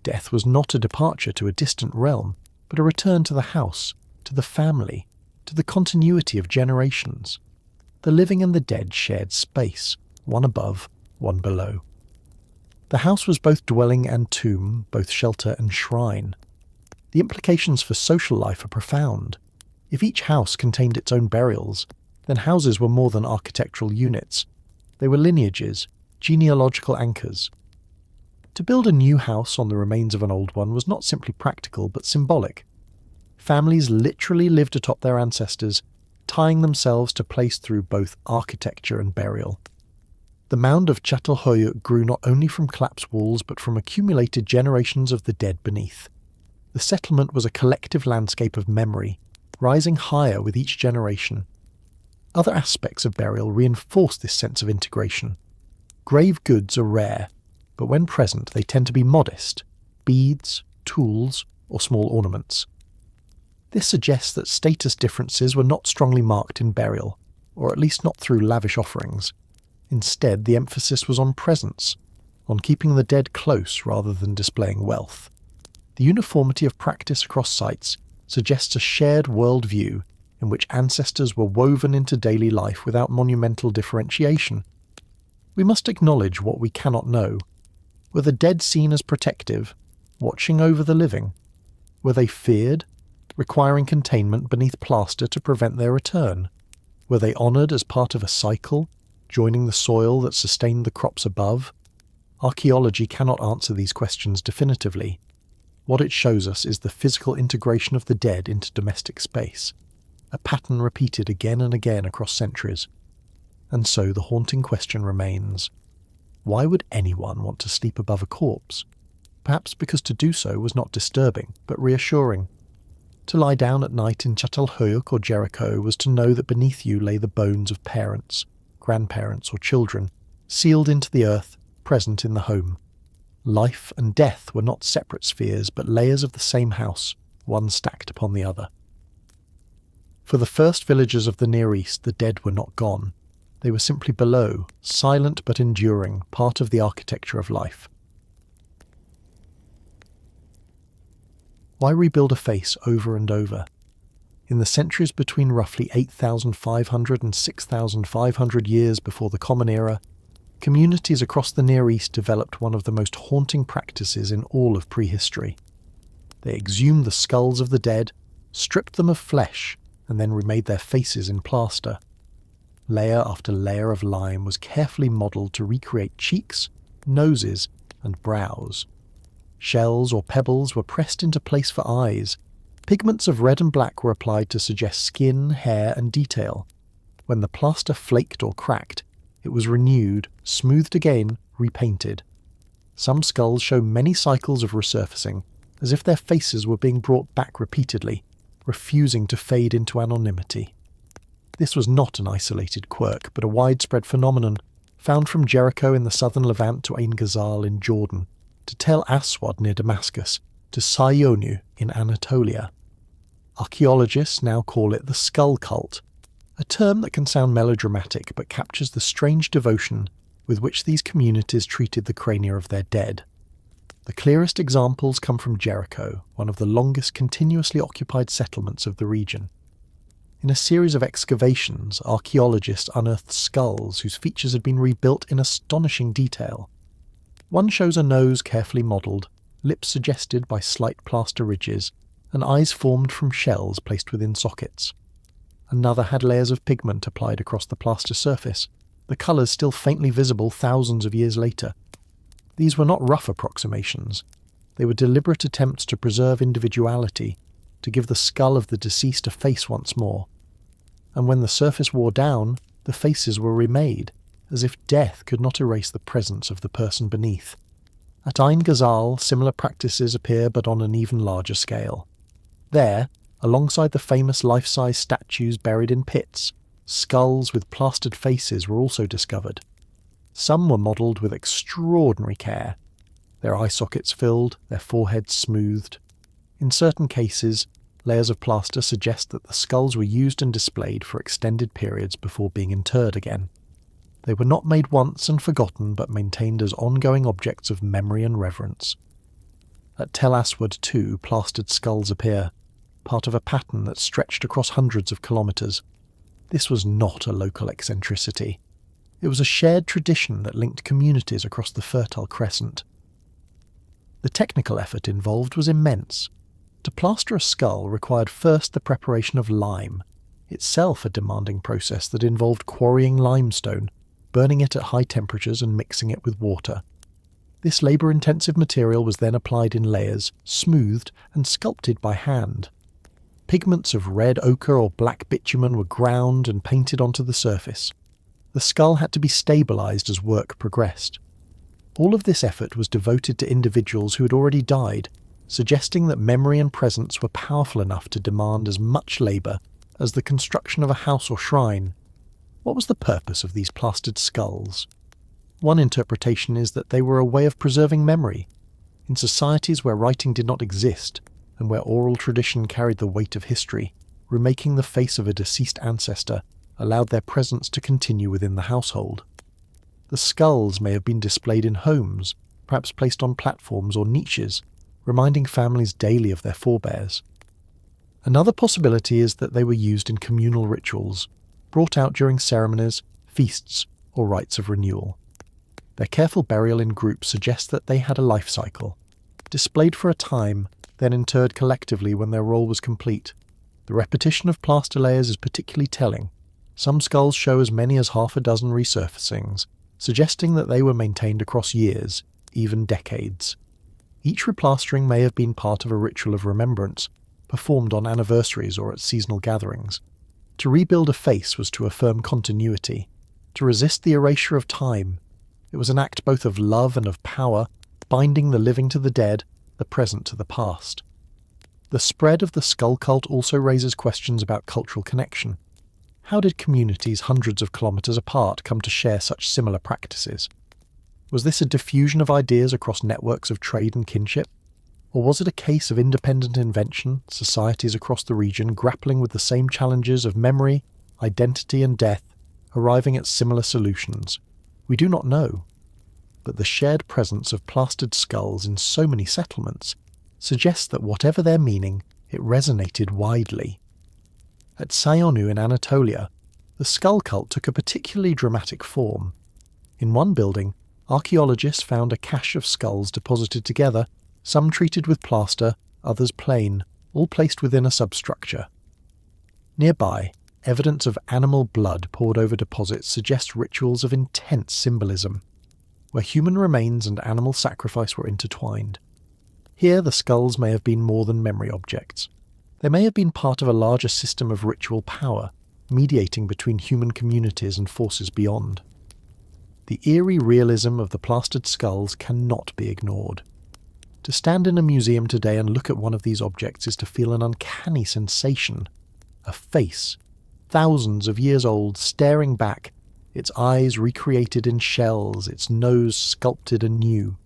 Death was not a departure to a distant realm, but a return to the house, to the family, to the continuity of generations. The living and the dead shared space, one above, one below. The house was both dwelling and tomb, both shelter and shrine. The implications for social life are profound. If each house contained its own burials, then houses were more than architectural units. They were lineages, genealogical anchors. To build a new house on the remains of an old one was not simply practical but symbolic. Families literally lived atop their ancestors, tying themselves to place through both architecture and burial. The mound of Çatalhöyük grew not only from collapsed walls but from accumulated generations of the dead beneath. The settlement was a collective landscape of memory, rising higher with each generation. Other aspects of burial reinforce this sense of integration. Grave goods are rare, but when present they tend to be modest, beads, tools, or small ornaments. This suggests that status differences were not strongly marked in burial, or at least not through lavish offerings. Instead, the emphasis was on presence, on keeping the dead close rather than displaying wealth. The uniformity of practice across sites suggests a shared worldview in which ancestors were woven into daily life without monumental differentiation. We must acknowledge what we cannot know. Were the dead seen as protective, watching over the living? Were they feared, requiring containment beneath plaster to prevent their return? Were they honoured as part of a cycle, joining the soil that sustained the crops above? Archaeology cannot answer these questions definitively. What it shows us is the physical integration of the dead into domestic space, a pattern repeated again and again across centuries. And so the haunting question remains: why would anyone want to sleep above a corpse? Perhaps because to do so was not disturbing, but reassuring. To lie down at night in Çatalhöyük or Jericho was to know that beneath you lay the bones of parents, grandparents or children, sealed into the earth, present in the home. Life and death were not separate spheres, but layers of the same house, one stacked upon the other. For the first villagers of the Near East, the dead were not gone. They were simply below, silent but enduring, part of the architecture of life. Why rebuild a face over and over? In the centuries between roughly 8,500 and 6,500 years before the Common Era, communities across the Near East developed one of the most haunting practices in all of prehistory. They exhumed the skulls of the dead, stripped them of flesh, and then remade their faces in plaster. Layer after layer of lime was carefully modelled to recreate cheeks, noses, and brows. Shells or pebbles were pressed into place for eyes. Pigments of red and black were applied to suggest skin, hair, and detail. When the plaster flaked or cracked, it was renewed, smoothed again, repainted. Some skulls show many cycles of resurfacing, as if their faces were being brought back repeatedly, refusing to fade into anonymity. This was not an isolated quirk, but a widespread phenomenon, found from Jericho in the southern Levant to Ain Ghazal in Jordan, to Tel Aswad near Damascus, to Çayönü in Anatolia. Archaeologists now call it the skull cult, a term that can sound melodramatic but captures the strange devotion with which these communities treated the crania of their dead. The clearest examples come from Jericho, one of the longest continuously occupied settlements of the region. In a series of excavations, archaeologists unearthed skulls whose features had been rebuilt in astonishing detail. One shows a nose carefully modelled, lips suggested by slight plaster ridges, and eyes formed from shells placed within sockets. Another had layers of pigment applied across the plaster surface, the colours still faintly visible thousands of years later. These were not rough approximations. They were deliberate attempts to preserve individuality, to give the skull of the deceased a face once more. And when the surface wore down, the faces were remade, as if death could not erase the presence of the person beneath. At Ain Ghazal, similar practices appear but on an even larger scale. There, alongside the famous life-size statues buried in pits, skulls with plastered faces were also discovered. Some were modelled with extraordinary care, their eye sockets filled, their foreheads smoothed. In certain cases, layers of plaster suggest that the skulls were used and displayed for extended periods before being interred again. They were not made once and forgotten, but maintained as ongoing objects of memory and reverence. At Tel Aswad too, plastered skulls appear, part of a pattern that stretched across hundreds of kilometres. This was not a local eccentricity. It was a shared tradition that linked communities across the Fertile Crescent. The technical effort involved was immense. To plaster a skull required first the preparation of lime, itself a demanding process that involved quarrying limestone, burning it at high temperatures and mixing it with water. This labour-intensive material was then applied in layers, smoothed and sculpted by hand. Pigments of red ochre or black bitumen were ground and painted onto the surface. The skull had to be stabilised as work progressed. All of this effort was devoted to individuals who had already died, suggesting that memory and presence were powerful enough to demand as much labour as the construction of a house or shrine. What was the purpose of these plastered skulls? One interpretation is that they were a way of preserving memory. In societies where writing did not exist, and where oral tradition carried the weight of history, remaking the face of a deceased ancestor allowed their presence to continue within the household. The skulls may have been displayed in homes, perhaps placed on platforms or niches, reminding families daily of their forebears. Another possibility is that they were used in communal rituals, brought out during ceremonies, feasts, or rites of renewal. Their careful burial in groups suggests that they had a life cycle, displayed for a time, then interred collectively when their role was complete. The repetition of plaster layers is particularly telling. Some skulls show as many as half a dozen resurfacings, suggesting that they were maintained across years, even decades. Each replastering may have been part of a ritual of remembrance, performed on anniversaries or at seasonal gatherings. To rebuild a face was to affirm continuity, to resist the erasure of time. It was an act both of love and of power, binding the living to the dead, the present to the past. The spread of the skull cult also raises questions about cultural connection. How did communities hundreds of kilometres apart come to share such similar practices? Was this a diffusion of ideas across networks of trade and kinship? Or was it a case of independent invention, societies across the region grappling with the same challenges of memory, identity and death, arriving at similar solutions? We do not know. But the shared presence of plastered skulls in so many settlements suggests that whatever their meaning, it resonated widely. At Çayönü in Anatolia, the skull cult took a particularly dramatic form. In one building, archaeologists found a cache of skulls deposited together, some treated with plaster, others plain, all placed within a substructure. Nearby, evidence of animal blood poured over deposits suggests rituals of intense symbolism, where human remains and animal sacrifice were intertwined. Here the skulls may have been more than memory objects. They may have been part of a larger system of ritual power, mediating between human communities and forces beyond. The eerie realism of the plastered skulls cannot be ignored. To stand in a museum today and look at one of these objects is to feel an uncanny sensation. A face, thousands of years old, staring back, its eyes recreated in shells, its nose sculpted anew.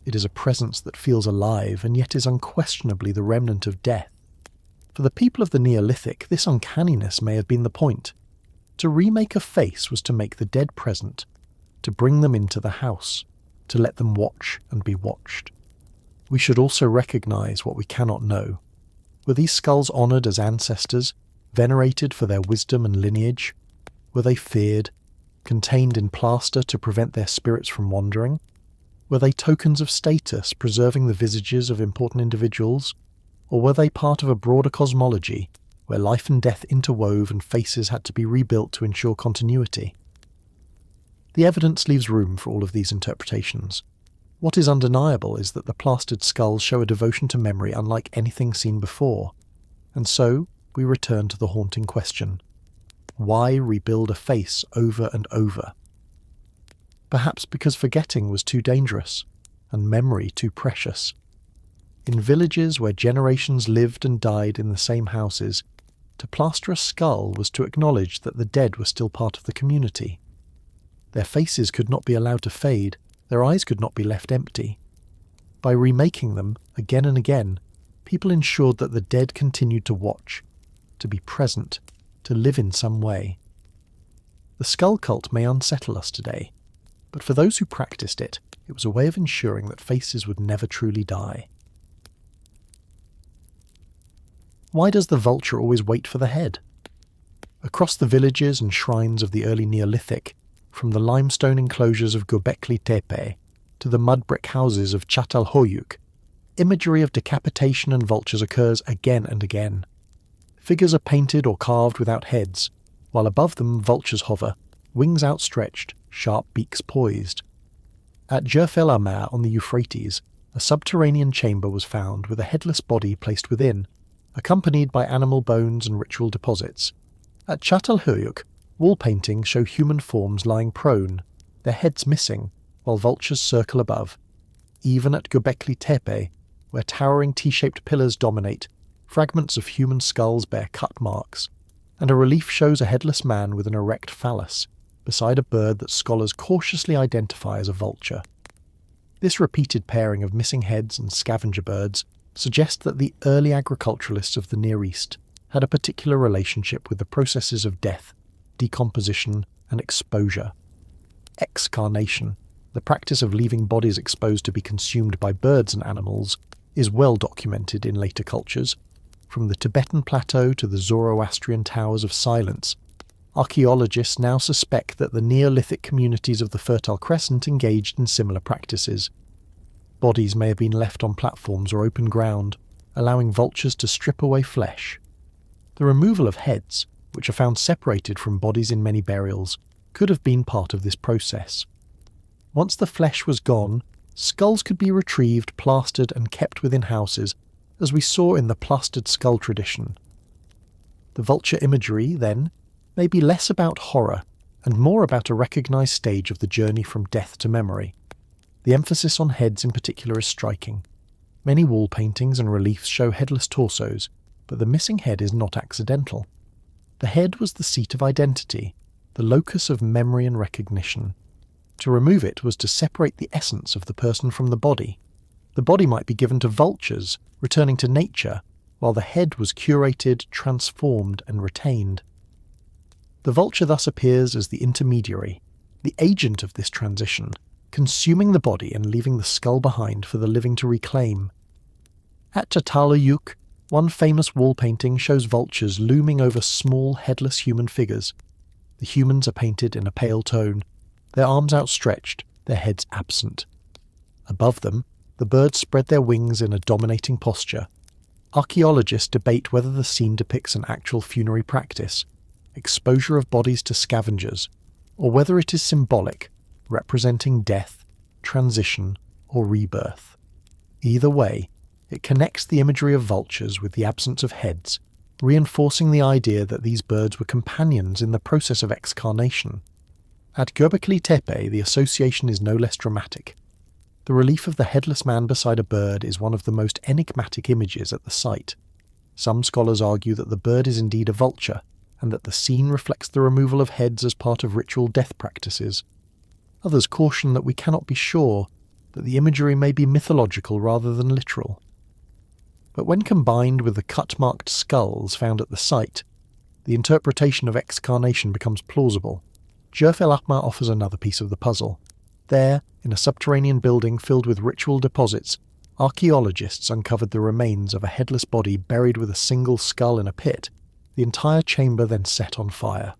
It is a presence that feels alive and yet is unquestionably the remnant of death. For the people of the Neolithic, this uncanniness may have been the point. To remake a face was to make the dead present, to bring them into the house, to let them watch and be watched. We should also recognize what we cannot know. Were these skulls honoured as ancestors, venerated for their wisdom and lineage? Were they feared, contained in plaster to prevent their spirits from wandering? Were they tokens of status, preserving the visages of important individuals? Or were they part of a broader cosmology, where life and death interwove and faces had to be rebuilt to ensure continuity? The evidence leaves room for all of these interpretations. What is undeniable is that the plastered skulls show a devotion to memory unlike anything seen before. And so, we return to the haunting question. Why rebuild a face over and over? Perhaps because forgetting was too dangerous, and memory too precious. In villages where generations lived and died in the same houses, to plaster a skull was to acknowledge that the dead were still part of the community. Their faces could not be allowed to fade, their eyes could not be left empty. By remaking them again and again, people ensured that the dead continued to watch, to be present, to live in some way. The skull cult may unsettle us today, but for those who practiced it, it was a way of ensuring that faces would never truly die. Why does the vulture always wait for the head? Across the villages and shrines of the early Neolithic, from the limestone enclosures of 𝐓𝐈𝐌𝐿𝐄𝐒𝐒 to the mud brick houses of Çatalhöyük, imagery of decapitation and vultures occurs again and again. Figures are painted or carved without heads, while above them vultures hover, wings outstretched, sharp beaks poised. At 𝐓𝐈𝐌𝐿𝐄𝐒 on the Euphrates, a subterranean chamber was found with a headless body placed within, accompanied by animal bones and ritual deposits. At Çatalhöyük, wall paintings show human forms lying prone, their heads missing, while vultures circle above. Even at Göbekli, where towering T-shaped pillars dominate, fragments of human skulls bear cut marks, and a relief shows a headless man with an erect phallus, beside a bird that scholars cautiously identify as a vulture. This repeated pairing of missing heads and scavenger birds suggests that the early agriculturalists of the Near East had a particular relationship with the processes of death, decomposition, and exposure. Excarnation, the practice of leaving bodies exposed to be consumed by birds and animals, is well documented in later cultures. From the Tibetan plateau to the Zoroastrian towers of silence, archaeologists now suspect that the Neolithic communities of the Fertile Crescent engaged in similar practices. Bodies may have been left on platforms or open ground, allowing vultures to strip away flesh. The removal of heads, which are found separated from bodies in many burials, could have been part of this process. Once the flesh was gone, skulls could be retrieved, plastered, and kept within houses, as we saw in the plastered skull tradition. The vulture imagery, then, may be less about horror and more about a recognised stage of the journey from death to memory. The emphasis on heads in particular is striking. Many wall paintings and reliefs show headless torsos, but the missing head is not accidental. The head was the seat of identity, the locus of memory and recognition. To remove it was to separate the essence of the person from the body. The body might be given to vultures, returning to nature, while the head was curated, transformed, and retained. The vulture thus appears as the intermediary, the agent of this transition, consuming the body and leaving the skull behind for the living to reclaim. At Çatalhöyük, one famous wall painting shows vultures looming over small, headless human figures. The humans are painted in a pale tone, their arms outstretched, their heads absent. Above them, the birds spread their wings in a dominating posture. Archaeologists debate whether the scene depicts an actual funerary practice, exposure of bodies to scavengers, or whether it is symbolic, representing death, transition, or rebirth. Either way, it connects the imagery of vultures with the absence of heads, reinforcing the idea that these birds were companions in the process of excarnation. At 𝐓𝐈𝐌𝐏𝐒, the association is no less dramatic. The relief of the headless man beside a bird is one of the most enigmatic images at the site. Some scholars argue that the bird is indeed a vulture, and that the scene reflects the removal of heads as part of ritual death practices. Others caution that we cannot be sure, that the imagery may be mythological rather than literal. But when combined with the cut-marked skulls found at the site, the interpretation of excarnation becomes plausible. 𝐓𝐈𝐌𝐿𝐴 offers another piece of the puzzle. There, in a subterranean building filled with ritual deposits, archaeologists uncovered the remains of a headless body buried with a single skull in a pit, the entire chamber then set on fire.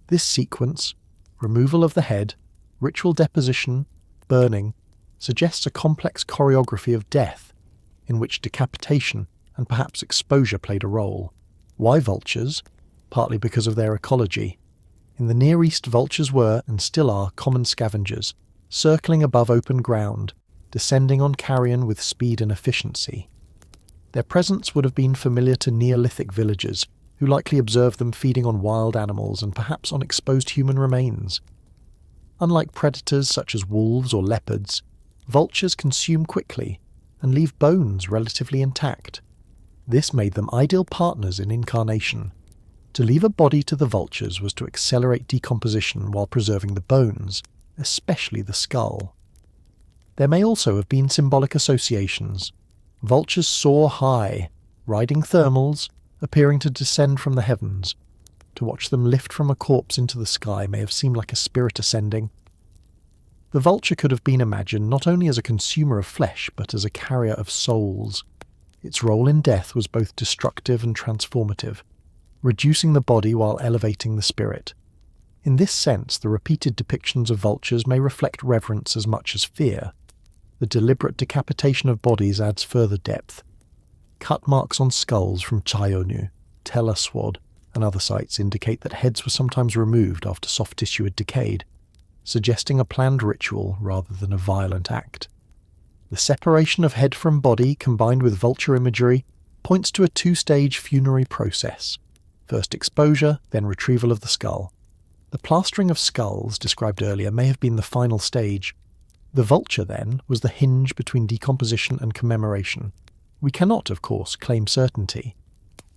This sequence, removal of the head, ritual deposition, burning, suggests a complex choreography of death, in which decapitation and perhaps exposure played a role. Why vultures? Partly because of their ecology. In the Near East, vultures were, and still are, common scavengers, circling above open ground, descending on carrion with speed and efficiency. Their presence would have been familiar to Neolithic villagers, who likely observed them feeding on wild animals and perhaps on exposed human remains. Unlike predators such as wolves or leopards, vultures consume quickly and leave bones relatively intact. This made them ideal partners in incarnation. To leave a body to the vultures was to accelerate decomposition while preserving the bones, especially the skull. There may also have been symbolic associations. Vultures soar high, riding thermals, appearing to descend from the heavens. To watch them lift from a corpse into the sky may have seemed like a spirit ascending. The vulture could have been imagined not only as a consumer of flesh, but as a carrier of souls. Its role in death was both destructive and transformative, reducing the body while elevating the spirit. In this sense, the repeated depictions of vultures may reflect reverence as much as fear. The deliberate decapitation of bodies adds further depth. Cut marks on skulls from Çayönü, Tell-us-Swad, and other sites indicate that heads were sometimes removed after soft tissue had decayed, suggesting a planned ritual rather than a violent act. The separation of head from body combined with vulture imagery points to a two-stage funerary process. First exposure, then retrieval of the skull. The plastering of skulls described earlier may have been the final stage. The vulture, then, was the hinge between decomposition and commemoration. We cannot, of course, claim certainty.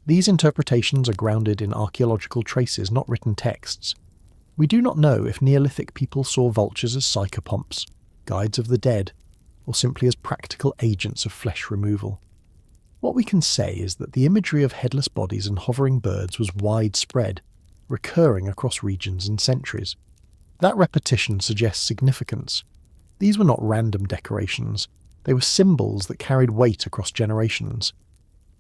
These interpretations are grounded in archaeological traces, not written texts. We do not know if Neolithic people saw vultures as psychopomps, guides of the dead, or simply as practical agents of flesh removal. What we can say is that the imagery of headless bodies and hovering birds was widespread, recurring across regions and centuries. That repetition suggests significance. These were not random decorations, they were symbols that carried weight across generations.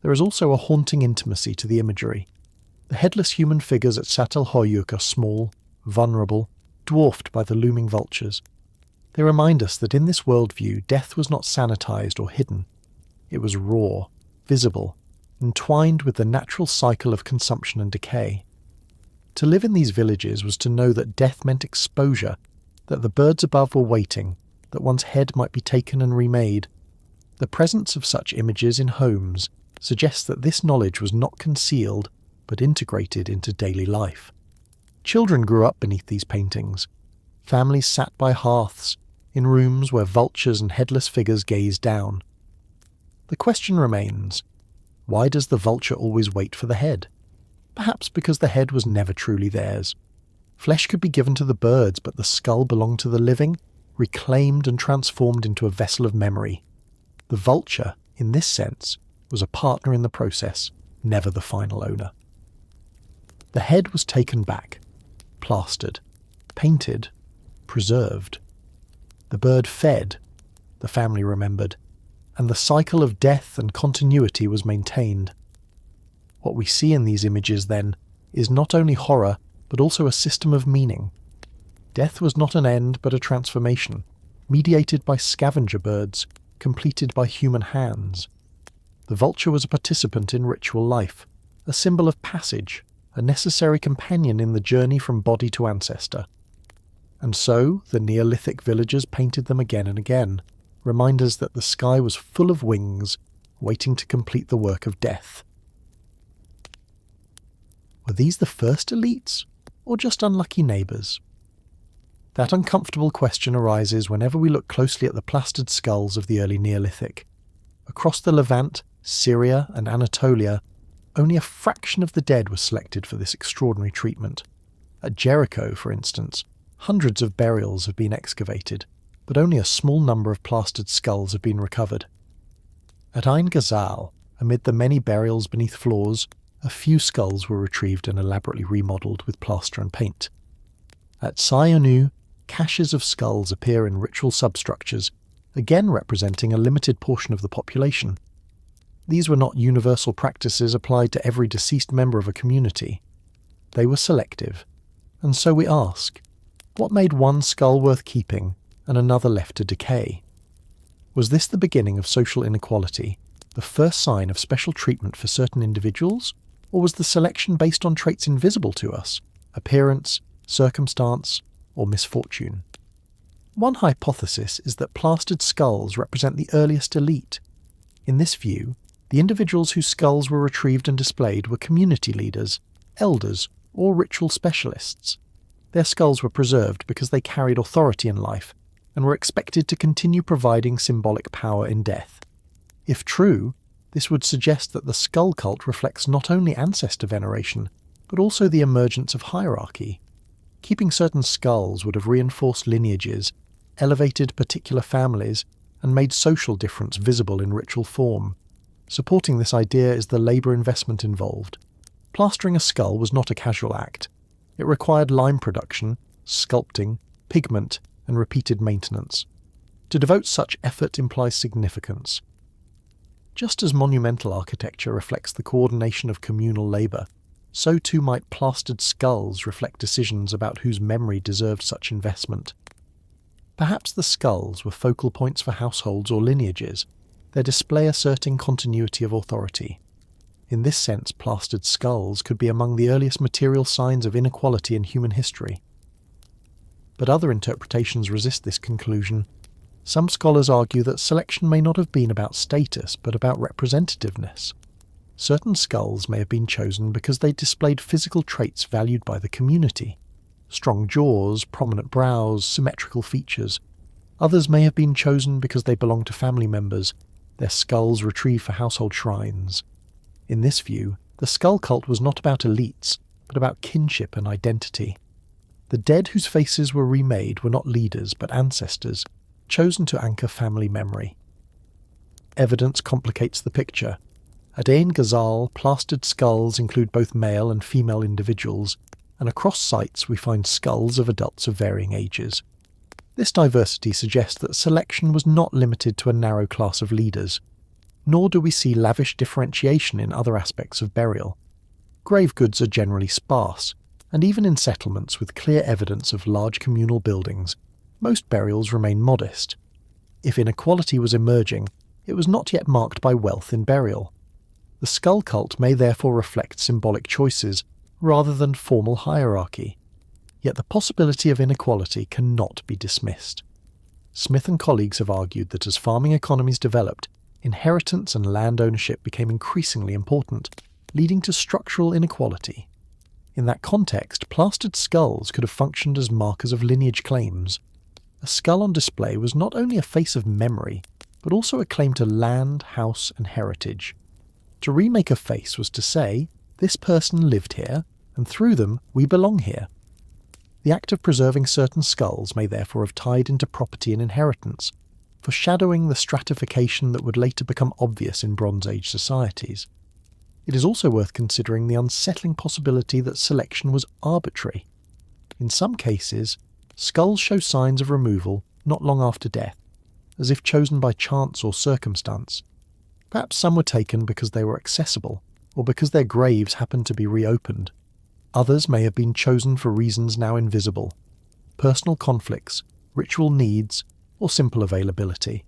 There is also a haunting intimacy to the imagery. The headless human figures at Çatalhöyük are small, vulnerable, dwarfed by the looming vultures. They remind us that in this worldview, death was not sanitized or hidden. It was raw, visible, entwined with the natural cycle of consumption and decay. To live in these villages was to know that death meant exposure, that the birds above were waiting, that one's head might be taken and remade. The presence of such images in homes suggests that this knowledge was not concealed, but integrated into daily life. Children grew up beneath these paintings. Families sat by hearths, in rooms where vultures and headless figures gazed down. The question remains, why does the vulture always wait for the head? Perhaps because the head was never truly theirs. Flesh could be given to the birds, but the skull belonged to the living, reclaimed and transformed into a vessel of memory. The vulture, in this sense, was a partner in the process, never the final owner. The head was taken back, plastered, painted, preserved. The bird fed, the family remembered, and the cycle of death and continuity was maintained. What we see in these images, then, is not only horror, but also a system of meaning. Death was not an end, but a transformation, mediated by scavenger birds, completed by human hands. The vulture was a participant in ritual life, a symbol of passage, a necessary companion in the journey from body to ancestor. And so, the Neolithic villagers painted them again and again, reminders that the sky was full of wings, waiting to complete the work of death. Were these the first elites, or just unlucky neighbours? That uncomfortable question arises whenever we look closely at the plastered skulls of the early Neolithic. Across the Levant, Syria and Anatolia, only a fraction of the dead were selected for this extraordinary treatment. At Jericho, for instance, hundreds of burials have been excavated, but only a small number of plastered skulls have been recovered. At Ain Ghazal, amid the many burials beneath floors, a few skulls were retrieved and elaborately remodelled with plaster and paint. At Çayönü, caches of skulls appear in ritual substructures, again representing a limited portion of the population. These were not universal practices applied to every deceased member of a community. They were selective. And so we ask, what made one skull worth keeping and another left to decay? Was this the beginning of social inequality, the first sign of special treatment for certain individuals, or was the selection based on traits invisible to us, appearance, circumstance, or misfortune? One hypothesis is that plastered skulls represent the earliest elite. In this view, the individuals whose skulls were retrieved and displayed were community leaders, elders, or ritual specialists. Their skulls were preserved because they carried authority in life and were expected to continue providing symbolic power in death. If true, this would suggest that the skull cult reflects not only ancestor veneration, but also the emergence of hierarchy. Keeping certain skulls would have reinforced lineages, elevated particular families, and made social difference visible in ritual form. Supporting this idea is the labour investment involved. Plastering a skull was not a casual act. It required lime production, sculpting, pigment, and repeated maintenance. To devote such effort implies significance. Just as monumental architecture reflects the coordination of communal labour, so too might plastered skulls reflect decisions about whose memory deserved such investment. Perhaps the skulls were focal points for households or lineages, their display asserting continuity of authority. In this sense, plastered skulls could be among the earliest material signs of inequality in human history. But other interpretations resist this conclusion. Some scholars argue that selection may not have been about status, but about representativeness. Certain skulls may have been chosen because they displayed physical traits valued by the community. Strong jaws, prominent brows, symmetrical features. Others may have been chosen because they belonged to family members, their skulls retrieved for household shrines. In this view, the skull cult was not about elites, but about kinship and identity. The dead whose faces were remade were not leaders, but ancestors, chosen to anchor family memory. Evidence complicates the picture. At Ain Ghazal, plastered skulls include both male and female individuals, and across sites we find skulls of adults of varying ages. This diversity suggests that selection was not limited to a narrow class of leaders, nor do we see lavish differentiation in other aspects of burial. Grave goods are generally sparse, and even in settlements with clear evidence of large communal buildings, most burials remain modest. If inequality was emerging, it was not yet marked by wealth in burial. The skull cult may therefore reflect symbolic choices rather than formal hierarchy. Yet the possibility of inequality cannot be dismissed. Smith and colleagues have argued that as farming economies developed, inheritance and land ownership became increasingly important, leading to structural inequality. In that context, plastered skulls could have functioned as markers of lineage claims. A skull on display was not only a face of memory, but also a claim to land, house, and heritage. To remake a face was to say, this person lived here, and through them we belong here. The act of preserving certain skulls may therefore have tied into property and inheritance, foreshadowing the stratification that would later become obvious in Bronze Age societies. It is also worth considering the unsettling possibility that selection was arbitrary. In some cases, skulls show signs of removal not long after death, as if chosen by chance or circumstance. Perhaps some were taken because they were accessible, or because their graves happened to be reopened. Others may have been chosen for reasons now invisible: personal conflicts, ritual needs, or simple availability.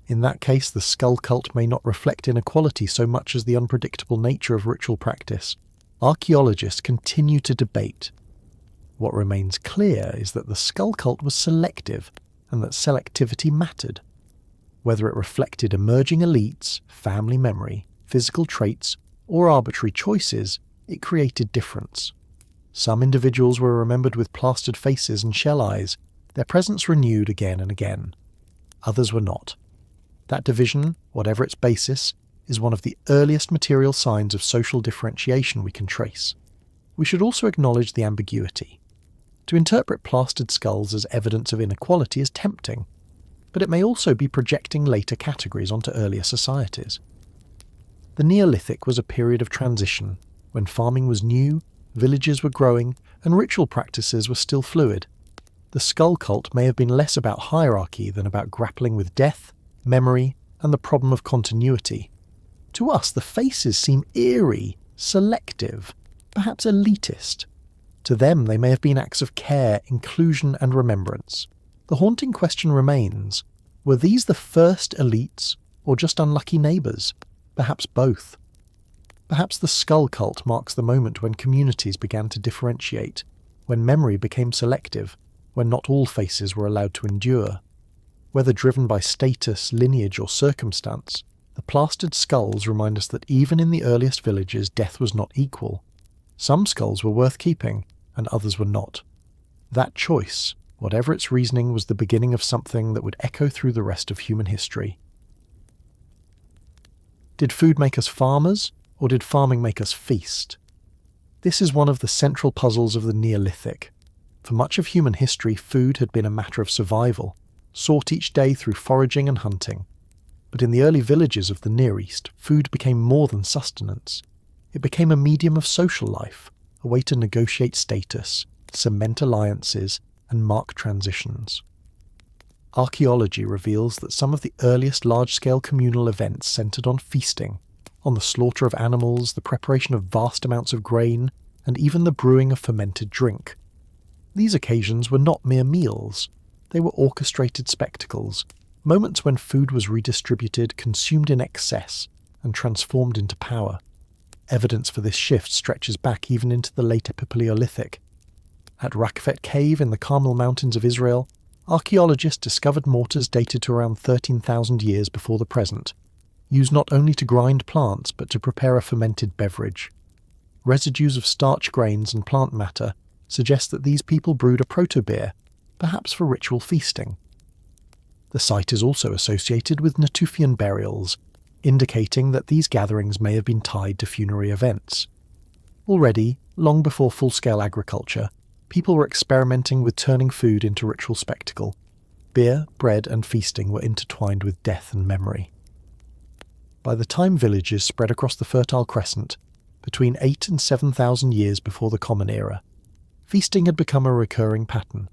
In that case, the skull cult may not reflect inequality so much as the unpredictable nature of ritual practice. Archaeologists continue to debate. What remains clear is that the skull cult was selective, and that selectivity mattered. Whether it reflected emerging elites, family memory, physical traits, or arbitrary choices, it created difference. Some individuals were remembered with plastered faces and shell eyes, their presence renewed again and again. Others were not. That division, whatever its basis, is one of the earliest material signs of social differentiation we can trace. We should also acknowledge the ambiguity. To interpret plastered skulls as evidence of inequality is tempting, but it may also be projecting later categories onto earlier societies. The Neolithic was a period of transition, when farming was new, villages were growing, and ritual practices were still fluid. The skull cult may have been less about hierarchy than about grappling with death, memory, and the problem of continuity. To us, the faces seem eerie, selective, perhaps elitist. To them, they may have been acts of care, inclusion, and remembrance. The haunting question remains: were these the first elites, or just unlucky neighbours? Perhaps both. Perhaps the skull cult marks the moment when communities began to differentiate, when memory became selective, when not all faces were allowed to endure. Whether driven by status, lineage, or circumstance, the plastered skulls remind us that even in the earliest villages, death was not equal. Some skulls were worth keeping, and others were not. That choice, whatever its reasoning, was the beginning of something that would echo through the rest of human history. Did food make us farmers, or did farming make us feast? This is one of the central puzzles of the Neolithic. For much of human history, food had been a matter of survival, sought each day through foraging and hunting. But in the early villages of the Near East, food became more than sustenance. It became a medium of social life, a way to negotiate status, cement alliances, and mark transitions. Archaeology reveals that some of the earliest large-scale communal events centered on feasting, on the slaughter of animals, the preparation of vast amounts of grain, and even the brewing of fermented drink. These occasions were not mere meals. They were orchestrated spectacles, moments when food was redistributed, consumed in excess, and transformed into power. Evidence for this shift stretches back even into the late Epipaleolithic. At 𝐓𝐻𝐾𝐒 cave in the Carmel Mountains of Israel, archaeologists discovered mortars dated to around 13,000 years before the present, used not only to grind plants but to prepare a fermented beverage. Residues of starch grains and plant matter suggest that these people brewed a proto-beer, perhaps for ritual feasting. The site is also associated with Natufian burials, indicating that these gatherings may have been tied to funerary events. Already, long before full-scale agriculture, people were experimenting with turning food into ritual spectacle. Beer, bread, and feasting were intertwined with death and memory. By the time villages spread across the Fertile Crescent, between 8 and 7,000 years before the Common Era, feasting had become a recurring pattern.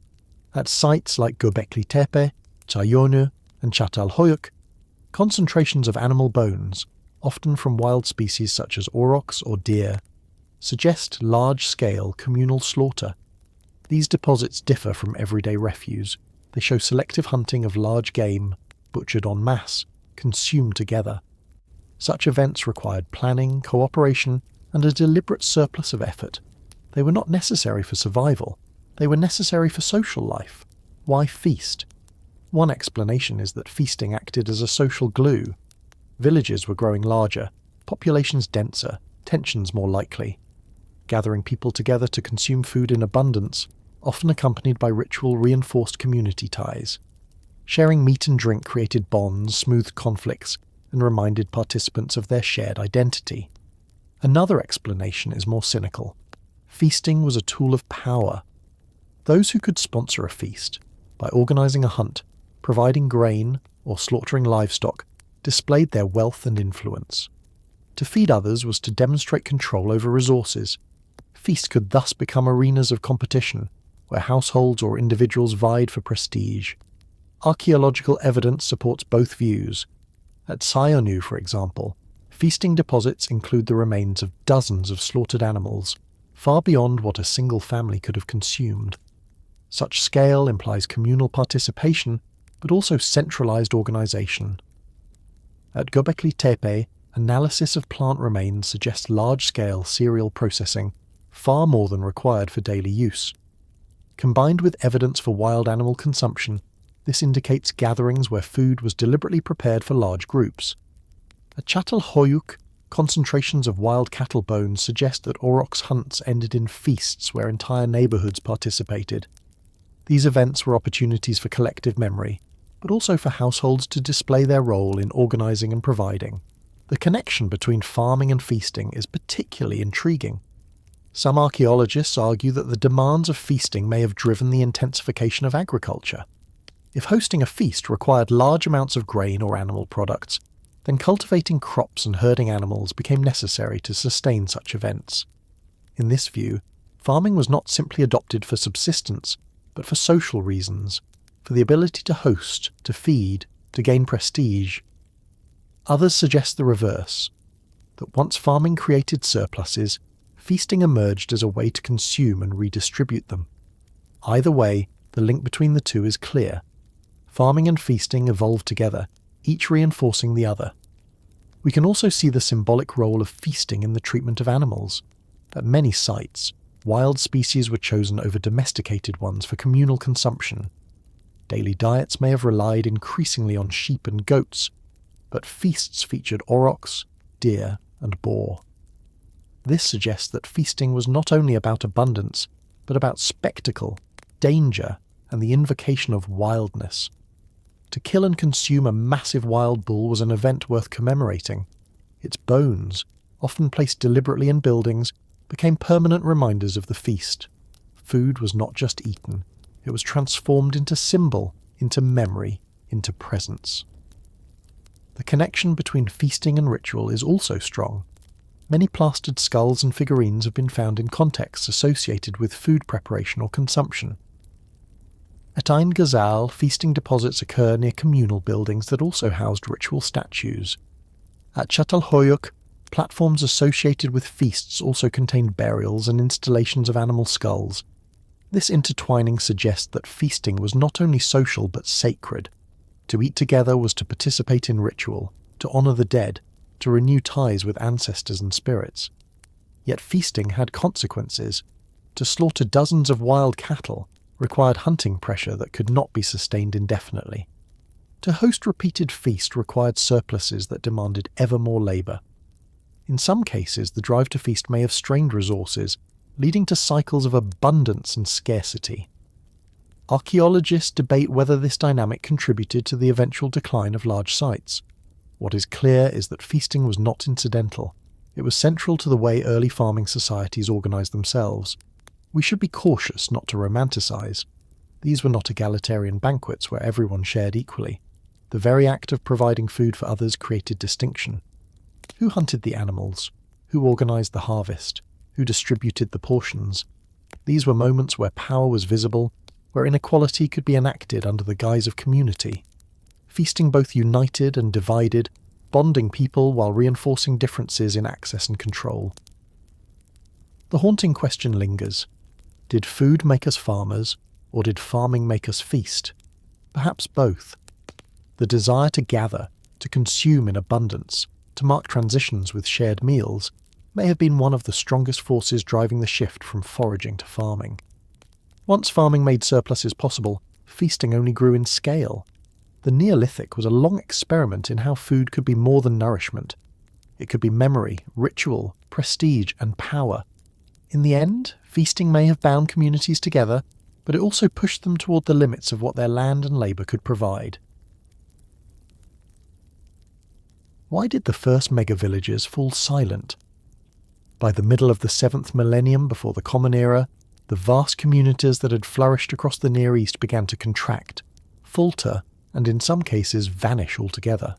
At sites like Göbekli Tepe, Çayönü, and Çatalhöyük, concentrations of animal bones, often from wild species such as aurochs or deer, suggest large-scale communal slaughter. These deposits differ from everyday refuse. They show selective hunting of large game, butchered en masse, consumed together. Such events required planning, cooperation, and a deliberate surplus of effort. They were not necessary for survival. They were necessary for social life. Why feast? One explanation is that feasting acted as a social glue. Villages were growing larger, populations denser, tensions more likely. Gathering people together to consume food in abundance, often accompanied by ritual-reinforced community ties. Sharing meat and drink created bonds, smoothed conflicts, and reminded participants of their shared identity. Another explanation is more cynical. Feasting was a tool of power. Those who could sponsor a feast, by organising a hunt, providing grain, or slaughtering livestock, displayed their wealth and influence. To feed others was to demonstrate control over resources. Feasts could thus become arenas of competition, where households or individuals vied for prestige. Archaeological evidence supports both views. At Çayönü, for example, feasting deposits include the remains of dozens of slaughtered animals, far beyond what a single family could have consumed. Such scale implies communal participation, but also centralized organization. At 𝐓𝐈𝐌𝐄𝐒, analysis of plant remains suggests large-scale cereal processing, far more than required for daily use. Combined with evidence for wild animal consumption, this indicates gatherings where food was deliberately prepared for large groups. At Çatalhöyük, concentrations of wild cattle bones suggest that aurochs hunts ended in feasts where entire neighborhoods participated. These events were opportunities for collective memory, but also for households to display their role in organizing and providing. The connection between farming and feasting is particularly intriguing. Some archaeologists argue that the demands of feasting may have driven the intensification of agriculture. If hosting a feast required large amounts of grain or animal products, then cultivating crops and herding animals became necessary to sustain such events. In this view, farming was not simply adopted for subsistence, but for social reasons, for the ability to host, to feed, to gain prestige. Others suggest the reverse, that once farming created surpluses, feasting emerged as a way to consume and redistribute them. Either way, the link between the two is clear. Farming and feasting evolved together, each reinforcing the other. We can also see the symbolic role of feasting in the treatment of animals. At many sites, wild species were chosen over domesticated ones for communal consumption. Daily diets may have relied increasingly on sheep and goats, but feasts featured aurochs, deer, and boar. This suggests that feasting was not only about abundance, but about spectacle, danger, and the invocation of wildness. To kill and consume a massive wild bull was an event worth commemorating. Its bones, often placed deliberately in buildings, became permanent reminders of the feast. Food was not just eaten, it was transformed into symbol, into memory, into presence. The connection between feasting and ritual is also strong. Many plastered skulls and figurines have been found in contexts associated with food preparation or consumption. At Ain Ghazal, feasting deposits occur near communal buildings that also housed ritual statues. At Çatalhöyük, platforms associated with feasts also contained burials and installations of animal skulls. This intertwining suggests that feasting was not only social but sacred. To eat together was to participate in ritual, to honour the dead, to renew ties with ancestors and spirits. Yet feasting had consequences. To slaughter dozens of wild cattle required hunting pressure that could not be sustained indefinitely. To host repeated feast required surpluses that demanded ever more labour. In some cases, the drive to feast may have strained resources, leading to cycles of abundance and scarcity. Archaeologists debate whether this dynamic contributed to the eventual decline of large sites. What is clear is that feasting was not incidental. It was central to the way early farming societies organised themselves. We should be cautious not to romanticize. These were not egalitarian banquets where everyone shared equally. The very act of providing food for others created distinction. Who hunted the animals? Who organised the harvest? Who distributed the portions? These were moments where power was visible, where inequality could be enacted under the guise of community. Feasting both united and divided, bonding people while reinforcing differences in access and control. The haunting question lingers. Did food make us farmers, or did farming make us feast? Perhaps both. The desire to gather, to consume in abundance, to mark transitions with shared meals, may have been one of the strongest forces driving the shift from foraging to farming. Once farming made surpluses possible, feasting only grew in scale. The Neolithic was a long experiment in how food could be more than nourishment. It could be memory, ritual, prestige, and power. In the end, feasting may have bound communities together, but it also pushed them toward the limits of what their land and labour could provide. Why did the first mega-villages fall silent? By the middle of the 7th millennium before the Common Era, the vast communities that had flourished across the Near East began to contract, falter, and in some cases vanish altogether.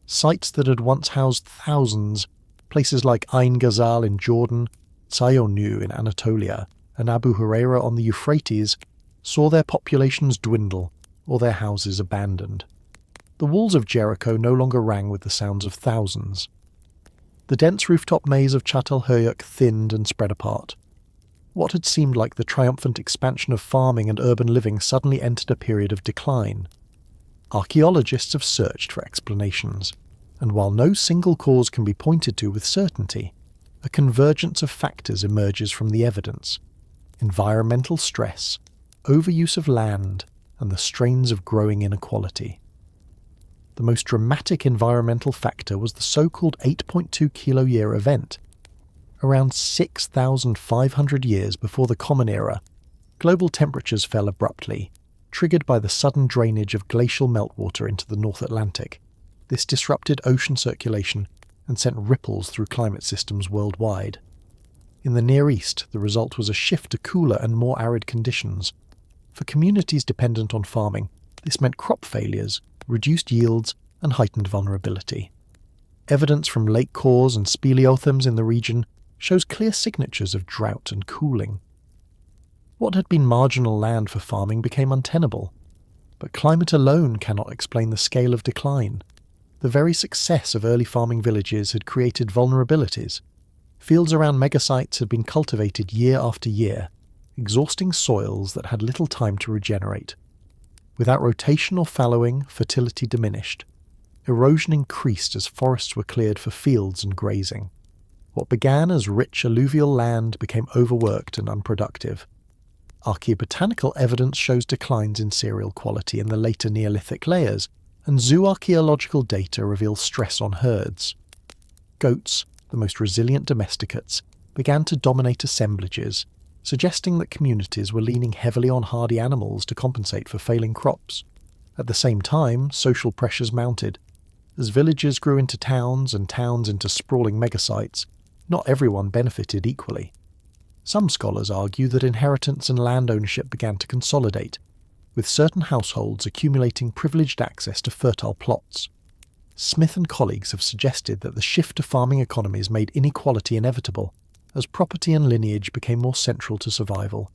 Sites that had once housed thousands, places like Ain Ghazal in Jordan, Çayönü in Anatolia, and Abu Huraira on the Euphrates, saw their populations dwindle or their houses abandoned. The walls of Jericho no longer rang with the sounds of thousands. The dense rooftop maze of Çatalhöyük thinned and spread apart. What had seemed like the triumphant expansion of farming and urban living suddenly entered a period of decline. Archaeologists have searched for explanations, and while no single cause can be pointed to with certainty, a convergence of factors emerges from the evidence: environmental stress, overuse of land, and the strains of growing inequality. The most dramatic environmental factor was the so-called 8.2 kilo-year event. Around 6,500 years before the Common Era, global temperatures fell abruptly, triggered by the sudden drainage of glacial meltwater into the North Atlantic. This disrupted ocean circulation and sent ripples through climate systems worldwide. In the Near East, the result was a shift to cooler and more arid conditions. For communities dependent on farming, this meant crop failures, reduced yields, and heightened vulnerability. Evidence from lake cores and speleothems in the region shows clear signatures of drought and cooling. What had been marginal land for farming became untenable. But climate alone cannot explain the scale of decline. The very success of early farming villages had created vulnerabilities. Fields around megasites had been cultivated year after year, exhausting soils that had little time to regenerate. Without rotation or fallowing, fertility diminished. Erosion increased as forests were cleared for fields and grazing. What began as rich alluvial land became overworked and unproductive. Archaeobotanical evidence shows declines in cereal quality in the later Neolithic layers, and zooarchaeological data reveals stress on herds. Goats, the most resilient domesticates, began to dominate assemblages, suggesting that communities were leaning heavily on hardy animals to compensate for failing crops. At the same time, social pressures mounted. As villages grew into towns and towns into sprawling megasites, not everyone benefited equally. Some scholars argue that inheritance and land ownership began to consolidate, with certain households accumulating privileged access to fertile plots. Smith and colleagues have suggested that the shift to farming economies made inequality inevitable, as property and lineage became more central to survival.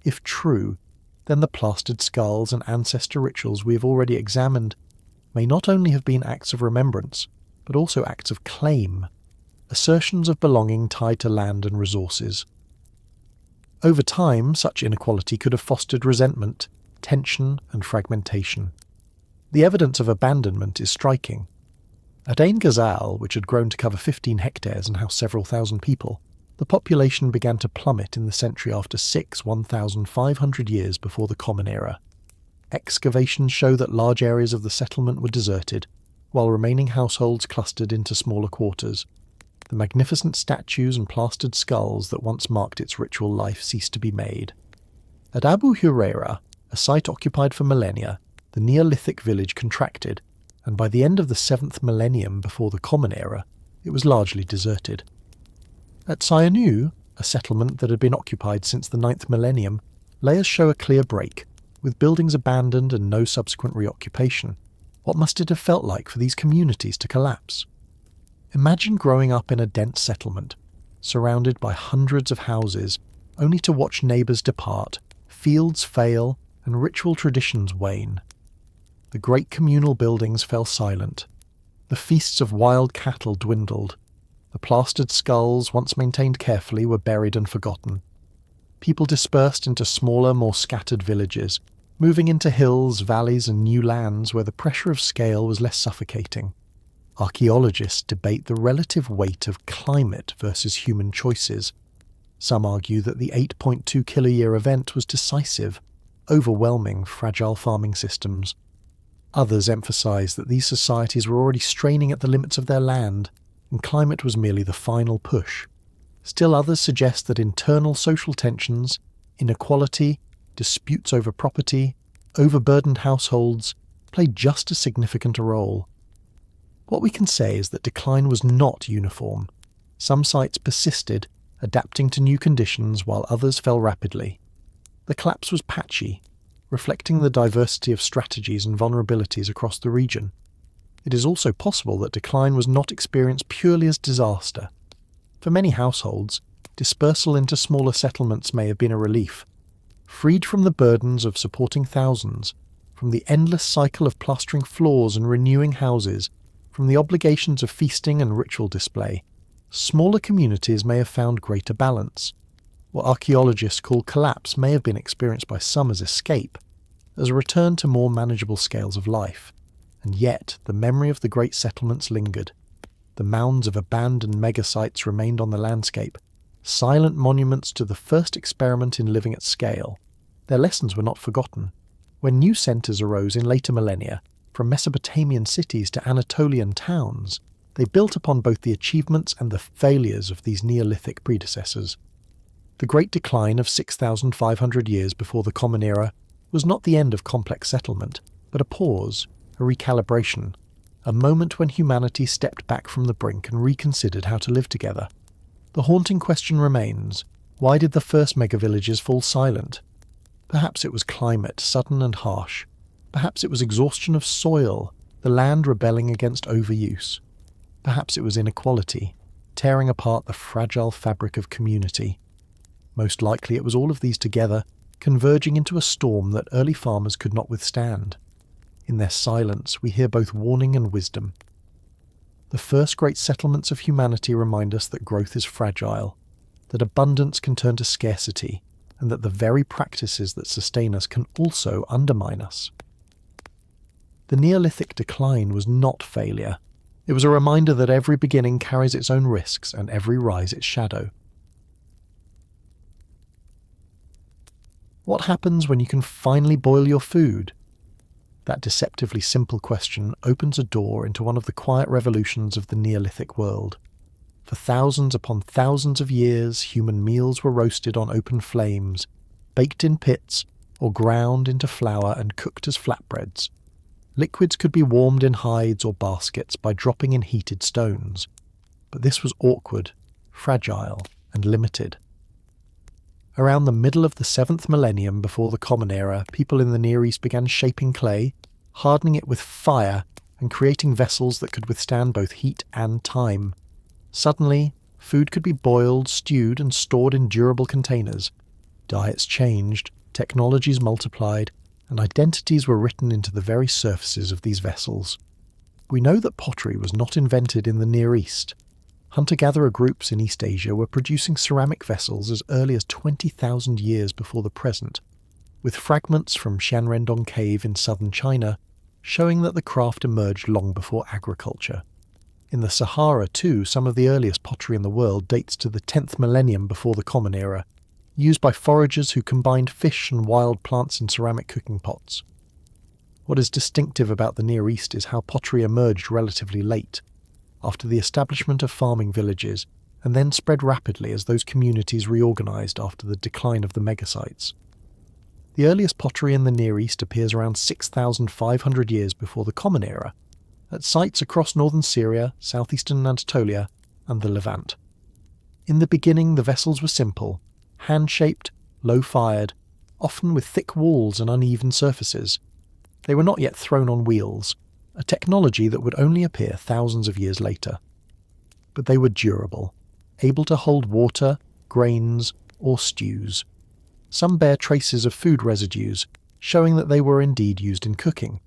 If true, then the plastered skulls and ancestor rituals we have already examined may not only have been acts of remembrance, but also acts of claim, assertions of belonging tied to land and resources. Over time, such inequality could have fostered resentment, tension, and fragmentation. The evidence of abandonment is striking. At Ain Ghazal, which had grown to cover 15 hectares and house several thousand people, the population began to plummet in the century after 1,500 years before the Common Era. Excavations show that large areas of the settlement were deserted, while remaining households clustered into smaller quarters. The magnificent statues and plastered skulls that once marked its ritual life ceased to be made. At Abu Huraira, a site occupied for millennia, the Neolithic village contracted, and by the end of the 7th millennium before the Common Era, it was largely deserted. At Çayönü, a settlement that had been occupied since the 9th millennium, layers show a clear break, with buildings abandoned and no subsequent reoccupation. What must it have felt like for these communities to collapse? Imagine growing up in a dense settlement, surrounded by hundreds of houses, only to watch neighbours depart, fields fail, and ritual traditions wane. The great communal buildings fell silent. The feasts of wild cattle dwindled. The plastered skulls, once maintained carefully, were buried and forgotten. People dispersed into smaller, more scattered villages, moving into hills, valleys, and new lands where the pressure of scale was less suffocating. Archaeologists debate the relative weight of climate versus human choices. Some argue that the 8.2 kilo-year event was decisive, overwhelming fragile farming systems. Others emphasize that these societies were already straining at the limits of their land, and climate was merely the final push. Still others suggest that internal social tensions, inequality, disputes over property, overburdened households played just as significant a role. What we can say is that decline was not uniform. Some sites persisted, adapting to new conditions while others fell rapidly. The collapse was patchy, reflecting the diversity of strategies and vulnerabilities across the region. It is also possible that decline was not experienced purely as disaster. For many households, dispersal into smaller settlements may have been a relief. Freed from the burdens of supporting thousands, from the endless cycle of plastering floors and renewing houses, from the obligations of feasting and ritual display, smaller communities may have found greater balance. What archaeologists call collapse may have been experienced by some as escape, as a return to more manageable scales of life. And yet, the memory of the great settlements lingered. The mounds of abandoned megasites remained on the landscape, silent monuments to the first experiment in living at scale. Their lessons were not forgotten. When new centres arose in later millennia, from Mesopotamian cities to Anatolian towns, they built upon both the achievements and the failures of these Neolithic predecessors. The Great Decline of 6,500 years before the Common Era was not the end of complex settlement, but a pause, a recalibration, a moment when humanity stepped back from the brink and reconsidered how to live together. The haunting question remains, why did the first megavillages fall silent? Perhaps it was climate, sudden and harsh. Perhaps it was exhaustion of soil, the land rebelling against overuse. Perhaps it was inequality, tearing apart the fragile fabric of community. Most likely it was all of these together, converging into a storm that early farmers could not withstand. In their silence, we hear both warning and wisdom. The first great settlements of humanity remind us that growth is fragile, that abundance can turn to scarcity, and that the very practices that sustain us can also undermine us. The Neolithic decline was not failure. It was a reminder that every beginning carries its own risks and every rise its shadow. What happens when you can finally boil your food? That deceptively simple question opens a door into one of the quiet revolutions of the Neolithic world. For thousands upon thousands of years, human meals were roasted on open flames, baked in pits, or ground into flour and cooked as flatbreads. Liquids could be warmed in hides or baskets by dropping in heated stones. But this was awkward, fragile, and limited. Around the middle of the 7th millennium before the Common Era, people in the Near East began shaping clay, hardening it with fire, and creating vessels that could withstand both heat and time. Suddenly, food could be boiled, stewed, and stored in durable containers. Diets changed, technologies multiplied, and identities were written into the very surfaces of these vessels. We know that pottery was not invented in the Near East. Hunter-gatherer groups in East Asia were producing ceramic vessels as early as 20,000 years before the present, with fragments from Xianrendong Cave in southern China showing that the craft emerged long before agriculture. In the Sahara, too, some of the earliest pottery in the world dates to the 10th millennium before the Common Era, used by foragers who combined fish and wild plants in ceramic cooking pots. What is distinctive about the Near East is how pottery emerged relatively late, after the establishment of farming villages, and then spread rapidly as those communities reorganized after the decline of the megasites. The earliest pottery in the Near East appears around 6,500 years before the Common Era, at sites across northern Syria, southeastern Anatolia, and the Levant. In the beginning, the vessels were simple, hand-shaped, low-fired, often with thick walls and uneven surfaces. They were not yet thrown on wheels, a technology that would only appear thousands of years later. But they were durable, able to hold water, grains, or stews. Some bear traces of food residues, showing that they were indeed used in cooking.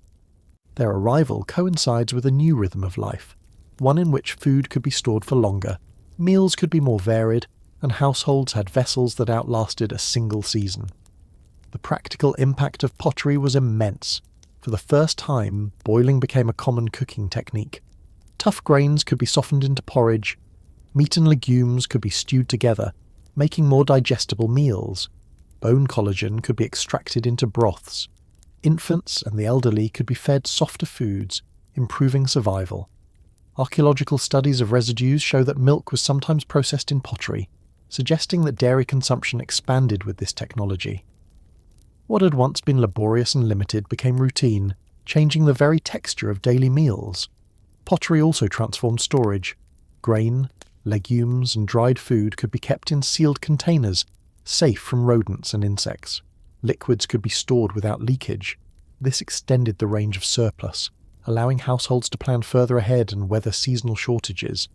Their arrival coincides with a new rhythm of life, one in which food could be stored for longer, meals could be more varied, and households had vessels that outlasted a single season. The practical impact of pottery was immense. For the first time, boiling became a common cooking technique. Tough grains could be softened into porridge. Meat and legumes could be stewed together, making more digestible meals. Bone collagen could be extracted into broths. Infants and the elderly could be fed softer foods, improving survival. Archaeological studies of residues show that milk was sometimes processed in pottery, suggesting that dairy consumption expanded with this technology. What had once been laborious and limited became routine, changing the very texture of daily meals. Pottery also transformed storage. Grain, legumes, and dried food could be kept in sealed containers, safe from rodents and insects. liquids could be stored without leakage. This extended the range of surplus, allowing households to plan further ahead and weather seasonal shortages.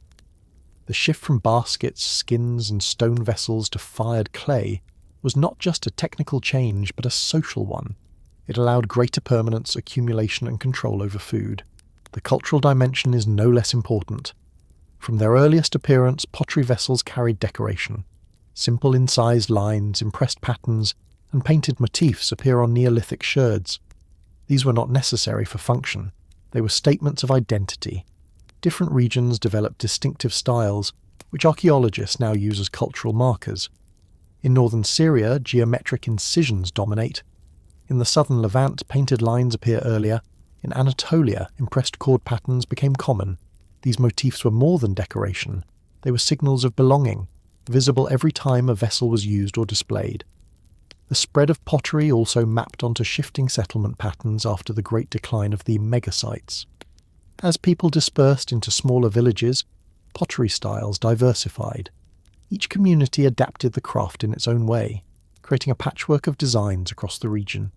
The shift from baskets, skins, and stone vessels to fired clay was not just a technical change, but a social one. It allowed greater permanence, accumulation, and control over food. The cultural dimension is no less important. From their earliest appearance, pottery vessels carried decoration. Simple incised lines, impressed patterns, and painted motifs appear on Neolithic sherds. These were not necessary for function. They were statements of identity. Different regions developed distinctive styles, which archaeologists now use as cultural markers. In northern Syria, geometric incisions dominate. In the southern Levant, painted lines appear earlier. In Anatolia, impressed chord patterns became common. These motifs were more than decoration. They were signals of belonging, visible every time a vessel was used or displayed. The spread of pottery also mapped onto shifting settlement patterns after the great decline of the megasites. As people dispersed into smaller villages, pottery styles diversified. Each community adapted the craft in its own way, creating a patchwork of designs across the region.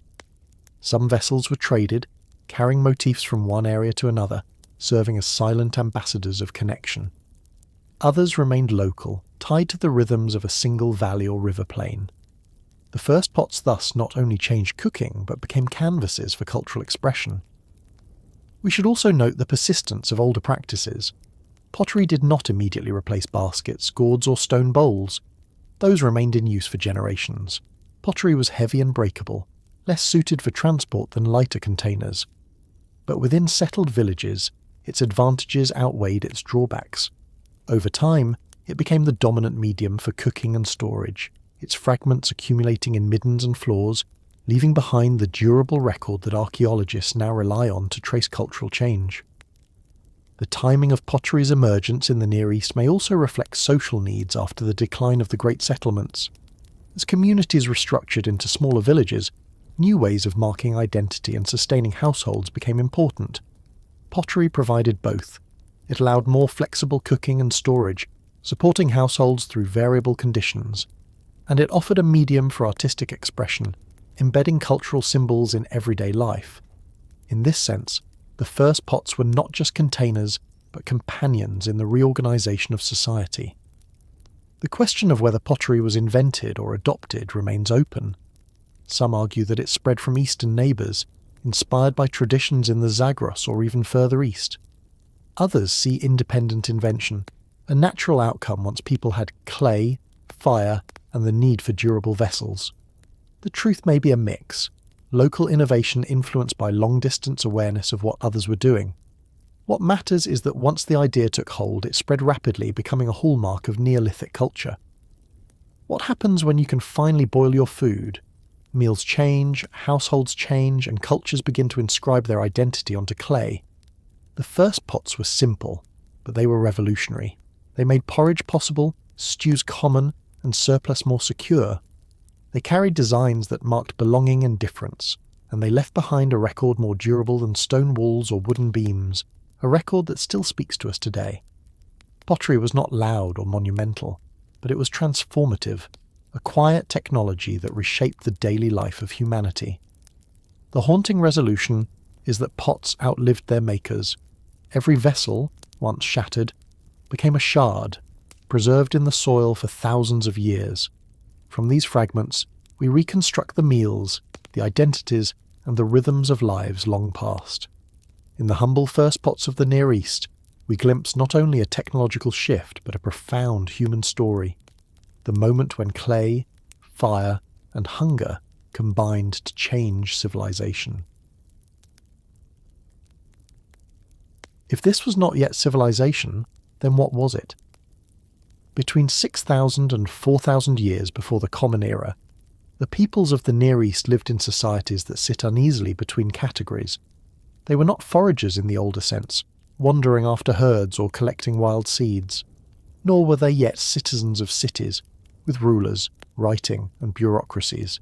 Some vessels were traded, carrying motifs from one area to another, serving as silent ambassadors of connection. Others remained local, tied to the rhythms of a single valley or river plain. The first pots thus not only changed cooking, but became canvases for cultural expression. We should also note the persistence of older practices. Pottery did not immediately replace baskets, gourds, or stone bowls. Those remained in use for generations. Pottery was heavy and breakable, less suited for transport than lighter containers. But within settled villages, its advantages outweighed its drawbacks. Over time, it became the dominant medium for cooking and storage, its fragments accumulating in middens and floors, leaving behind the durable record that archaeologists now rely on to trace cultural change. The timing of pottery's emergence in the Near East may also reflect social needs after the decline of the great settlements. As communities restructured into smaller villages, new ways of marking identity and sustaining households became important. Pottery provided both. It allowed more flexible cooking and storage, supporting households through variable conditions. And it offered a medium for artistic expression, embedding cultural symbols in everyday life. In this sense, the first pots were not just containers, but companions in the reorganization of society. The question of whether pottery was invented or adopted remains open. Some argue that it spread from eastern neighbours, inspired by traditions in the Zagros or even further east. Others see independent invention, a natural outcome once people had clay, fire, and the need for durable vessels. The truth may be a mix, local innovation influenced by long-distance awareness of what others were doing. What matters is that once the idea took hold, it spread rapidly, becoming a hallmark of Neolithic culture. What happens when you can finally boil your food? Meals change, households change, and cultures begin to inscribe their identity onto clay. The first pots were simple, but they were revolutionary. They made porridge possible, stews common, and surplus more secure. They carried designs that marked belonging and difference, and they left behind a record more durable than stone walls or wooden beams, a record that still speaks to us today. Pottery was not loud or monumental, but it was transformative, a quiet technology that reshaped the daily life of humanity. The haunting resolution is that pots outlived their makers. Every vessel, once shattered, became a shard, preserved in the soil for thousands of years. From these fragments, we reconstruct the meals, the identities, and the rhythms of lives long past. In the humble first pots of the Near East, we glimpse not only a technological shift, but a profound human story. The moment when clay, fire, and hunger combined to change civilization. If this was not yet civilization, then what was it? Between 6,000 and 4,000 years before the Common Era, the peoples of the Near East lived in societies that sit uneasily between categories. They were not foragers in the older sense, wandering after herds or collecting wild seeds, nor were they yet citizens of cities, with rulers, writing, and bureaucracies.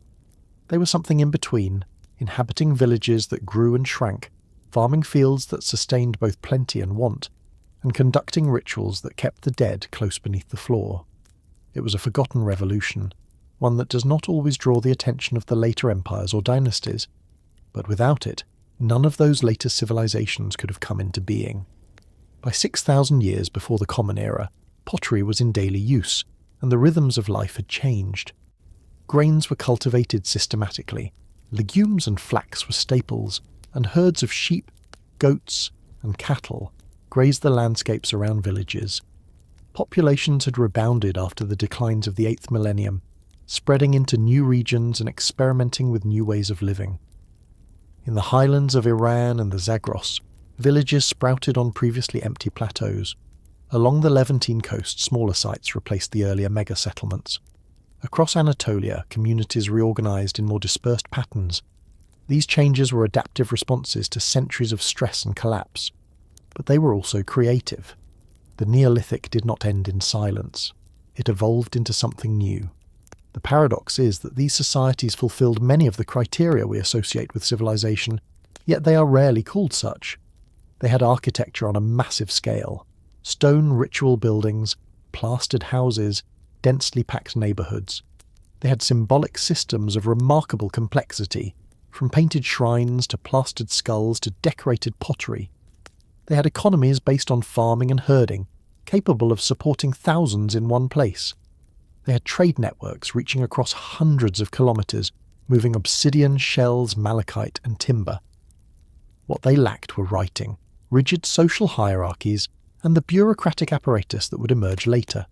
They were something in between, inhabiting villages that grew and shrank, farming fields that sustained both plenty and want, and conducting rituals that kept the dead close beneath the floor. It was a forgotten revolution, one that does not always draw the attention of the later empires or dynasties. But without it, none of those later civilizations could have come into being. By 6,000 years before the Common Era, pottery was in daily use, and the rhythms of life had changed. Grains were cultivated systematically, legumes and flax were staples, and herds of sheep, goats, and cattle grazed the landscapes around villages. Populations had rebounded after the declines of the 8th millennium, spreading into new regions and experimenting with new ways of living. In the highlands of Iran and the Zagros, villages sprouted on previously empty plateaus. Along the Levantine coast, smaller sites replaced the earlier mega-settlements. Across Anatolia, communities reorganized in more dispersed patterns. These changes were adaptive responses to centuries of stress and collapse. But they were also creative. The Neolithic did not end in silence. It evolved into something new. The paradox is that these societies fulfilled many of the criteria we associate with civilization, yet they are rarely called such. They had architecture on a massive scale, stone ritual buildings, plastered houses, densely packed neighbourhoods. They had symbolic systems of remarkable complexity, from painted shrines to plastered skulls to decorated pottery. They had economies based on farming and herding, capable of supporting thousands in one place. They had trade networks reaching across hundreds of kilometres, moving obsidian, shells, malachite and timber. What they lacked were writing, rigid social hierarchies, and the bureaucratic apparatus that would emerge later.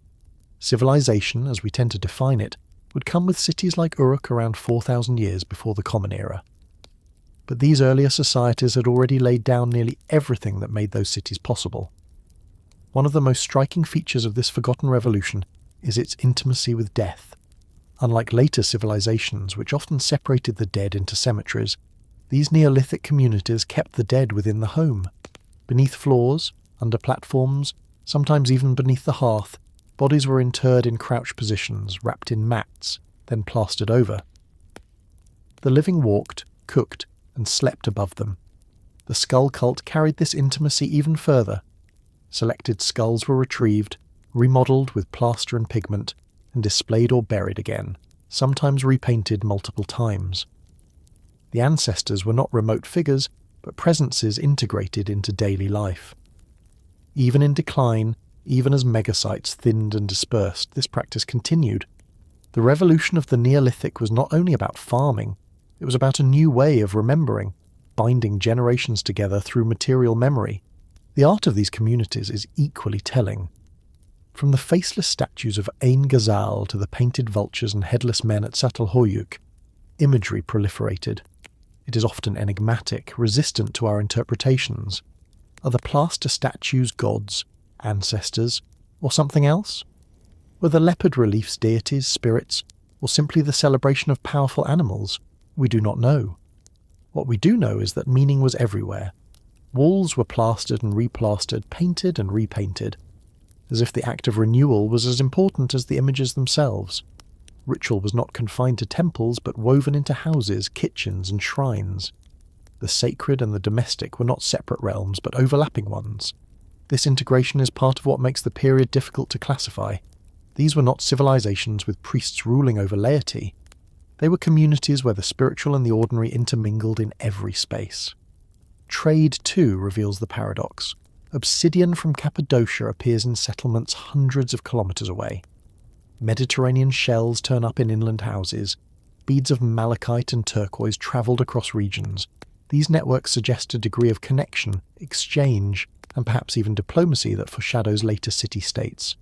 Civilization, as we tend to define it, would come with cities like Uruk around 4,000 years before the Common Era. But these earlier societies had already laid down nearly everything that made those cities possible. One of the most striking features of this forgotten revolution is its intimacy with death. Unlike later civilizations, which often separated the dead into cemeteries, these Neolithic communities kept the dead within the home. Beneath floors, under platforms, sometimes even beneath the hearth, bodies were interred in crouch positions, wrapped in mats, then plastered over. The living walked, cooked, and slept above them. The skull cult carried this intimacy even further. Selected skulls were retrieved, remodelled with plaster and pigment, and displayed or buried again, sometimes repainted multiple times. The ancestors were not remote figures, but presences integrated into daily life. Even in decline, even as megasites thinned and dispersed, this practice continued. The revolution of the Neolithic was not only about farming, it was about a new way of remembering, binding generations together through material memory. The art of these communities is equally telling. From the faceless statues of Ain Ghazal to the painted vultures and headless men at Çatalhöyük, imagery proliferated. It is often enigmatic, resistant to our interpretations. Are the plaster statues gods, ancestors, or something else? Were the leopard reliefs deities, spirits, or simply the celebration of powerful animals? We do not know. What we do know is that meaning was everywhere. Walls were plastered and replastered, painted and repainted, as if the act of renewal was as important as the images themselves. Ritual was not confined to temples, but woven into houses, kitchens, and shrines. The sacred and the domestic were not separate realms, but overlapping ones. This integration is part of what makes the period difficult to classify. These were not civilizations with priests ruling over laity. They were communities where the spiritual and the ordinary intermingled in every space. Trade, too, reveals the paradox. Obsidian from Cappadocia appears in settlements hundreds of kilometres away. Mediterranean shells turn up in inland houses. Beads of malachite and turquoise travelled across regions. These networks suggest a degree of connection, exchange, and perhaps even diplomacy that foreshadows later city-states.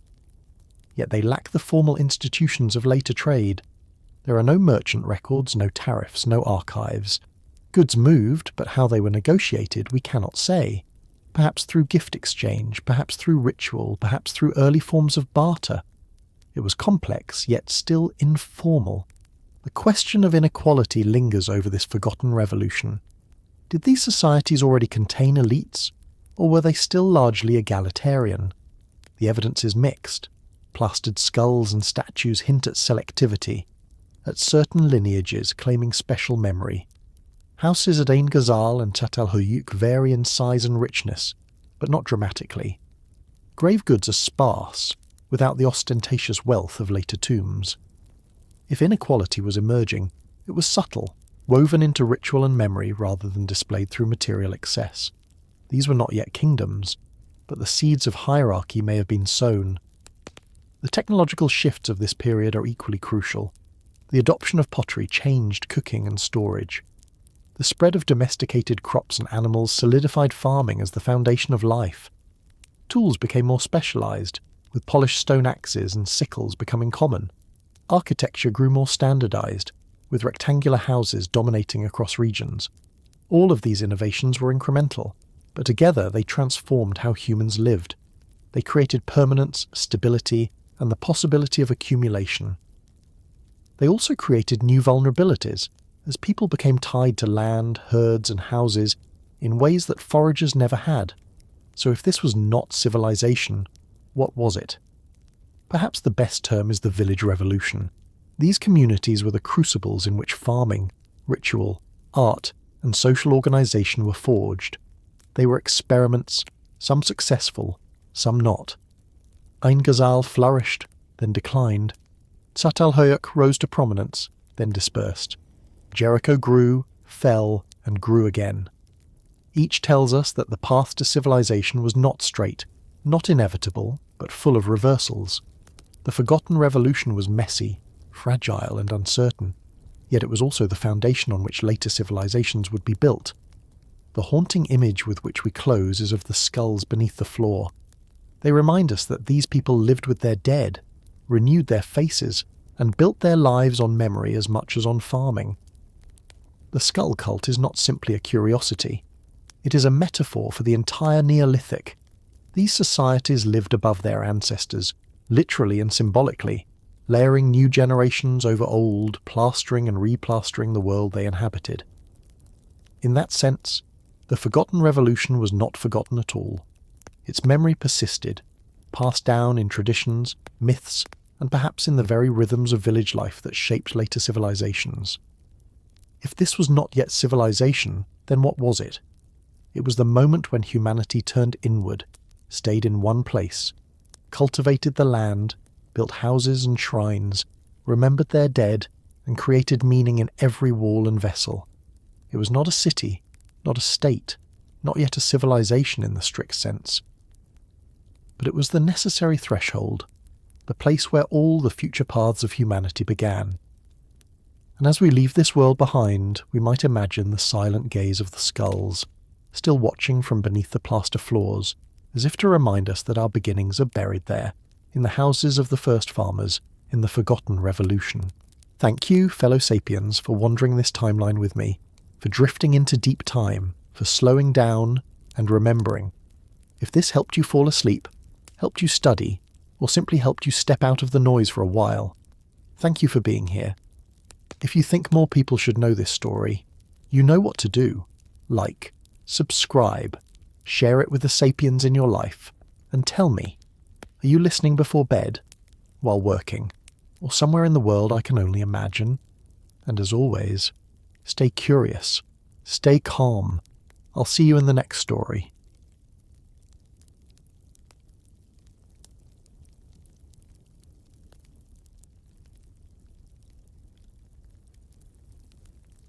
Yet they lack the formal institutions of later trade. There are no merchant records, no tariffs, no archives. Goods moved, but how they were negotiated we cannot say. Perhaps through gift exchange, perhaps through ritual, perhaps through early forms of barter. It was complex, yet still informal. The question of inequality lingers over this forgotten revolution. Did these societies already contain elites, or were they still largely egalitarian? The evidence is mixed. Plastered skulls and statues hint at selectivity, at certain lineages claiming special memory. Houses at Ain Ghazal and Çatalhöyük vary in size and richness, but not dramatically. Grave goods are sparse, without the ostentatious wealth of later tombs. If inequality was emerging, it was subtle, woven into ritual and memory rather than displayed through material excess. These were not yet kingdoms, but the seeds of hierarchy may have been sown. The technological shifts of this period are equally crucial. The adoption of pottery changed cooking and storage. The spread of domesticated crops and animals solidified farming as the foundation of life. Tools became more specialized, with polished stone axes and sickles becoming common. Architecture grew more standardized, with rectangular houses dominating across regions. All of these innovations were incremental, but together they transformed how humans lived. They created permanence, stability, and the possibility of accumulation. They also created new vulnerabilities, as people became tied to land, herds, and houses in ways that foragers never had. So if this was not civilization, what was it? Perhaps the best term is the village revolution. These communities were the crucibles in which farming, ritual, art, and social organization were forged. They were experiments, some successful, some not. Ain Ghazal flourished, then declined. Çatalhöyük rose to prominence, then dispersed. Jericho grew, fell, and grew again. Each tells us that the path to civilization was not straight, not inevitable, but full of reversals. The forgotten revolution was messy, fragile, and uncertain, yet it was also the foundation on which later civilizations would be built. The haunting image with which we close is of the skulls beneath the floor. They remind us that these people lived with their dead, renewed their faces, and built their lives on memory as much as on farming. The skull cult is not simply a curiosity. It is a metaphor for the entire Neolithic. These societies lived above their ancestors, literally and symbolically, layering new generations over old, plastering and replastering the world they inhabited. In that sense, the forgotten revolution was not forgotten at all. Its memory persisted, passed down in traditions, myths, and perhaps in the very rhythms of village life that shaped later civilizations. If this was not yet civilization, then what was it? It was the moment when humanity turned inward, stayed in one place, cultivated the land, built houses and shrines, remembered their dead, and created meaning in every wall and vessel. It was not a city, not a state, not yet a civilization in the strict sense. But it was the necessary threshold, the place where all the future paths of humanity began. And as we leave this world behind, we might imagine the silent gaze of the skulls, still watching from beneath the plaster floors, as if to remind us that our beginnings are buried there, in the houses of the first farmers, in the forgotten revolution. Thank you, fellow sapiens, for wandering this timeline with me, for drifting into deep time, for slowing down and remembering. If this helped you fall asleep, helped you study, or simply helped you step out of the noise for a while, thank you for being here. If you think more people should know this story, you know what to do. Like, subscribe, share it with the sapiens in your life, and tell me, are you listening before bed, while working, or somewhere in the world I can only imagine? And as always, stay curious, stay calm. I'll see you in the next story.